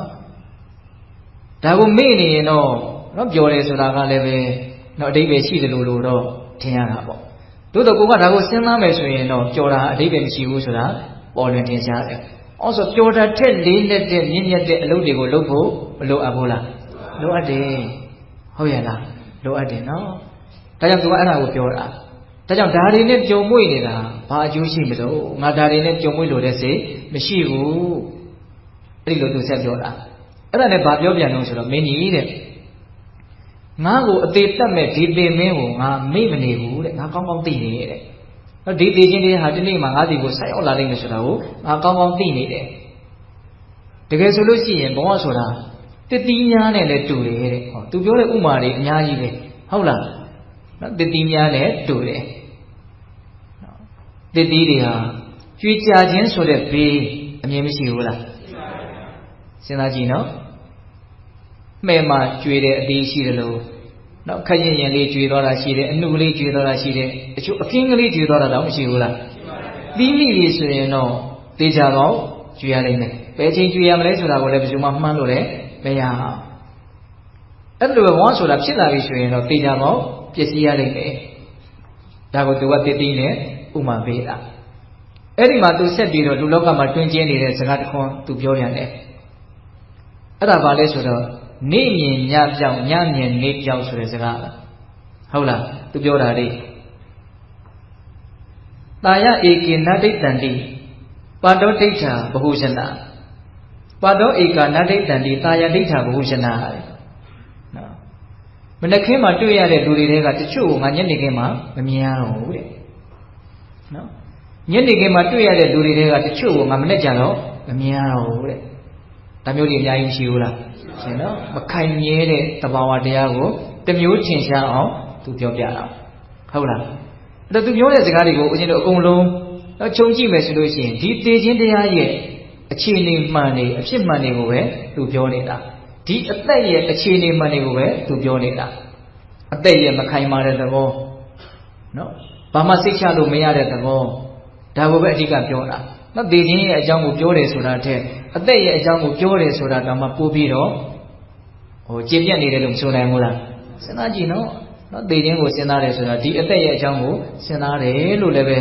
်ဒါကိုမေ့နေရင်တော့နော်ပျော်တယ်ဆိုတာကလည်းပဲနော်အတိတ်ပဲရှိတယ်လို့တော့ထင်ရတာပေါ့သို့တော့ကိုကဒါကိုစဉ်းစားမယ်ဆိုရင်တော့ပျော်တာအတိတ်ပဲမရှိဘူးဆိုတာပေါ်လွင်ထင်ရှားတယ်အော်ဆိုပျော်တာထက်လေးလက်တဲ့မြင့်မြတ်တဲ့အလုပ်တွေကိုလုပ်ဖို့မလိုအပ်ဘူးလားလိုအပ်တယ်ဟုတ်ရဲ့လားလိုအပ်တယ်နော်ဒါကြောင့်သူကအဲ့ဒါကိုပြောတာဒါကြောင့်ဒါတွေနဲ့ကြုံမွေ့နေတာဘာအကျိုးရှိမလို့ငါဒါတွေနဲ့ကြုံမွေ့လို့တဲ့စိတ်မရှိဘူးအဲ့ဒီလိုသူဆက်ပြောတာအဲ့ဒါနဲ့ဘာပြောပြန်လို့ဆိုတော့မင်းကြီးတဲ့ငါ့ကိုအသေးတက်မဲ့ဒီပေမင်းကိုငါမေ့မနေဘူးတဲ့ငါကောင်းကောင်းသိနေတဲ့နော်ဒီသိချင်းတွေဟာဒီနေ့မှငါ့ဒီကိုဆက်ရောက်လာလိမ့်မယ်ဆိုတာကိုငါကောင်းကောင်းသိနေတယ်တကယ်ဆိုလို့ရှိရင်ဘဝဆိုတာတတိများနဲ့လည်းတူတယ်တဲ့ဟောသူပြောတဲ့ဥမာတွေအများကြီးပဲဟုတ်လားနော်တတိများနဲ့တူတယ်နော်တတိတွေဟာကြွေးကြခြင်းဆိုတဲ့ဘေးအမြင်မရှိဘူးလားစဉ်းစားကြည့်နော်မှဲ့မှာကြွေတဲ့အသေးရှိတယ်လို့နော်ခက်ရင်ရင်လေးကြွေသွားတာရှိတယ်အနှုတ်ကလေးကြွေသွားတာရှိတယ်အချို့အကင်းကလေးကြွေသွားတာတော့မရှိဘူးလား သီးမိပြီဆိုရင်တော့တေချာတော့ကျွေးရလိမ့်မယ်ဘယ်ချိန်ကျွေးရမလဲဆိုတာကိုလည်းဘယ်သူမှမှန်းလို့လည်းမရအောင်အဲ့လိုပဲဘဝဆိုတာဖြစ်လာပြီဆိုရင်တော့တေချာတော့ပျက်စီးရလိမ့်မယ်ဒါကိုသူကတည်တည်နဲ့ဥမာပေးတာအဲ့ဒီမှာသူဆက်ပြီးတော့လူလောကမှာတွင်ကျင်းနေတဲ့စကားတစ်ခွန်းသူပြောပြန်တယ်အဲ့ဒါဘာလဲဆိုတော့နေမြင်ညပြောင်းညမြင်နေပြောင်းဆိုတဲ့စကားဟုတ်လားသူပြောတာလေတာယဧကေနဒိဋ္ဌန္တိပါတောဒိဋ္ဌာဘဟုရှနာပါတောဧကာနဒိဋ္ဌန္တိတာယဒိဋ္ဌာဘဟုရှနာနော်မနက်ခင်းမှာတွေ့ရတဲ့လူတွေကတချို့ကငါညနေခင်းမှာမမြင်ရတော့ဘူးတဲ့နော်ညနေခင်းမှာတွေ့ရတဲ့လူတွေကတချို့ကငါမနေ့ကျတော့မမြင်ရတော့ဘူးတဲ့ဒါမျိုးတွေအများကြီးရှိဘူးလားရှင်နော်မခိုင်မြဲတဲ့တဘာဝတရားကိုတစ်မျိုးထင်ရှားအောင်သူပြောပြတာဟုတ်လားအဲ့တော့သူပြောတဲ့စကားတွေကိုဦးဇင်းတို့အကုန်လုံးခြုံကြည့်မယ်ဆိုလို့ရှိရင်ဒီသေခြင်းတရားရဲ့အခြေအနေမှန်နေအဖြစ်မှန်တွေကိုပဲသူပြောနေတာဒီအသက်ရဲ့အခြေအနေမှန်တွေကိုပဲသူပြောနေတာအသက်ရဲ့မခိုင်မာတဲ့သဘောနော်ဘာမှစိတ်ချလို့မရတဲ့သဘောဒါကိုပဲအဓိကပြောတာနော်သေခြင်းရဲ့အကြောင်းကိုပြောတယ်ဆိုတာထက်အသက်ရဲ့အကြောင်းကိုပြောတယ်ဆိုတာတော့မှပို့ပြီးတော့ကျင့်ပြတ်နေတယ်လို့မဆိုနိုင်ဘူးလားစဉ်းစားကြည့်နော်သေခြင်းကိုစဉ်းစားတယ်ဆိုတာဒီအသက်ရဲ့အကြောင်းကိုစဉ်းစားတယ်လို့လည်းပဲ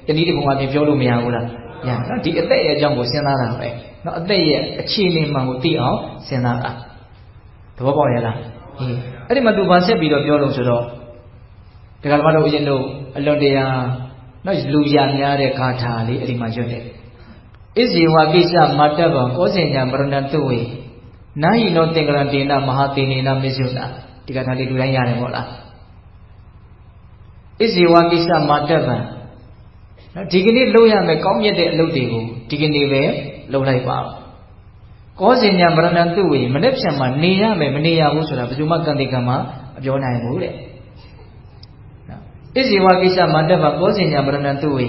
တနည်းတစ်ပုံအပြင်ပြောလို့မရဘူးလားရနော်ဒီအသက်ရဲ့အကြောင်းကိုစဉ်းစားတာပဲနော်အသက်ရဲ့အခြေအနေမှန်ကိုသိအောင်စဉ်းစားတာသဘောပေါက်ရလားအဲ့ဒီမှာသူဗာဆက်ပြီးတော့ပြောလို့ဆိုတော့ဒကာဓမ္မတို့ဦးဇင်းတို့အလွန်တရာနော်လူရများတဲ့ဂါထာလေးအဲ့ဒီမှာရွတ်တယ်ဣဇေဝကိစ္စမတ္တဗံကောဇင်ညာမရဏတုဝေနာဟိနောသင်္ကရတေနမဟာတေနေနမစ္ဆုနာဒီဂါထာလေးလူတိုင်းရတယ်ဟုတ်လားဣဇေဝကိစ္စမတ္တဗံနော်ဒီကနေ့လုပ်ရမယ်ကောင်းမြတ်တဲ့အလုပ်တွေကိုဒီကနေ့ပဲလုပ်လိုက်ပါကောဇင်ညာမရဏတုဝေမနေ့ဖြန်မှာနေရမယ်မနေရဘူးဆိုတာဘယ်သူမှကံတေကံမှာမပြောနိုင်ဘူးတဲ့ဣဇေဝကိစ္စမတ္တဗံကောဇင်ညာမရဏတုဝေ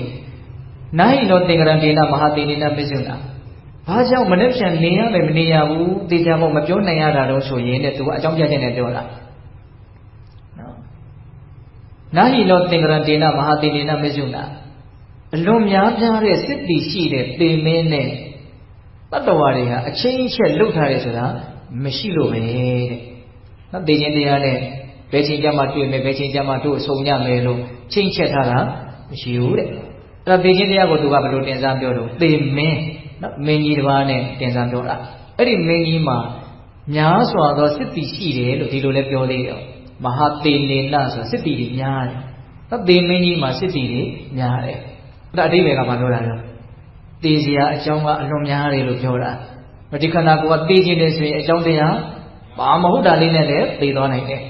နာဟိနောသင်္ကရတေနမဟာတေနေနမစ္ဆုနာဘာကြောင့်မနေ့ဖြန်နေရမယ်မနေရဘူးတေချာမို့မပြောနိုင်ရတာတော့ဆိုရင်တဲ့သူကအကြောင်းပြချက်နဲ့ပြောတာနော်နာဟိနောသင်္ကရတေနမဟာတေနေနမစ္ဆုနာအလွန်များပြားတဲ့စစ်တီရှိတဲ့ပေမင်းနဲ့တတ္တဝါတွေဟာအချင်းအချက်လှုပ်ထားတယ်ဆိုတာမရှိလို့ပဲတဲ့နော်တေခြင်းတရားနဲ့ဘယ်ချိန်ကြမှာတွေ့မယ်ဘယ်ချိန်ကြမှာတို့အဆုံးညမယ်လို့ချင်းချက်ထားတာမရှိဘူးတဲ့အဲ့ဒါတေခြင်းတရားကိုသူကဘယ်လိုတင်စားပြောတော့ပေမင်းနော်မင်းကြီးတစ်ပါးနဲ့တင်စားပြောတာအဲ့ဒီမင်းကြီးမှာများစွာသောစစ်တီရှိတယ်လို့ဒီလိုလဲပြောသေးတယ်မဟာတေနေနဆိုစစ်တီတွေများတယ်နော်တေမင်းကြီးမှာစစ်တီတွေများတယ်အဲ့ဒါအဓိပ္ပာယ်ကဘာပြောတာလဲတေစရာအကြောင်းကအလွန်များတယ်လို့ပြောတာဒီခန္ဓာကိုယ်ကတေခြင်းတယ်ဆိုရင်အကြောင်းတရားဘာမဟုတ်တာလေးနဲ့လည်းသိသွားနိုင်တယ်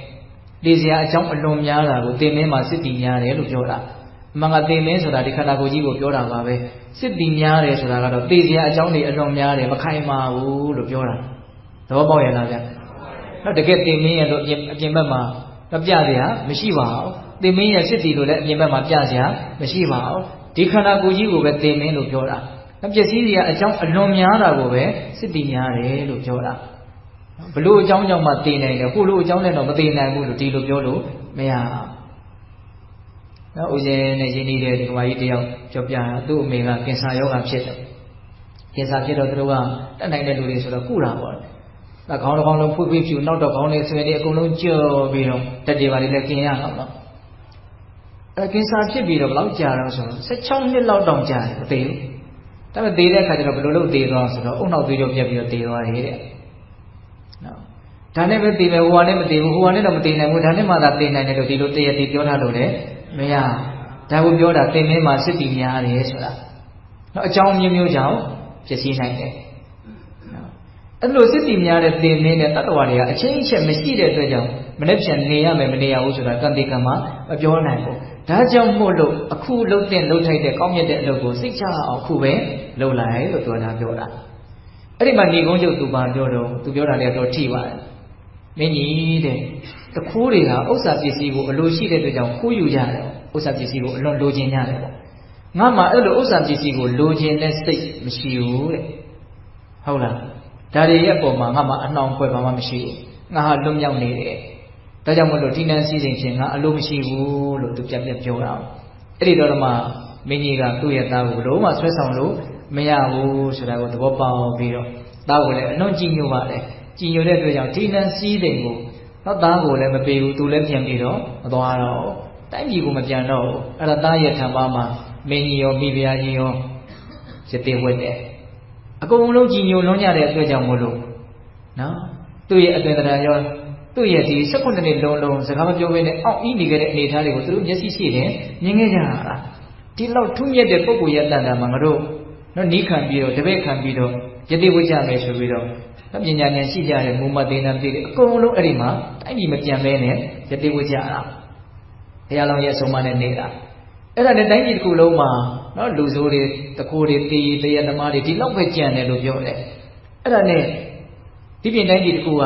တေစရာအကြောင်းအလွန်များတာကိုတေမင်းမှာစစ်တီများတယ်လို့ပြောတာအမှန်ကတေမင်းဆိုတာဒီခန္ဓာကိုယ်ကြီးကိုပြောတာပါပဲစစ်တီများတယ်ဆိုတာကတော့တေစရာအကြောင်းတွေအလွန်များတယ်မခိုင်မာဘူးလို့ပြောတာသဘောပေါက်ရလားဗျနော်တကယ်တေမင်းရဲ့လို့အပြင်ဘက်မှာမပြစရာမရှိပါဘူးတေမင်းရဲ့စစ်တီလို့လည်းအပြင်ဘက်မှာပြစရာမရှိပါဘူးဒီခန္ဓာကိုယ်ကြီးကိုပဲတေမင်းလို့ပြောတာပျက်စီးစရာအကြောင်းအလွန်များတာကိုပဲစစ်တီများတယ်လို့ပြောတာဘလို့အကြောင်းကြောင့်မှတေနိုင်တယ်ကိုလို့အကြောင်းနဲ့တော့မတေနိုင်ဘူးလို့ဒီလိုပြောလို့မရနော်ဦးဇင်းနဲ့ရင်းနှီးတဲ့ဒီကမာကြီးတယောက်ပြောပြတာသူ့အမေကကင်ဆာရောဂါဖြစ်တယ်ကင်ဆာဖြစ်တော့သူတို့ကတတ်နိုင်တဲ့လူတွေဆိုတော့ကုတာပေါ့ဒါခေါင်းတစ်ခေါင်းလုံးဖွေးဖွေးဖြူနောက်တော့ခေါင်းလေးဆွဲနေအကုန်လုံးကြော်ပြီးတော့တက်တွေပါလေလည်းกินရအောင်နော်ကင်ဆာဖြစ်ပြီးတော့ဘယ်လောက်ကြာတော့ဆိုတော့16နှစ်လောက်တောင်ကြာတယ်မသိဘူးဒါပေမဲ့သေတဲ့အခါကျတော့ဘယ်လိုလုပ်သေသွားဆိုတော့အုံနောက်သွေးကြောပြက်ပြီးတော့သေသွားတယ်တဲ့နော်ဒါနဲ့ပဲသေမယ်ဟိုဟာနဲ့မသေဘူးဟိုဟာနဲ့တော့မသေနိုင်ဘူးဒါနဲ့မှသာသေနိုင်တယ်လို့ဒီလိုတရားတည်ပြောထားလို့လေမရဒါကိုပြောတာသင်မင်းမှာစစ်တီများတယ်ဆိုတာနော်အကြောင်းမျိုးမျိုးကြောင့်ဖြစ်စီနိုင်တယ်နော်အဲ့လိုစစ်တီများတဲ့သင်မင်းနဲ့တတ္တဝါတွေကအချင်းအချက်မရှိတဲ့အတွက်ကြောင့်မနေ့ပြန်နေရမယ်မနေရဘူးဆိုတာကံတေကံမှာမပြောနိုင်ဘူးဒါကြောင့်မို့လို့အခုလှုပ်တဲ့လှုပ်ထိုက်တဲ့ကောင်းမြတ်တဲ့အလုပ်ကိုစိတ်ချအောင်အခုပဲလုပ်လိုက်လို့ပြောတာအဲ့ဒီမှာဏီကုန်းကျုပ်သူပါပြောတော့သူပြောတာလည်းတော့ထိပါတယ်မင်းကြီးတဲ့တခိုးတွေကဥစ္စာပစ္စည်းကိုအလိုရှိတဲ့အတွက်ကြောင့်ခိုးယူကြတယ်ဥစ္စာပစ္စည်းကိုအလွန်လိုချင်ကြတယ်ပေါ့ငါမှအဲ့လိုဥစ္စာပစ္စည်းကိုလိုချင်တဲ့စိတ်မရှိဘူးတဲ့ဟုတ်လားဒါတွေရဲ့အပေါ်မှာငါမှအနှောင်ဖွဲ့ပါမှမရှိဘူးငါဟာလွတ်မြောက်နေတယ်ဒါကြောင့်မို့လို့ဒီနန်းစည်းစိမ်ဖြင့်ငါအလိုမရှိဘူးလို့သူပြတ်ပြတ်ပြောတာအဲ့ဒီတော့မှ မင်းကြီးကသူ့ရဲ့သားကိုလုံးဝဆွဲဆောင်လို့မရဘူးဆိုတာကိုသဘောပေါက်ပြီးတော့သားကိုလည်းအလွန်ကြည်ညိုပါတယ်ကြည်ညိုတဲ့အတွက်ကြောင့်ဒီနန်းစည်းစိမ်ကိုတော့သားကိုလည်းမပေးဘူးသူလည်းပြန်ပြီးတော့မသွားတော့တိုင်းပြည်ကိုမပြန်တော့ဘူးအဲ့ဒါသားရဲ့ထံပါမှာမင်းကြီးရောမိဖုရားကြီးရောရသေးဝတ်တယ်အကုန်လုံးကြည်ညိုလွန်ကြတဲ့အတွက်ကြောင့်မို့လို့နော်သူ့ရဲ့အသွင်တရားရောသူ့ရဲ့ဒီ16နှစ်လုံးစကားမပြောဘဲနဲ့အောင့်အီးနေခဲ့တဲ့အနေအထားတွေကိုသူတို့မျက်စိရှိတယ်မြင်ခဲ့ကြတာဒီလောက်ထူးမြတ်တဲ့ပုဂ္ဂိုလ်ရဲ့တန်တာမှာငါတို့နော်နီးခံပြီးတော့တပည့်ခံပြီးတော့ယတိဝိကြမယ်ဆိုပြီးတော့ပညာဉာဏ်ရှိကြတဲ့မူမသေနာပြည်အကုန်လုံးအဲ့ဒီမှာတိုင်းပြည်မပြန်မဲနဲ့ယတိဝိကြတာဘုရားလောင်းရဲ့ဆုံးမနဲ့နေတာအဲ့ဒါနဲ့တိုင်းပြည်တစ်ခုလုံးမှာနော်လူဆိုးတွေတခိုးတွေတေးတရားသမားတွေဒီလောက်ပဲကြံတယ်လို့ပြောတယ်အဲ့ဒါနဲ့ဒီပြင်တိုင်းပြည်တစ်ခုက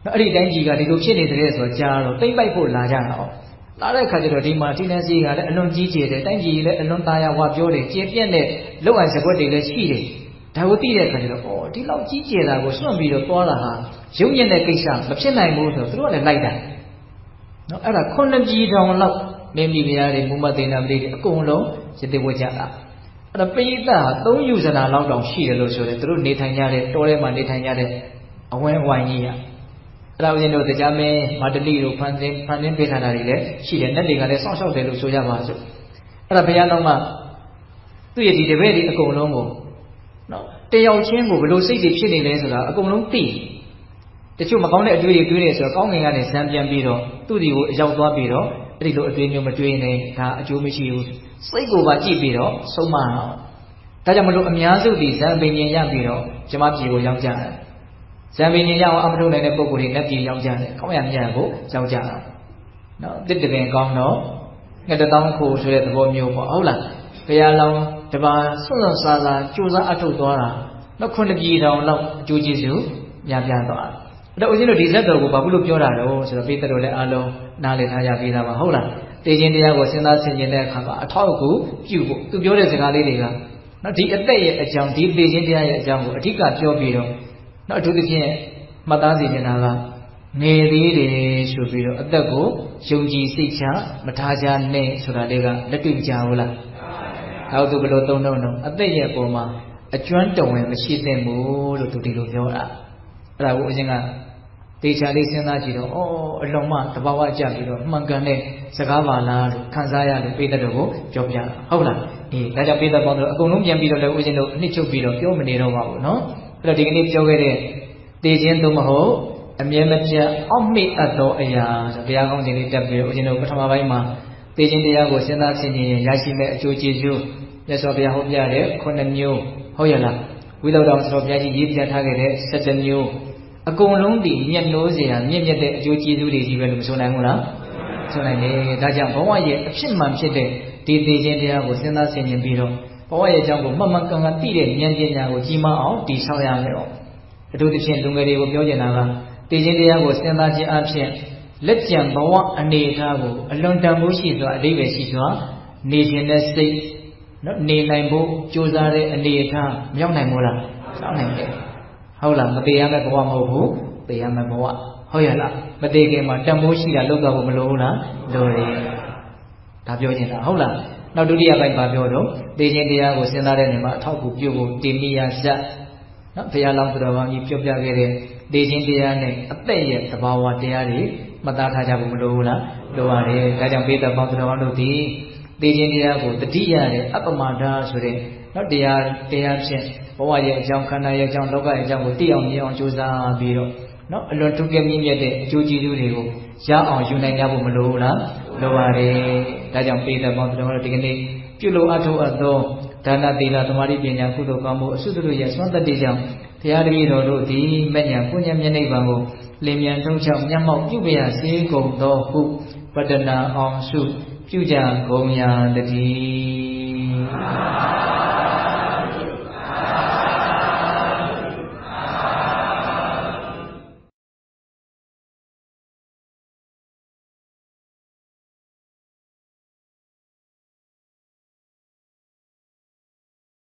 နော်အဲ့ဒီတိုင်းပြည်ကဒီလိုဖြစ်နေတယ်ဆိုတော့ကြားတော့တိမ့်ပိုက်ဖို့လာကြတာ哦လာတဲ့အခါကျတော့ဒီမှာဒီနန်းစီကလည်းအလွန်ကြီးကျယ်တယ်တိုင်းပြည်လည်းအလွန်သားရဝါပြောတယ်ကျေပြက်တဲ့လောက်အံစကွက်တွေလည်းရှိတယ်ဒါကိုသိတဲ့အခါကျတော့ဩဒီလောက်ကြီးကျယ်တာကိုစွန့်ပြီးတော့သွားတာဟာရုပ်ရည်တဲ့ကိစ္စမဖြစ်နိုင်ဘူးဆိုတော့သူတို့ကလည်းလိုက်တာနော်အဲ့ဒါခုနှစ်ပြည်ထောင်လောက်မင်းပြည်များတွေမူမသေနာပတိတွေအကုန်လုံးရည်တည်ဝကြတာအဲ့ဒါပိဋက3ယူဇနာလောက်တောင်ရှိတယ်လို့ဆိုတယ်သူတို့နေထိုင်ကြတဲ့တောထဲမှာနေထိုင်ကြတဲ့အဝန်းဝိုင်းကြီးอ่ะအဲ့ဒါဦးဇင်းတို့တရားမင်းမာတလိတို့ဖန်ဆင်းပေးထားတာတွေလည်းရှိတယ်နဲ့တွေကလည်းစောင့်ရှောက်တယ်လို့ဆိုကြပါစို့အဲ့ဒါဘုရားတော်မှာသူ့ရဲ့ဒီတပည့်တွေအကုန်လုံးကိုနော်တယောက်ချင်းကိုဘယ်လိုစိတ်တွေဖြစ်နေလဲဆိုတာအကုန်လုံးသိတချို့မကောင်းတဲ့အတွေ့အကြုံတွေးတယ်ဆိုတော့ကောင်းငင်ကနေဇံပြန်ပြီးတော့သူ့ဒီကိုအရောက်သွားပြီးတော့အဲ့ဒီလိုအတွေ့အမျိုးမတွေ့နေဒါအကျိုးမရှိဘူးစိတ်ကိုပါကြည့်ပြီးတော့ဆုံးမအောင်ဒါကြောင့်မလို့အများစုဒီဇံပင်ញင်ရပြီးတော့ဇမပြေကိုရောက်ကြတယ်ဇံပင်ញင်ရအောင်အမထုံနိုင်တဲ့ပုံကိုယ်တွေလက်ပြေရောက်ကြတယ်ကောင်းရမြတ်ကိုရောက်ကြတာနော်တစ်တပင်ကောင်းတော့ငှက်တောင်းခိုဆိုတဲ့သဘောမျိုးပေါ့ဟုတ်လားဘုရားလောင်းတပါစွန့်စားကြိုးစားအထုတ်သွားတာနောက်9ပြည်တောင်လောက်အကျိုးကျေးဇူးများပြားသွားတယ်အဲ့တော့ဦးဇင်းတို့ဒီဇက်တော်ကိုဘာလို့ပြောတာတော့ဆိုတော့ပိဿတော်လည်းအားလုံးနားလည်ထားကြပြီးသားပါဟုတ်လားတေခြင်းတရားကိုစဉ်းစားဆင်ခြင်တဲ့အခါမှာအထောက်အကူပြုဖို့သူပြောတဲ့စကားလေးတွေကနော်ဒီအသက်ရဲ့အကြောင်းဒီတေခြင်းတရားရဲ့အကြောင်းကိုအဓိကပြောပြီးတော့နော်အထူးသဖြင့်မှတ်သားစီနေတာကငယ်သေးတယ်ဆိုပြီးတော့အသက်ကိုယုံကြည်စိတ်ချမထားကြနဲ့ဆိုတာလေးကလက်တွေ့ကြဘူးလားဟုတ်သူဘယ်လိုသုံးတော့အသက်ရဲ့ပုံမှာအကျွမ်းတဝင်မရှိသင့်ဘူးလို့သူဒီလိုပြောတာအဲ့ဒါကိုအရင်ကတေချာလေးစဉ်းစားကြည့်တော့အလုံးမတဘာဝကြပြီးတော့မှန်ကန်တဲ့စကားပါလားလို့ခံစားရလို့ပိဿတော်ကိုပြောပြတာဟုတ်လားအေးဒါကြောင့်ပိဿပေါင်းတို့အကုန်လုံးပြန်ပြီးတော့လည်းဦးဇင်းတို့အနှစ်ချုပ်ပြီးတော့ပြောမနေတော့ပါဘူးနော်အဲ့တော့ဒီကနေ့ပြောခဲ့တဲ့တေခြင်းသို့မဟုတ်အမြဲမပြတ်အောက်မေ့အပ်သောအရာဆိုတရားကောင်းခြင်းလေးတက်ပြီးတော့ဦးဇင်းတို့ပထမပိုင်းမှာတေခြင်းတရားကိုစဉ်းစားဆင်ခြင်ရင်ရရှိမဲ့အကျိုးကျေးဇူးမြတ်စွာဘုရားဟောပြတဲ့9မျိုးဟုတ်ရလားဝိသုဒ္ဓောင်ဆိုတော်ဘုရားကြီးရေးပြထားခဲ့တဲ့17မျိုးအကုန်လုံးဒီမျက်နှိုးစရာမြင့်မြတ်တဲ့အကျိုးကျေးဇူးတွေကြီးပဲလို့မဆိုနိုင်ဘူးလားဆိုနိုင်တယ်ဒါကြောင့်ဘဝရဲ့အဖြစ်မှန်ဖြစ်တဲ့ဒီသေခြင်းတရားကိုစဉ်းစားဆင်ခြင်ပြီးတော့ဘဝရဲ့အကြောင်းကိုမှန်မှန်ကန်ကန်သိတဲ့ဉာဏ်ပညာကိုကြီးမားအောင်တည်ဆောက်ရမယ်တော့အထူးသဖြင့်လူငယ်တွေကိုပြောချင်တာကသေခြင်းတရားကိုစဉ်းစားခြင်းအပြင်လက်ကျန်ဘဝအနေအထားကိုအလွန်တန်ဖိုးရှိစွာအဓိပ္ပာယ်ရှိစွာနေခြင်းနဲ့စိတ်နော်နေနိုင်ဖို့ကြိုးစားတဲ့အနေအထားမရောက်နိုင်ဘူးလားရောက်နိုင်တယ်ဟုတ်လားမသေးရမယ့်ဘဝမဟုတ်ဘူးသေရမယ့်ဘဝဟုတ်ရလားမသေးခင်မှာတန်ဖိုးရှိတာလောက်တော့မလိုဘူးလားလိုတယ်ဒါပြောချင်တာဟုတ်လားနောက်ဒုတိယပိုင်းပါပြောတော့သေခြင်းတရားကိုစဉ်းစားတဲ့နေမှာအထောက်အကူပြုဖို့တင်မိရဇတ်နော်ဘုရားလောင်းတော်ကောင်းကြီးပြောပြခဲ့တဲ့သေခြင်းတရားနဲ့အသက်ရဲ့သဘာဝတရားတွေမှတ်သားထားကြဖို့မလိုဘူးလားလိုပါတယ်ဒါကြောင့်ပိဿပေါင်းတော်ကောင်းတို့ဒီသေခြင်းတရားကိုတတိယနဲ့အပ္ပမဒာဆိုတဲ့နော်တရားဖြင့်ဘဝရဲ့အကြောင်းခန္ဓာရဲ့အကြောင်းလောကရဲ့အကြောင်းကိုသိအောင်မြင်အောင်ကြိုးစားပြီးတော့နော်အလွန်ထူးကဲမြင့်မြတ်တဲ့အကျိုးကျေးဇူးတွေကိုရအောင်ယူနိုင်ကြဖို့မလိုဘူးလားလိုပါတယ်ဒါကြောင့်ပိဿပေါင်းတော်တို့ဒီကနေ့ပြုလို့အထောက်အသောဒါနသီလသမာဓိပညာကုသိုလ်ကောင်းမှုအစွတ်တို့ရဲ့စွမ်းတတ္တိကြောင့်ဘုရားတပည့်တော်တို့သည်မဉ္ဇဉ်ပုညမျက်နှိပ်ပံကိုလင်းမြန်ထုံးချောက်မျက်မှောက်ပြုပြရစေကုန်သောဟုပတ္တနာအောင်စုပြုကြကုန်ရာတည်း